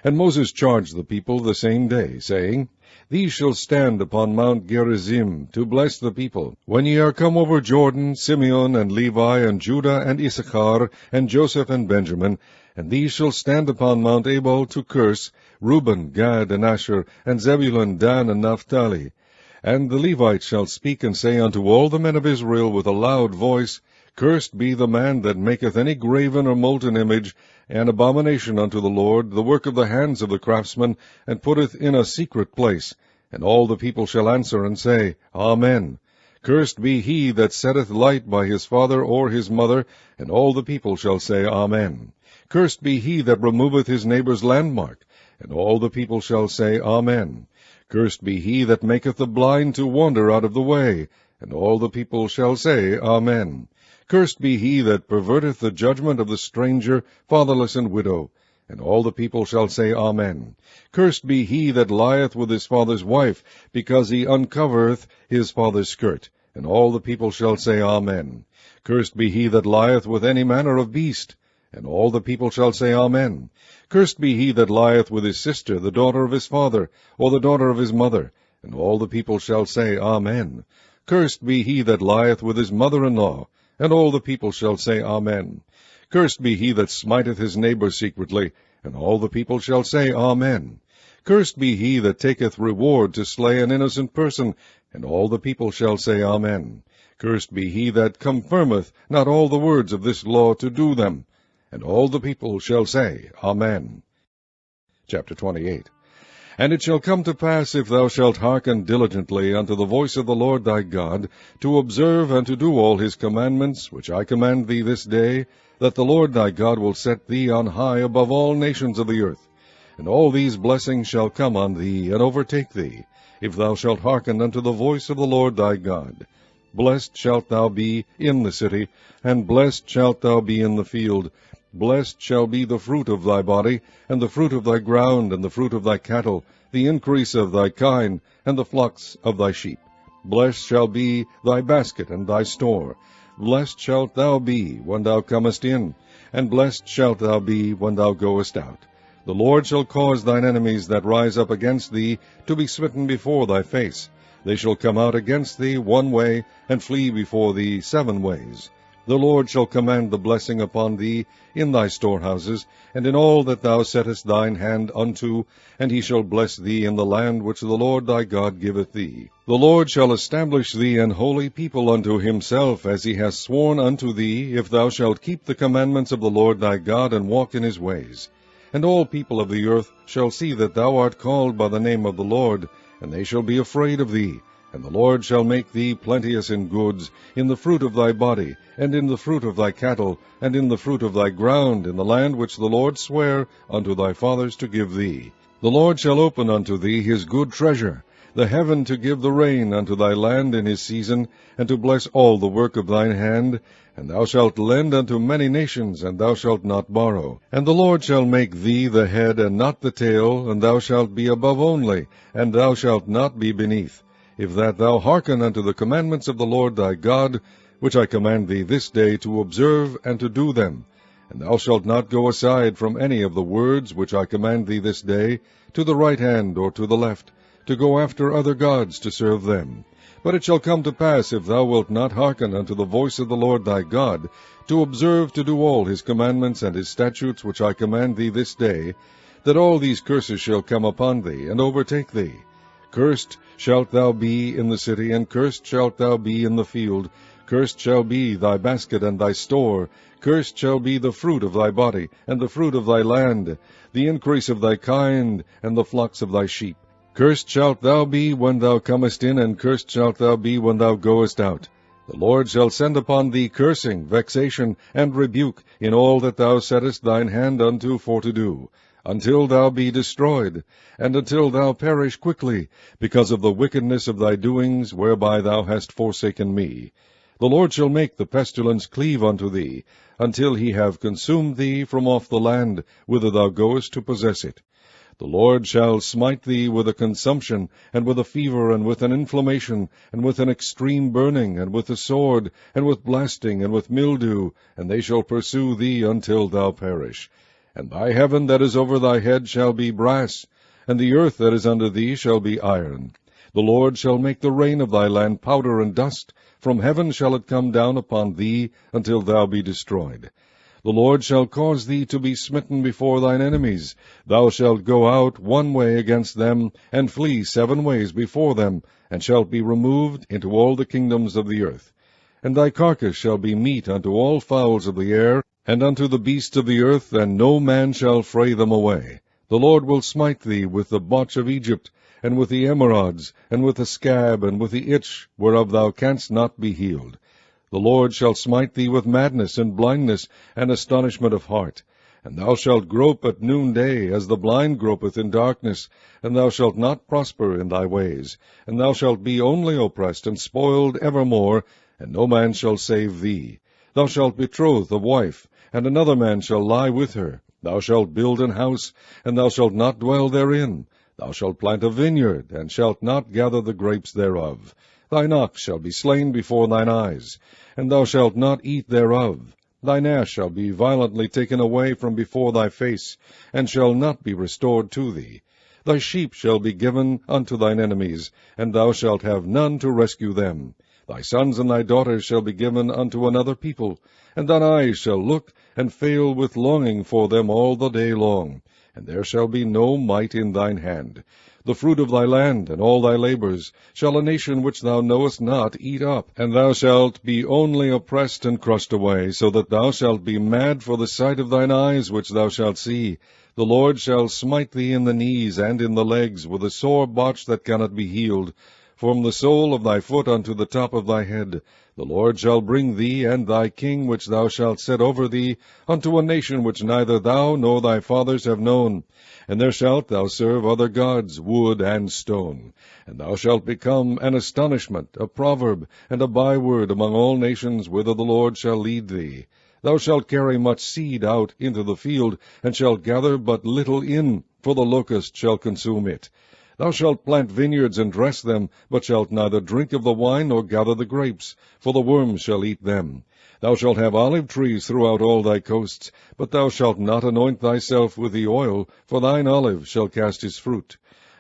And Moses charged the people the same day, saying, These shall stand upon Mount Gerizim, to bless the people. When ye are come over Jordan, Simeon and Levi and Judah and Issachar and Joseph and Benjamin, and these shall stand upon Mount Ebal to curse, Reuben, Gad, and Asher, and Zebulun, Dan, and Naphtali. And the Levites shall speak and say unto all the men of Israel with a loud voice, Cursed be the man that maketh any graven or molten image, an abomination unto the Lord, the work of the hands of the craftsman, and putteth in a secret place. And all the people shall answer and say, Amen. Cursed be he that setteth light by his father or his mother, and all the people shall say, Amen. Cursed be he that removeth his neighbour's landmark, and all the people shall say, Amen. Cursed be he that maketh the blind to wander out of the way, and all the people shall say, Amen. Cursed be he that perverteth the judgment of the stranger, fatherless, and widow. And all the people shall say, Amen. Cursed be he that lieth with his father's wife, because he uncovereth his father's skirt. And all the people shall say, Amen. Cursed be he that lieth with any manner of beast. And all the people shall say, Amen. Cursed be he that lieth with his sister, the daughter of his father, or the daughter of his mother. And all the people shall say, Amen. Cursed be he that lieth with his mother-in-law. And all the people shall say, Amen. Cursed be he that smiteth his neighbor secretly, and all the people shall say, Amen. Cursed be he that taketh reward to slay an innocent person, and all the people shall say, Amen. Cursed be he that confirmeth not all the words of this law to do them, and all the people shall say, Amen. Chapter 28. And it shall come to pass, if thou shalt hearken diligently unto the voice of the Lord thy God, to observe and to do all his commandments, which I command thee this day, that the Lord thy God will set thee on high above all nations of the earth. And all these blessings shall come on thee, and overtake thee, if thou shalt hearken unto the voice of the Lord thy God. Blessed shalt thou be in the city, and blessed shalt thou be in the field. Blessed shall be the fruit of thy body, and the fruit of thy ground, and the fruit of thy cattle, the increase of thy kine, and the flocks of thy sheep. Blessed shall be thy basket and thy store. Blessed shalt thou be when thou comest in, and blessed shalt thou be when thou goest out. The Lord shall cause thine enemies that rise up against thee to be smitten before thy face. They shall come out against thee one way, and flee before thee 7 ways. The Lord shall command the blessing upon thee in thy storehouses, and in all that thou settest thine hand unto, and he shall bless thee in the land which the Lord thy God giveth thee. The Lord shall establish thee an holy people unto himself, as he hath sworn unto thee, if thou shalt keep the commandments of the Lord thy God, and walk in his ways. And all people of the earth shall see that thou art called by the name of the Lord, and they shall be afraid of thee. And the Lord shall make thee plenteous in goods, in the fruit of thy body, and in the fruit of thy cattle, and in the fruit of thy ground, in the land which the Lord sware unto thy fathers to give thee. The Lord shall open unto thee his good treasure, the heaven to give the rain unto thy land in his season, and to bless all the work of thine hand. And thou shalt lend unto many nations, and thou shalt not borrow. And the Lord shall make thee the head and not the tail, and thou shalt be above only, and thou shalt not be beneath. If that thou hearken unto the commandments of the Lord thy God, which I command thee this day to observe and to do them. And thou shalt not go aside from any of the words which I command thee this day, to the right hand or to the left, to go after other gods to serve them. But it shall come to pass, if thou wilt not hearken unto the voice of the Lord thy God, to observe to do all his commandments and his statutes which I command thee this day, that all these curses shall come upon thee, and overtake thee. Cursed shalt thou be in the city, and cursed shalt thou be in the field. Cursed shall be thy basket and thy store. Cursed shall be the fruit of thy body, and the fruit of thy land, the increase of thy kind, and the flocks of thy sheep. Cursed shalt thou be when thou comest in, and cursed shalt thou be when thou goest out. The Lord shall send upon thee cursing, vexation, and rebuke in all that thou settest thine hand unto for to do, until thou be destroyed, and until thou perish quickly, because of the wickedness of thy doings, whereby thou hast forsaken me. The Lord shall make the pestilence cleave unto thee, until he have consumed thee from off the land, whither thou goest to possess it. The Lord shall smite thee with a consumption, and with a fever, and with an inflammation, and with an extreme burning, and with a sword, and with blasting, and with mildew, and they shall pursue thee until thou perish. And thy heaven that is over thy head shall be brass, and the earth that is under thee shall be iron. The Lord shall make the rain of thy land powder and dust. From heaven shall it come down upon thee, until thou be destroyed. The Lord shall cause thee to be smitten before thine enemies. Thou shalt go out one way against them, and flee 7 ways before them, and shalt be removed into all the kingdoms of the earth. And thy carcass shall be meat unto all fowls of the air, and unto the beasts of the earth, and no man shall fray them away. The Lord will smite thee with the botch of Egypt, and with the emerods, and with the scab, and with the itch, whereof thou canst not be healed. The Lord shall smite thee with madness, and blindness, and astonishment of heart. And thou shalt grope at noonday, as the blind gropeth in darkness, and thou shalt not prosper in thy ways. And thou shalt be only oppressed and spoiled evermore, and no man shall save thee. Thou shalt betroth a wife, and another man shall lie with her. Thou shalt build an house, and thou shalt not dwell therein. Thou shalt plant a vineyard, and shalt not gather the grapes thereof. Thine ox shall be slain before thine eyes, and thou shalt not eat thereof. Thine ass shall be violently taken away from before thy face, and shall not be restored to thee. Thy sheep shall be given unto thine enemies, and thou shalt have none to rescue them. Thy sons and thy daughters shall be given unto another people, and thine eyes shall look and fail with longing for them all the day long. And there shall be no might in thine hand. The fruit of thy land, and all thy labors, shall a nation which thou knowest not eat up, and thou shalt be only oppressed and crushed away, so that thou shalt be mad for the sight of thine eyes which thou shalt see. The Lord shall smite thee in the knees and in the legs, with a sore botch that cannot be healed, from the sole of thy foot unto the top of thy head. The Lord shall bring thee and thy king which thou shalt set over thee unto a nation which neither thou nor thy fathers have known. And there shalt thou serve other gods, wood and stone. And thou shalt become an astonishment, a proverb, and a byword among all nations whither the Lord shall lead thee. Thou shalt carry much seed out into the field, and shalt gather but little in, for the locust shall consume it. Thou shalt plant vineyards and dress them, but shalt neither drink of the wine nor gather the grapes, for the worms shall eat them. Thou shalt have olive trees throughout all thy coasts, but thou shalt not anoint thyself with the oil, for thine olive shall cast his fruit.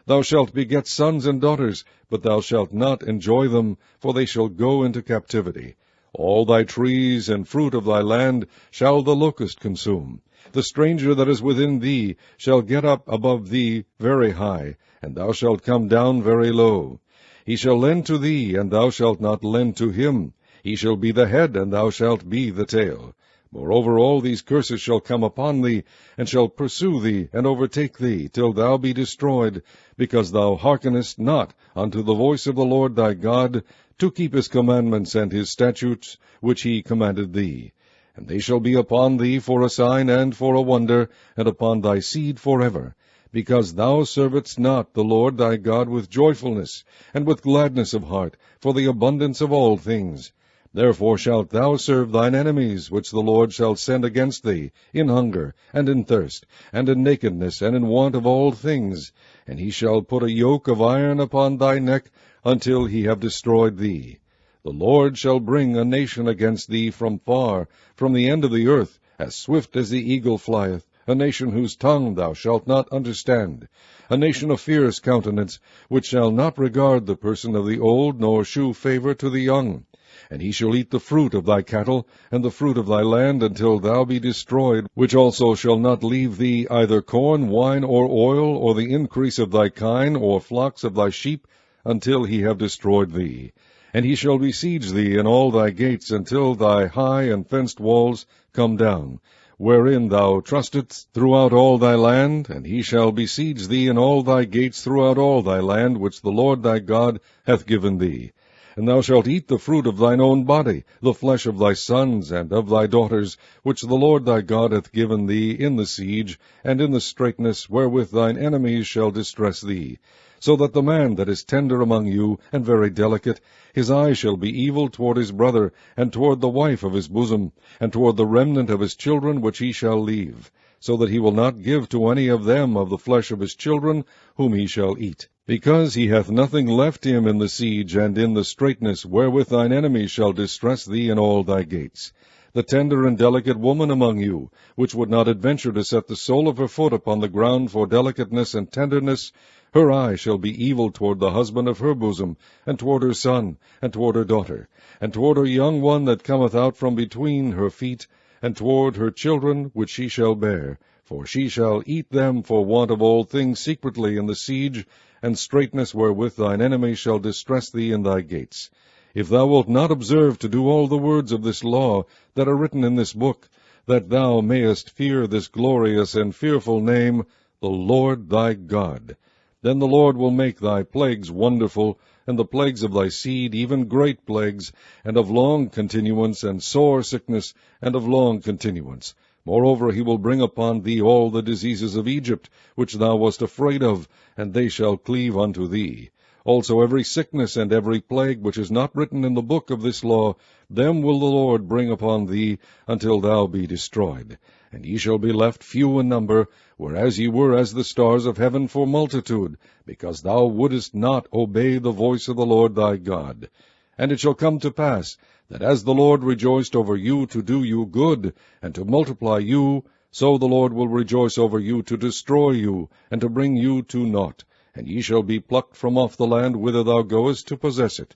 Thou shalt beget sons and daughters, but thou shalt not enjoy them, for they shall go into captivity. All thy trees and fruit of thy land shall the locust consume. The stranger that is within thee shall get up above thee very high, and thou shalt come down very low. He shall lend to thee, and thou shalt not lend to him. He shall be the head, and thou shalt be the tail. Moreover, all these curses shall come upon thee, and shall pursue thee, and overtake thee, till thou be destroyed, because thou hearkenest not unto the voice of the Lord thy God, to keep his commandments and his statutes, which he commanded thee. And they shall be upon thee for a sign and for a wonder, and upon thy seed forever, because thou servedst not the Lord thy God with joyfulness, and with gladness of heart, for the abundance of all things. Therefore shalt thou serve thine enemies, which the Lord shall send against thee, in hunger, and in thirst, and in nakedness, and in want of all things. And he shall put a yoke of iron upon thy neck, until he have destroyed thee. The Lord shall bring a nation against thee from far, from the end of the earth, as swift as the eagle flieth, a nation whose tongue thou shalt not understand, a nation of fierce countenance, which shall not regard the person of the old, nor shew favor to the young. And he shall eat the fruit of thy cattle, and the fruit of thy land, until thou be destroyed, which also shall not leave thee either corn, wine, or oil, or the increase of thy kine, or flocks of thy sheep, until he have destroyed thee. And he shall besiege thee in all thy gates, until thy high and fenced walls come down, wherein thou trustedst throughout all thy land. And he shall besiege thee in all thy gates throughout all thy land, which the Lord thy God hath given thee. And thou shalt eat the fruit of thine own body, the flesh of thy sons and of thy daughters, which the Lord thy God hath given thee in the siege, and in the straitness wherewith thine enemies shall distress thee. So that the man that is tender among you, and very delicate, his eye shall be evil toward his brother, and toward the wife of his bosom, and toward the remnant of his children which he shall leave, so that he will not give to any of them of the flesh of his children, whom he shall eat. Because he hath nothing left him in the siege and in the straitness, wherewith thine enemies shall distress thee in all thy gates. The tender and delicate woman among you, which would not adventure to set the sole of her foot upon the ground for delicateness and tenderness, her eye shall be evil toward the husband of her bosom, and toward her son, and toward her daughter, and toward her young one that cometh out from between her feet, and toward her children which she shall bear. For she shall eat them for want of all things secretly in the siege, and straitness wherewith thine enemies shall distress thee in thy gates. If thou wilt not observe to do all the words of this law that are written in this book, that thou mayest fear this glorious and fearful name, the Lord thy God, then the Lord will make thy plagues wonderful, and the plagues of thy seed even great plagues, and of long continuance, and sore sickness, and of long continuance. Moreover, he will bring upon thee all the diseases of Egypt, which thou wast afraid of, and they shall cleave unto thee. Also every sickness and every plague which is not written in the book of this law, them will the Lord bring upon thee, until thou be destroyed. And ye shall be left few in number, whereas ye were as the stars of heaven for multitude, because thou wouldest not obey the voice of the Lord thy God. And it shall come to pass, that as the Lord rejoiced over you to do you good, and to multiply you, so the Lord will rejoice over you to destroy you, and to bring you to naught. And ye shall be plucked from off the land whither thou goest to possess it.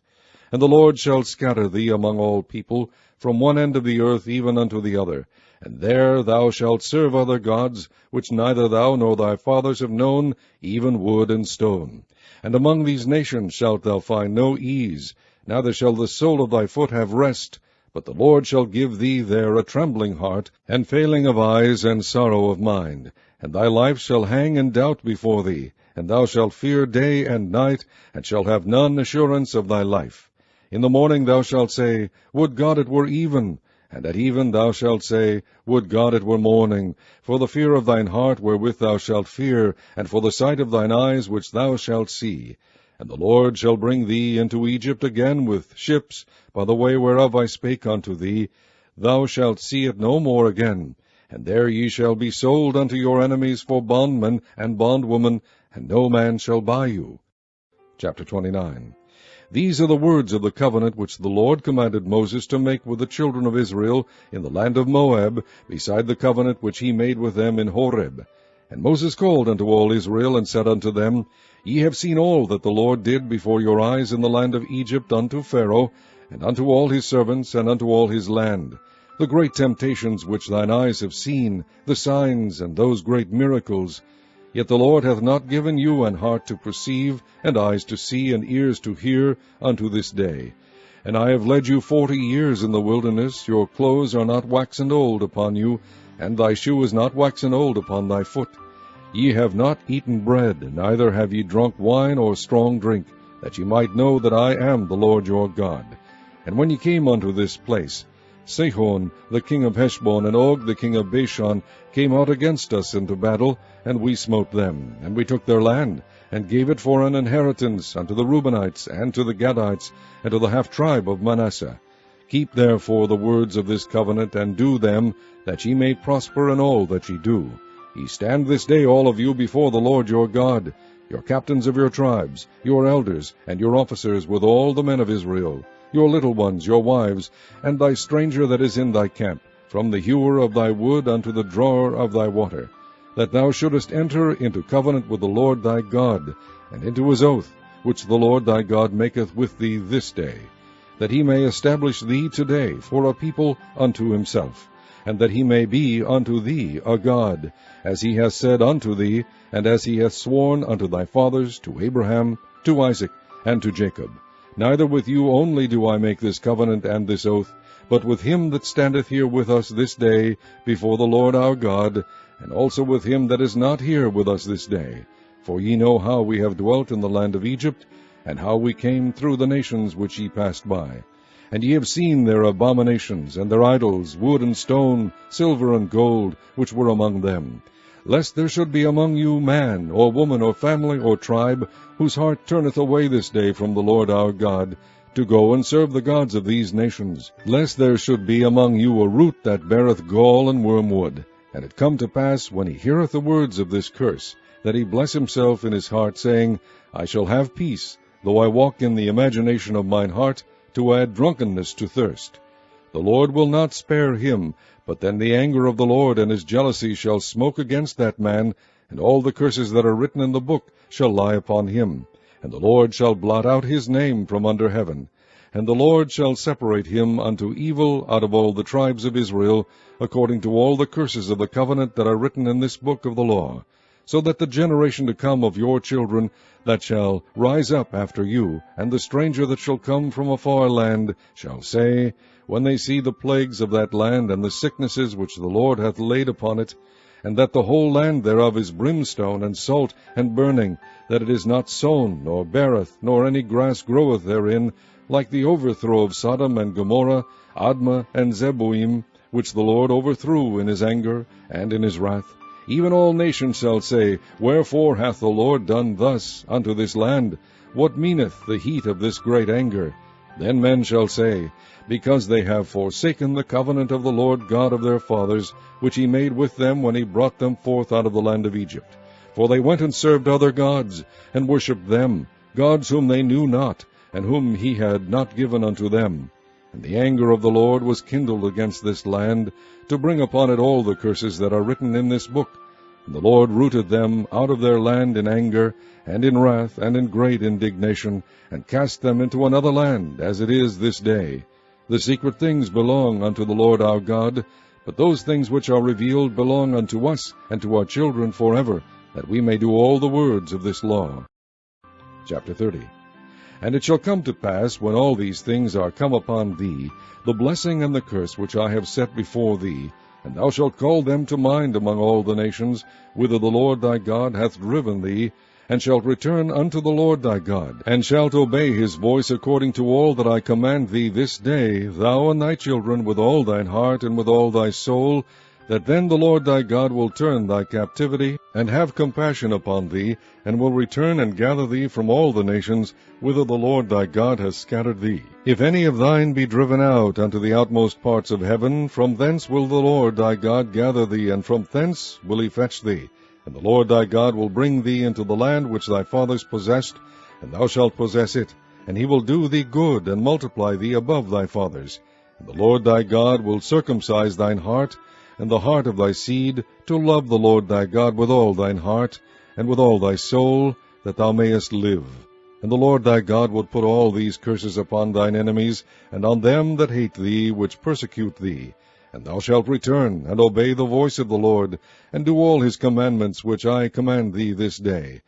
And the Lord shall scatter thee among all people, from one end of the earth even unto the other. And there thou shalt serve other gods, which neither thou nor thy fathers have known, even wood and stone. And among these nations shalt thou find no ease, neither shall the sole of thy foot have rest, but the Lord shall give thee there a trembling heart, and failing of eyes, and sorrow of mind. And thy life shall hang in doubt before thee, and thou shalt fear day and night, and shalt have none assurance of thy life. In the morning thou shalt say, Would God it were even! And at even thou shalt say, Would God it were morning! For the fear of thine heart wherewith thou shalt fear, and for the sight of thine eyes which thou shalt see. And the Lord shall bring thee into Egypt again with ships, by the way whereof I spake unto thee. Thou shalt see it no more again. And there ye shall be sold unto your enemies for bondmen and bondwomen, and no man shall buy you. Chapter 29. These are the words of the covenant which the Lord commanded Moses to make with the children of Israel in the land of Moab, beside the covenant which he made with them in Horeb. And Moses called unto all Israel, and said unto them, Ye have seen all that the Lord did before your eyes in the land of Egypt unto Pharaoh, and unto all his servants, and unto all his land, the great temptations which thine eyes have seen, the signs, and those great miracles. Yet the Lord hath not given you an heart to perceive, and eyes to see, and ears to hear, unto this day. And I have led you 40 years in the wilderness. Your clothes are not waxen old upon you, and thy shoe is not waxen old upon thy foot. Ye have not eaten bread, neither have ye drunk wine or strong drink, that ye might know that I am the Lord your God. And when ye came unto this place, Sihon the king of Heshbon, and Og the king of Bashan, came out against us into battle, and we smote them. And we took their land, and gave it for an inheritance unto the Reubenites, and to the Gadites, and to the half-tribe of Manasseh. Keep therefore the words of this covenant, and do them, that ye may prosper in all that ye do. Ye stand this day all of you before the Lord your God, your captains of your tribes, your elders, and your officers with all the men of Israel, your little ones, your wives, and thy stranger that is in thy camp, from the hewer of thy wood unto the drawer of thy water, that thou shouldest enter into covenant with the Lord thy God, and into his oath, which the Lord thy God maketh with thee this day, that he may establish thee today for a people unto himself, and that he may be unto thee a God, as he hath said unto thee, and as he hath sworn unto thy fathers, to Abraham, to Isaac, and to Jacob, Neither with you only do I make this covenant and this oath, but with him that standeth here with us this day before the Lord our God, and also with him that is not here with us this day. For ye know how we have dwelt in the land of Egypt, and how we came through the nations which ye passed by. And ye have seen their abominations, and their idols, wood and stone, silver and gold, which were among them. Lest there should be among you man, or woman, or family, or tribe, whose heart turneth away this day from the Lord our God, to go and serve the gods of these nations. Lest there should be among you a root that beareth gall and wormwood. And it come to pass, when he heareth the words of this curse, that he bless himself in his heart, saying, I shall have peace, though I walk in the imagination of mine heart, to add drunkenness to thirst. The Lord will not spare him, but then the anger of the Lord and his jealousy shall smoke against that man, and all the curses that are written in the book shall lie upon him. And the Lord shall blot out his name from under heaven. And the Lord shall separate him unto evil out of all the tribes of Israel, according to all the curses of the covenant that are written in this book of the law, so that the generation to come of your children that shall rise up after you, and the stranger that shall come from a far land, shall say, when they see the plagues of that land, and the sicknesses which the Lord hath laid upon it, and that the whole land thereof is brimstone, and salt, and burning, that it is not sown, nor beareth, nor any grass groweth therein, like the overthrow of Sodom and Gomorrah, Admah and Zeboim, which the Lord overthrew in his anger and in his wrath. Even all nations shall say, Wherefore hath the Lord done thus unto this land? What meaneth the heat of this great anger? Then men shall say, Because they have forsaken the covenant of the Lord God of their fathers, which he made with them when he brought them forth out of the land of Egypt. For they went and served other gods, and worshipped them, gods whom they knew not, and whom he had not given unto them. And the anger of the Lord was kindled against this land, to bring upon it all the curses that are written in this book. And the Lord rooted them out of their land in anger, and in wrath, and in great indignation, and cast them into another land, as it is this day. The secret things belong unto the Lord our God, but those things which are revealed belong unto us and to our children forever, that we may do all the words of this law. Chapter 30. And it shall come to pass, when all these things are come upon thee, the blessing and the curse which I have set before thee, and thou shalt call them to mind among all the nations, whither the Lord thy God hath driven thee, and shalt return unto the Lord thy God, and shalt obey his voice according to all that I command thee this day, thou and thy children, with all thine heart and with all thy soul, that then the Lord thy God will turn thy captivity, and have compassion upon thee, and will return and gather thee from all the nations, whither the Lord thy God hath scattered thee. If any of thine be driven out unto the outmost parts of heaven, from thence will the Lord thy God gather thee, and from thence will he fetch thee. And the Lord thy God will bring thee into the land which thy fathers possessed, and thou shalt possess it, and he will do thee good, and multiply thee above thy fathers. And the Lord thy God will circumcise thine heart, and the heart of thy seed, to love the Lord thy God with all thine heart, and with all thy soul, that thou mayest live. And the Lord thy God will put all these curses upon thine enemies, and on them that hate thee, which persecute thee. And thou shalt return, and obey the voice of the Lord, and do all his commandments which I command thee this day.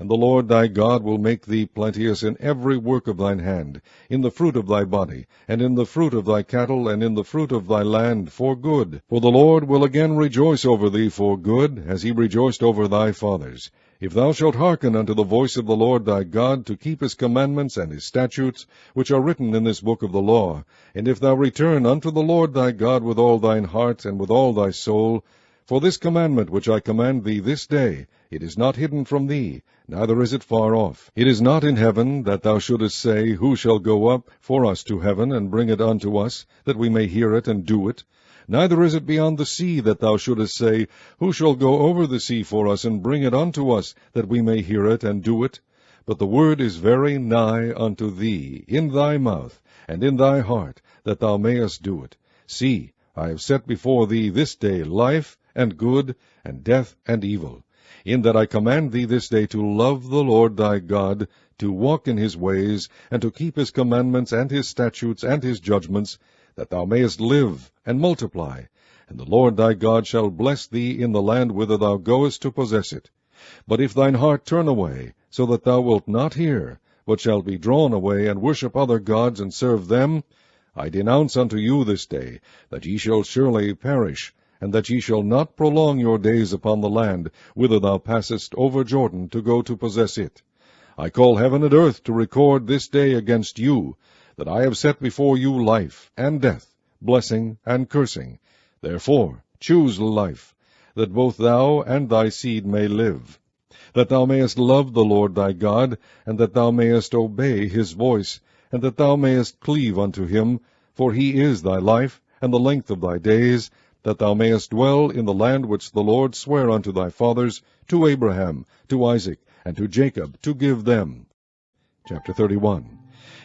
And the Lord thy God will make thee plenteous in every work of thine hand, in the fruit of thy body, and in the fruit of thy cattle, and in the fruit of thy land, for good. For the Lord will again rejoice over thee for good, as he rejoiced over thy fathers. If thou shalt hearken unto the voice of the Lord thy God, to keep his commandments and his statutes, which are written in this book of the law, and if thou return unto the Lord thy God with all thine heart and with all thy soul, for this commandment which I command thee this day, it is not hidden from thee, neither is it far off. It is not in heaven, that thou shouldest say, Who shall go up for us to heaven, and bring it unto us, that we may hear it and do it? Neither is it beyond the sea, that thou shouldest say, Who shall go over the sea for us, and bring it unto us, that we may hear it and do it? But the word is very nigh unto thee, in thy mouth, and in thy heart, that thou mayest do it. See, I have set before thee this day life, and good, and death, and evil, in that I command thee this day to love the Lord thy God, to walk in his ways, and to keep his commandments, and his statutes, and his judgments, that thou mayest live, and multiply. And the Lord thy God shall bless thee in the land whither thou goest to possess it. But if thine heart turn away, so that thou wilt not hear, but shalt be drawn away, and worship other gods, and serve them, I denounce unto you this day, that ye shall surely perish, and that ye shall not prolong your days upon the land, whither thou passest over Jordan to go to possess it. I call heaven and earth to record this day against you, that I have set before you life and death, blessing and cursing. Therefore choose life, that both thou and thy seed may live, that thou mayest love the Lord thy God, and that thou mayest obey his voice, and that thou mayest cleave unto him, for he is thy life, and the length of thy days, that thou mayest dwell in the land which the Lord sware unto thy fathers, to Abraham, to Isaac, and to Jacob, to give them. Chapter 31.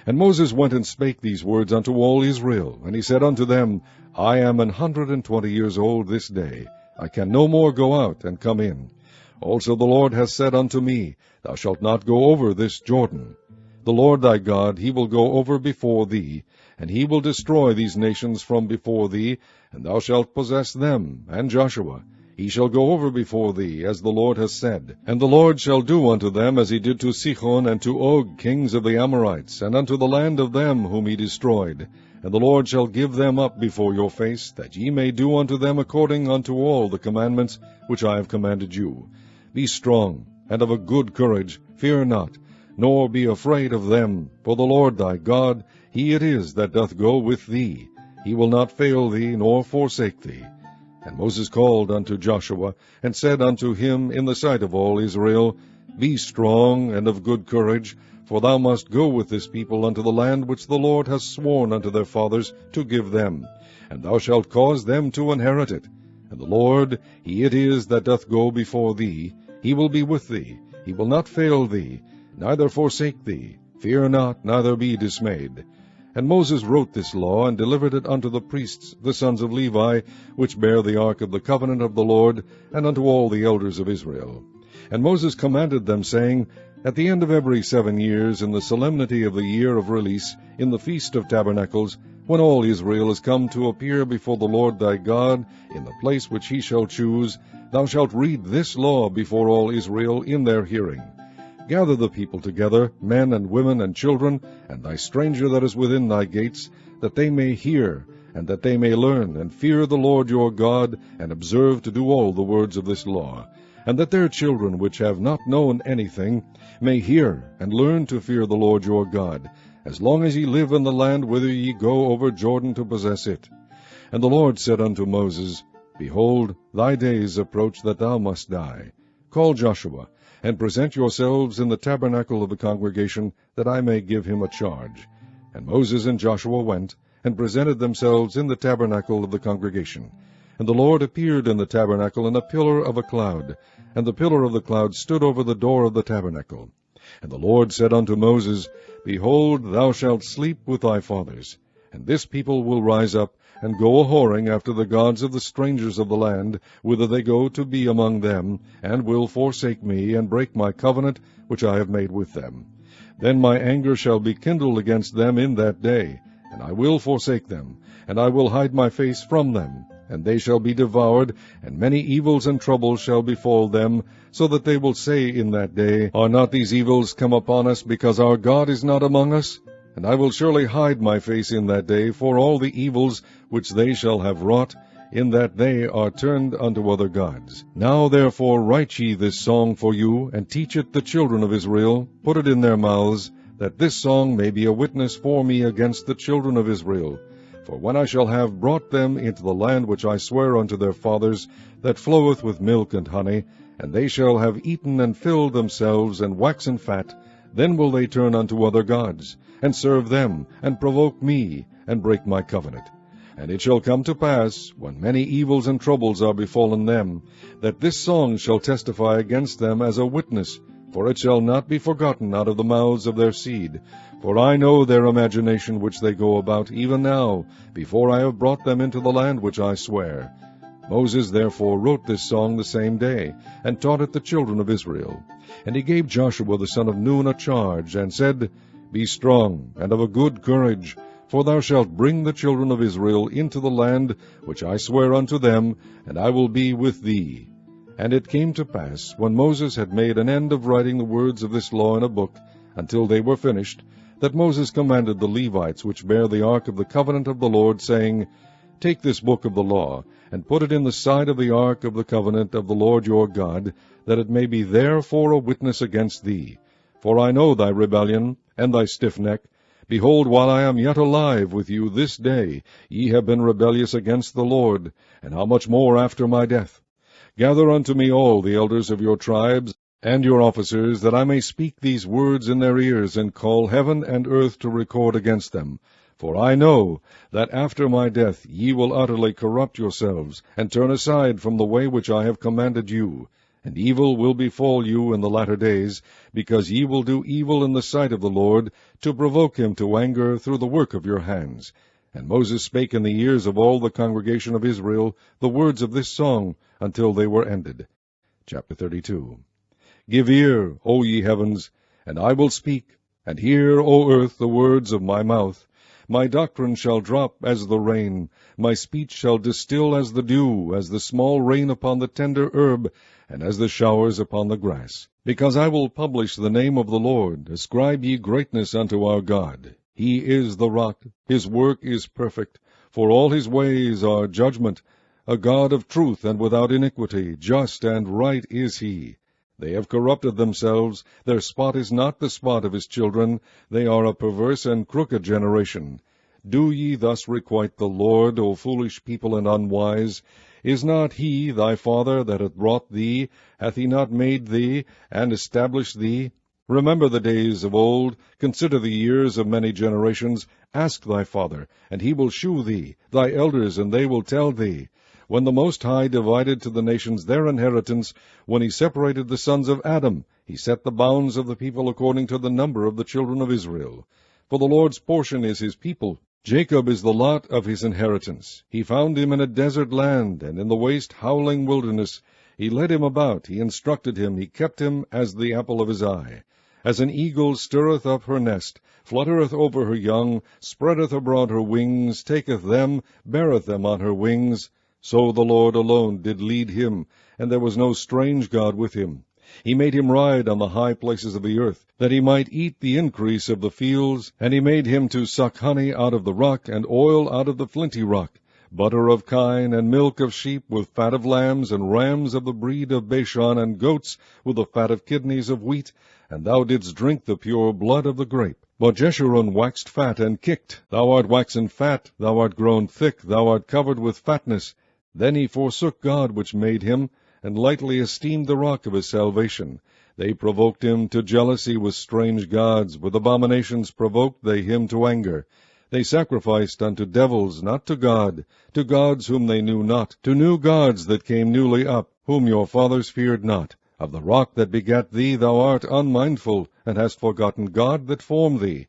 And Moses went and spake these words unto all Israel, and he said unto them, I am 120 years old this day. I can no more go out and come in. Also the Lord hath said unto me, Thou shalt not go over this Jordan. The Lord thy God, he will go over before thee, and he will destroy these nations from before thee, and thou shalt possess them. And Joshua, he shall go over before thee, as the Lord hath said. And the Lord shall do unto them as he did to Sihon and to Og, kings of the Amorites, and unto the land of them whom he destroyed. And the Lord shall give them up before your face, that ye may do unto them according unto all the commandments which I have commanded you. Be strong, and of a good courage, fear not, nor be afraid of them, for the Lord thy God, he it is that doth go with thee. He will not fail thee, nor forsake thee. And Moses called unto Joshua, and said unto him in the sight of all Israel, Be strong and of good courage, for thou must go with this people unto the land which the Lord hath sworn unto their fathers to give them, and thou shalt cause them to inherit it. And the Lord, he it is that doth go before thee. He will be with thee, he will not fail thee, neither forsake thee. Fear not, neither be dismayed. And Moses wrote this law, and delivered it unto the priests, the sons of Levi, which bear the ark of the covenant of the Lord, and unto all the elders of Israel. And Moses commanded them, saying, At the end of every 7 years, in the solemnity of the year of release, in the feast of tabernacles, when all Israel is come to appear before the Lord thy God, in the place which he shall choose, thou shalt read this law before all Israel in their hearing. Gather the people together, men and women and children, and thy stranger that is within thy gates, that they may hear, and that they may learn, and fear the Lord your God, and observe to do all the words of this law, and that their children which have not known anything may hear, and learn to fear the Lord your God, as long as ye live in the land whither ye go over Jordan to possess it. And the Lord said unto Moses, Behold, thy days approach that thou must die. Call Joshua, and present yourselves in the tabernacle of the congregation, that I may give him a charge. And Moses and Joshua went, and presented themselves in the tabernacle of the congregation. And the Lord appeared in the tabernacle in a pillar of a cloud, and the pillar of the cloud stood over the door of the tabernacle. And the Lord said unto Moses, Behold, thou shalt sleep with thy fathers, and this people will rise up, and go a-whoring after the gods of the strangers of the land, whither they go to be among them, and will forsake me, and break my covenant which I have made with them. Then my anger shall be kindled against them in that day, and I will forsake them, and I will hide my face from them, and they shall be devoured, and many evils and troubles shall befall them, so that they will say in that day, Are not these evils come upon us, because our God is not among us? And I will surely hide my face in that day for all the evils which they shall have wrought, in that they are turned unto other gods. Now therefore write ye this song for you, and teach it the children of Israel, put it in their mouths, that this song may be a witness for me against the children of Israel. For when I shall have brought them into the land which I swear unto their fathers, that floweth with milk and honey, and they shall have eaten and filled themselves, and waxen fat, then will they turn unto other gods, and serve them, and provoke me, and break my covenant. And it shall come to pass, when many evils and troubles are befallen them, that this song shall testify against them as a witness, for it shall not be forgotten out of the mouths of their seed. For I know their imagination which they go about even now, before I have brought them into the land which I swear. Moses therefore wrote this song the same day, and taught it the children of Israel. And he gave Joshua the son of Nun a charge, and said, Be strong, and of a good courage, for thou shalt bring the children of Israel into the land which I swear unto them, and I will be with thee. And it came to pass, when Moses had made an end of writing the words of this law in a book, until they were finished, that Moses commanded the Levites which bear the ark of the covenant of the Lord, saying, Take this book of the law, and put it in the side of the ark of the covenant of the Lord your God, that it may be there for a witness against thee. For I know thy rebellion, and thy stiff neck. Behold, while I am yet alive with you this day, ye have been rebellious against the Lord, and how much more after my death? Gather unto me all the elders of your tribes, and your officers, that I may speak these words in their ears, and call heaven and earth to record against them. For I know that after my death ye will utterly corrupt yourselves, and turn aside from the way which I have commanded you. And evil will befall you in the latter days, because ye will do evil in the sight of the Lord, to provoke him to anger through the work of your hands. And Moses spake in the ears of all the congregation of Israel the words of this song, until they were ended. Chapter 32. Give ear, O ye heavens, and I will speak, and hear, O earth, the words of my mouth. My doctrine shall drop as the rain, my speech shall distill as the dew, as the small rain upon the tender herb, and as the showers upon the grass. Because I will publish the name of the Lord, ascribe ye greatness unto our God. He is the rock, his work is perfect, for all his ways are judgment. A God of truth and without iniquity, just and right is he. They have corrupted themselves, their spot is not the spot of his children, they are a perverse and crooked generation. Do ye thus requite the Lord, O foolish people and unwise? Is not he thy father that hath brought thee? Hath he not made thee, and established thee? Remember the days of old, consider the years of many generations. Ask thy father, and he will shew thee, thy elders, and they will tell thee. When the Most High divided to the nations their inheritance, when he separated the sons of Adam, he set the bounds of the people according to the number of the children of Israel. For the Lord's portion is his people. Jacob is the lot of his inheritance. He found him in a desert land, and in the waste howling wilderness. He led him about, he instructed him, he kept him as the apple of his eye. As an eagle stirreth up her nest, fluttereth over her young, spreadeth abroad her wings, taketh them, beareth them on her wings, so the Lord alone did lead him, and there was no strange God with him. He made him ride on the high places of the earth, that he might eat the increase of the fields, and he made him to suck honey out of the rock, and oil out of the flinty rock, butter of kine, and milk of sheep, with fat of lambs, and rams of the breed of Bashan, and goats, with the fat of kidneys of wheat, and thou didst drink the pure blood of the grape. But Jeshurun waxed fat, and kicked. Thou art waxen fat, thou art grown thick, thou art covered with fatness. Then he forsook God which made him, and lightly esteemed the rock of his salvation. They provoked him to jealousy with strange gods, with abominations provoked they him to anger. They sacrificed unto devils, not to gods whom they knew not, to new gods that came newly up, whom your fathers feared not. Of the rock that begat thee thou art unmindful, and hast forgotten God that formed thee.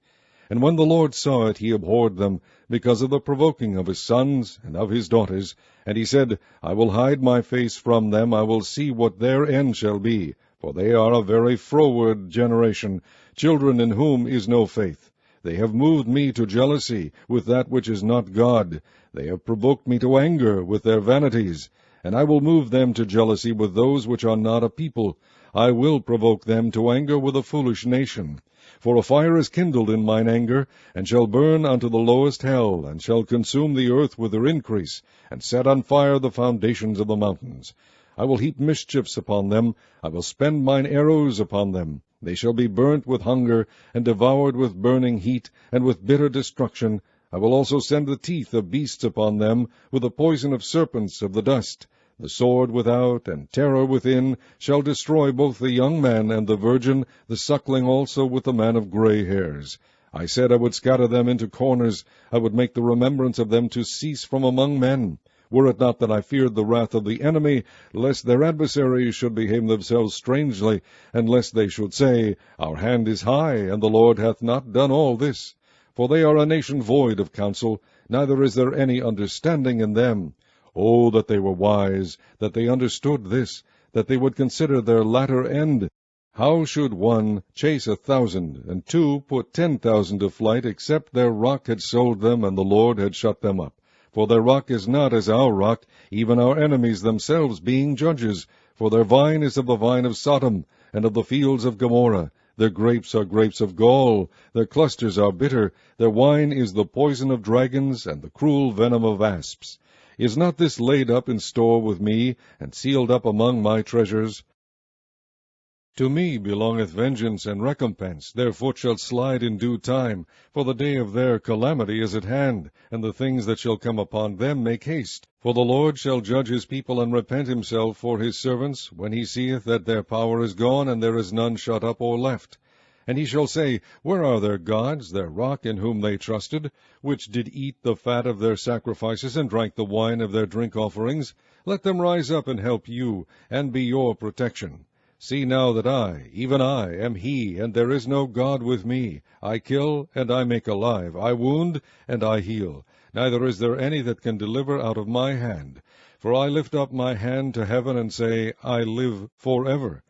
And when the Lord saw it, he abhorred them, because of the provoking of his sons and of his daughters. And he said, I will hide my face from them, I will see what their end shall be. For they are a very froward generation, children in whom is no faith. They have moved me to jealousy with that which is not God. They have provoked me to anger with their vanities. And I will move them to jealousy with those which are not a people. I will provoke them to anger with a foolish nation. For a fire is kindled in mine anger, and shall burn unto the lowest hell, and shall consume the earth with her increase, and set on fire the foundations of the mountains. I will heap mischiefs upon them, I will spend mine arrows upon them. They shall be burnt with hunger, and devoured with burning heat, and with bitter destruction. I will also send the teeth of beasts upon them, with the poison of serpents of the dust. The sword without, and terror within, shall destroy both the young man and the virgin, the suckling also with the man of gray hairs. I said I would scatter them into corners, I would make the remembrance of them to cease from among men. Were it not that I feared the wrath of the enemy, lest their adversaries should behave themselves strangely, and lest they should say, Our hand is high, and the Lord hath not done all this. For they are a nation void of counsel, neither is there any understanding in them. Oh, that they were wise, that they understood this, that they would consider their latter end. How should one chase 1,000, and 2 put 10,000 to flight, except their rock had sold them, and the Lord had shut them up? For their rock is not as our rock, even our enemies themselves being judges. For their vine is of the vine of Sodom, and of the fields of Gomorrah. Their grapes are grapes of gall, their clusters are bitter, their wine is the poison of dragons, and the cruel venom of asps. Is not this laid up in store with me, and sealed up among my treasures? To me belongeth vengeance and recompense, their foot shall slide in due time, for the day of their calamity is at hand, and the things that shall come upon them make haste. For the Lord shall judge his people, and repent himself for his servants, when he seeth that their power is gone, and there is none shut up or left. And he shall say, Where are their gods, their rock in whom they trusted, which did eat the fat of their sacrifices, and drank the wine of their drink offerings? Let them rise up and help you, and be your protection. See now that I, even I, am he, and there is no God with me. I kill, and I make alive. I wound, and I heal. Neither is there any that can deliver out of my hand. For I lift up my hand to heaven, and say, I live forever.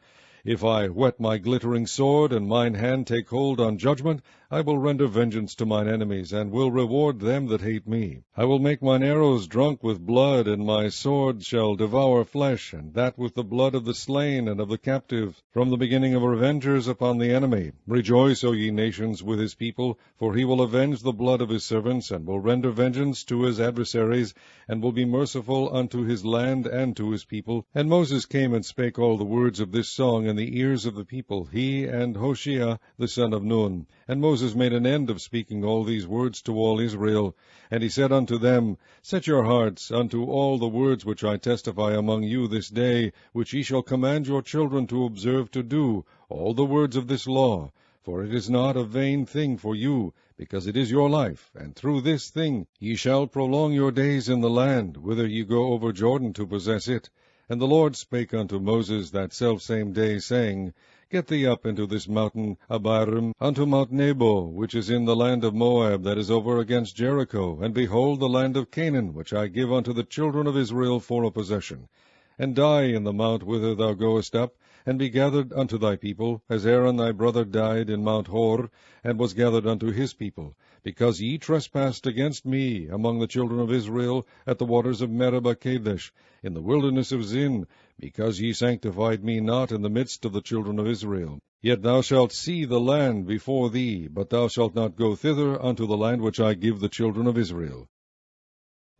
If I whet my glittering sword, and mine hand take hold on judgment, I will render vengeance to mine enemies, and will reward them that hate me. I will make mine arrows drunk with blood, and my sword shall devour flesh, and that with the blood of the slain and of the captive, from the beginning of revengers upon the enemy. Rejoice, O ye nations, with his people, for he will avenge the blood of his servants, and will render vengeance to his adversaries, and will be merciful unto his land and to his people. And Moses came and spake all the words of this song in the ears of the people, he and Hoshea the son of Nun. And Moses made an end of speaking all these words to all Israel. And he said unto them, Set your hearts unto all the words which I testify among you this day, which ye shall command your children to observe to do, all the words of this law. For it is not a vain thing for you, because it is your life, and through this thing ye shall prolong your days in the land, whither ye go over Jordan to possess it. And the Lord spake unto Moses that selfsame day, saying, Get thee up into this mountain Abarim, unto Mount Nebo, which is in the land of Moab, that is over against Jericho, and behold the land of Canaan, which I give unto the children of Israel for a possession. And die in the mount whither thou goest up, and be gathered unto thy people, as Aaron thy brother died in Mount Hor, and was gathered unto his people, because ye trespassed against me among the children of Israel at the waters of Meribah Kadesh, in the wilderness of Zin, because ye sanctified me not in the midst of the children of Israel. Yet thou shalt see the land before thee, but thou shalt not go thither unto the land which I give the children of Israel.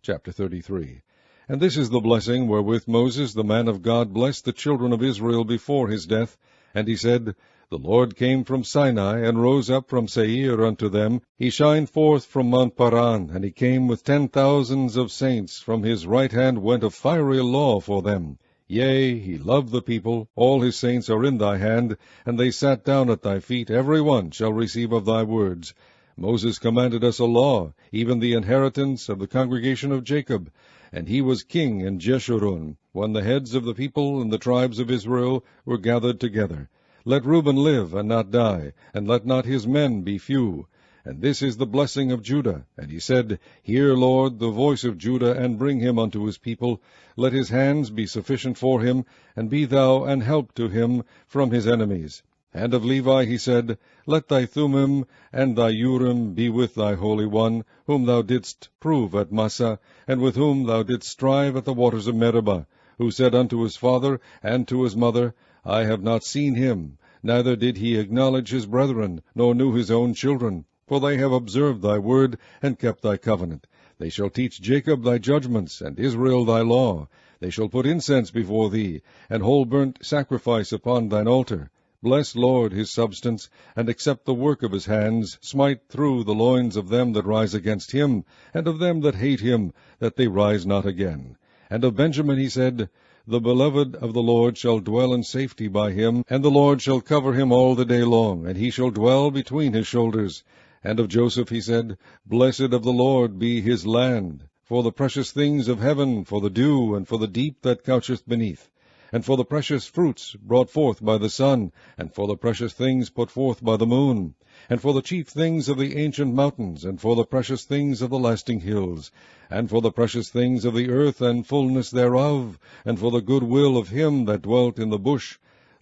Chapter 33. And this is the blessing wherewith Moses the man of God blessed the children of Israel before his death. And he said, The Lord came from Sinai, and rose up from Seir unto them. He shined forth from Mount Paran, and he came with 10,000s of saints. From his right hand went a fiery law for them. Yea, he loved the people, all his saints are in thy hand, and they sat down at thy feet, every one shall receive of thy words. Moses commanded us a law, even the inheritance of the congregation of Jacob. And he was king in Jeshurun, when the heads of the people and the tribes of Israel were gathered together. Let Reuben live, and not die, and let not his men be few. And this is the blessing of Judah. And he said, Hear, Lord, the voice of Judah, and bring him unto his people. Let his hands be sufficient for him, and be thou an help to him from his enemies. And of Levi he said, Let thy Thummim and thy Urim be with thy Holy One, whom thou didst prove at Massah, and with whom thou didst strive at the waters of Meribah, who said unto his father and to his mother, I have not seen him, neither did he acknowledge his brethren, nor knew his own children. For they have observed thy word, and kept thy covenant. They shall teach Jacob thy judgments, and Israel thy law. They shall put incense before thee, and whole burnt sacrifice upon thine altar. Bless, Lord, his substance, and accept the work of his hands. Smite through the loins of them that rise against him, and of them that hate him, that they rise not again. And of Benjamin he said, The beloved of the Lord shall dwell in safety by him, and the Lord shall cover him all the day long, and he shall dwell between his shoulders. And of Joseph he said, Blessed of the Lord be his land, for the precious things of heaven, for the dew, and for the deep that coucheth beneath, and for the precious fruits brought forth by the sun, and for the precious things put forth by the moon, and for the chief things of the ancient mountains, and for the precious things of the lasting hills, and for the precious things of the earth and fullness thereof, and for the good will of him that dwelt in the bush.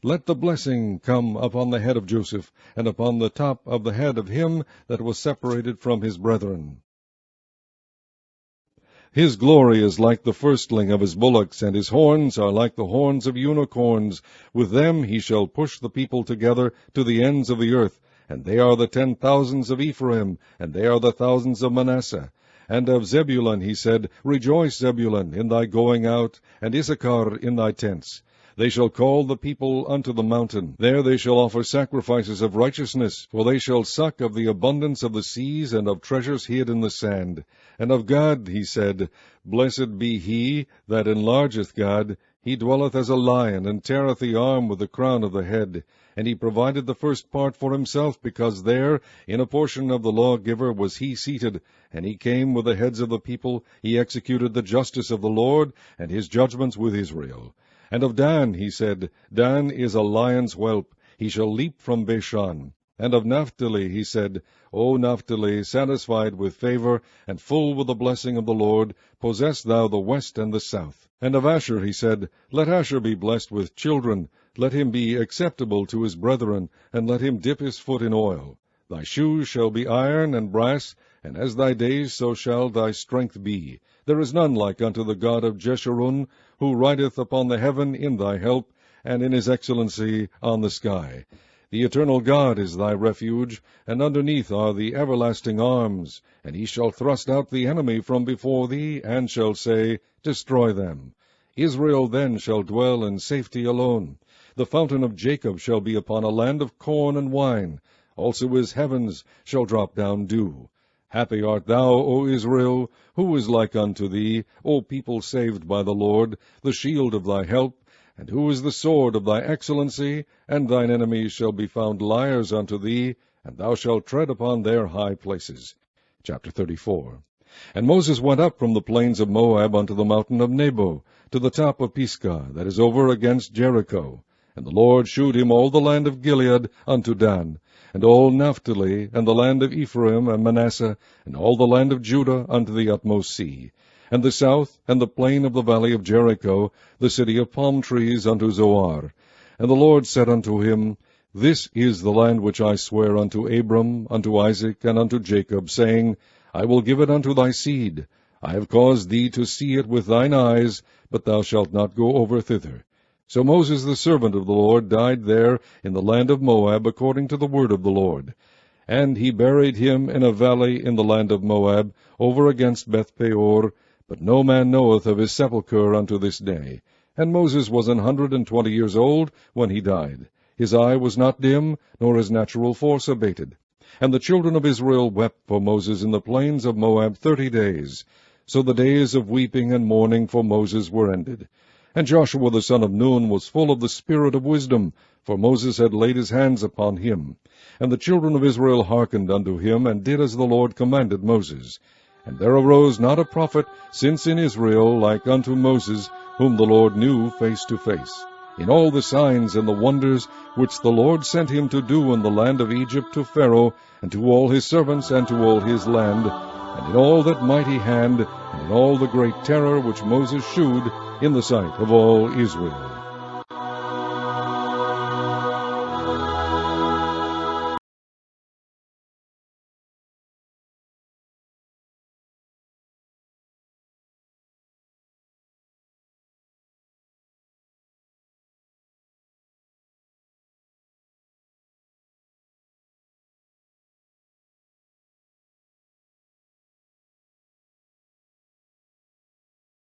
Let the blessing come upon the head of Joseph, and upon the top of the head of him that was separated from his brethren. His glory is like the firstling of his bullocks, and his horns are like the horns of unicorns. With them he shall push the people together to the ends of the earth. And they are the 10,000s of Ephraim, and they are the thousands of Manasseh. And of Zebulun he said, Rejoice, Zebulun, in thy going out, and Issachar in thy tents. They shall call the people unto the mountain. There they shall offer sacrifices of righteousness, for they shall suck of the abundance of the seas, and of treasures hid in the sand. And of God he said, Blessed be he that enlargeth God. He dwelleth as a lion, and teareth the arm with the crown of the head. And he provided the first part for himself, because there, in a portion of the lawgiver, was he seated. And he came with the heads of the people. He executed the justice of the Lord, and his judgments with Israel. And of Dan he said, Dan is a lion's whelp. He shall leap from Bashan. And of Naphtali he said, O Naphtali, satisfied with favor, and full with the blessing of the Lord, possess thou the west and the south. And of Asher he said, Let Asher be blessed with children. Let him be acceptable to his brethren, and let him dip his foot in oil. Thy shoes shall be iron and brass, and as thy days so shall thy strength be. There is none like unto the God of Jeshurun, who rideth upon the heaven in thy help, and in his excellency on the sky. The eternal God is thy refuge, and underneath are the everlasting arms. And he shall thrust out the enemy from before thee, and shall say, Destroy them. Israel then shall dwell in safety alone. The fountain of Jacob shall be upon a land of corn and wine. Also his heavens shall drop down dew. Happy art thou, O Israel! Who is like unto thee, O people saved by the Lord, the shield of thy help? And who is the sword of thy excellency? And thine enemies shall be found liars unto thee, and thou shalt tread upon their high places. Chapter 34. And Moses went up from the plains of Moab unto the mountain of Nebo, to the top of Pisgah, that is over against Jericho. And the Lord shewed him all the land of Gilead unto Dan, and all Naphtali, and the land of Ephraim and Manasseh, and all the land of Judah unto the utmost sea, and the south, and the plain of the valley of Jericho, the city of palm trees, unto Zoar. And the Lord said unto him, This is the land which I swear unto Abram, unto Isaac, and unto Jacob, saying, I will give it unto thy seed. I have caused thee to see it with thine eyes, but thou shalt not go over thither. So Moses the servant of the Lord died there in the land of Moab, according to the word of the Lord. And he buried him in a valley in the land of Moab, over against Beth-peor, but no man knoweth of his sepulchre unto this day. And Moses was 120 years old when he died. His eye was not dim, nor his natural force abated. And the children of Israel wept for Moses in the plains of Moab 30 days. So the days of weeping and mourning for Moses were ended. And Joshua the son of Nun was full of the spirit of wisdom, for Moses had laid his hands upon him. And the children of Israel hearkened unto him, and did as the Lord commanded Moses. And there arose not a prophet since in Israel like unto Moses, whom the Lord knew face to face, in all the signs and the wonders which the Lord sent him to do in the land of Egypt to Pharaoh, and to all his servants, and to all his land, and in all that mighty hand, and in all the great terror which Moses shewed in the sight of all Israel.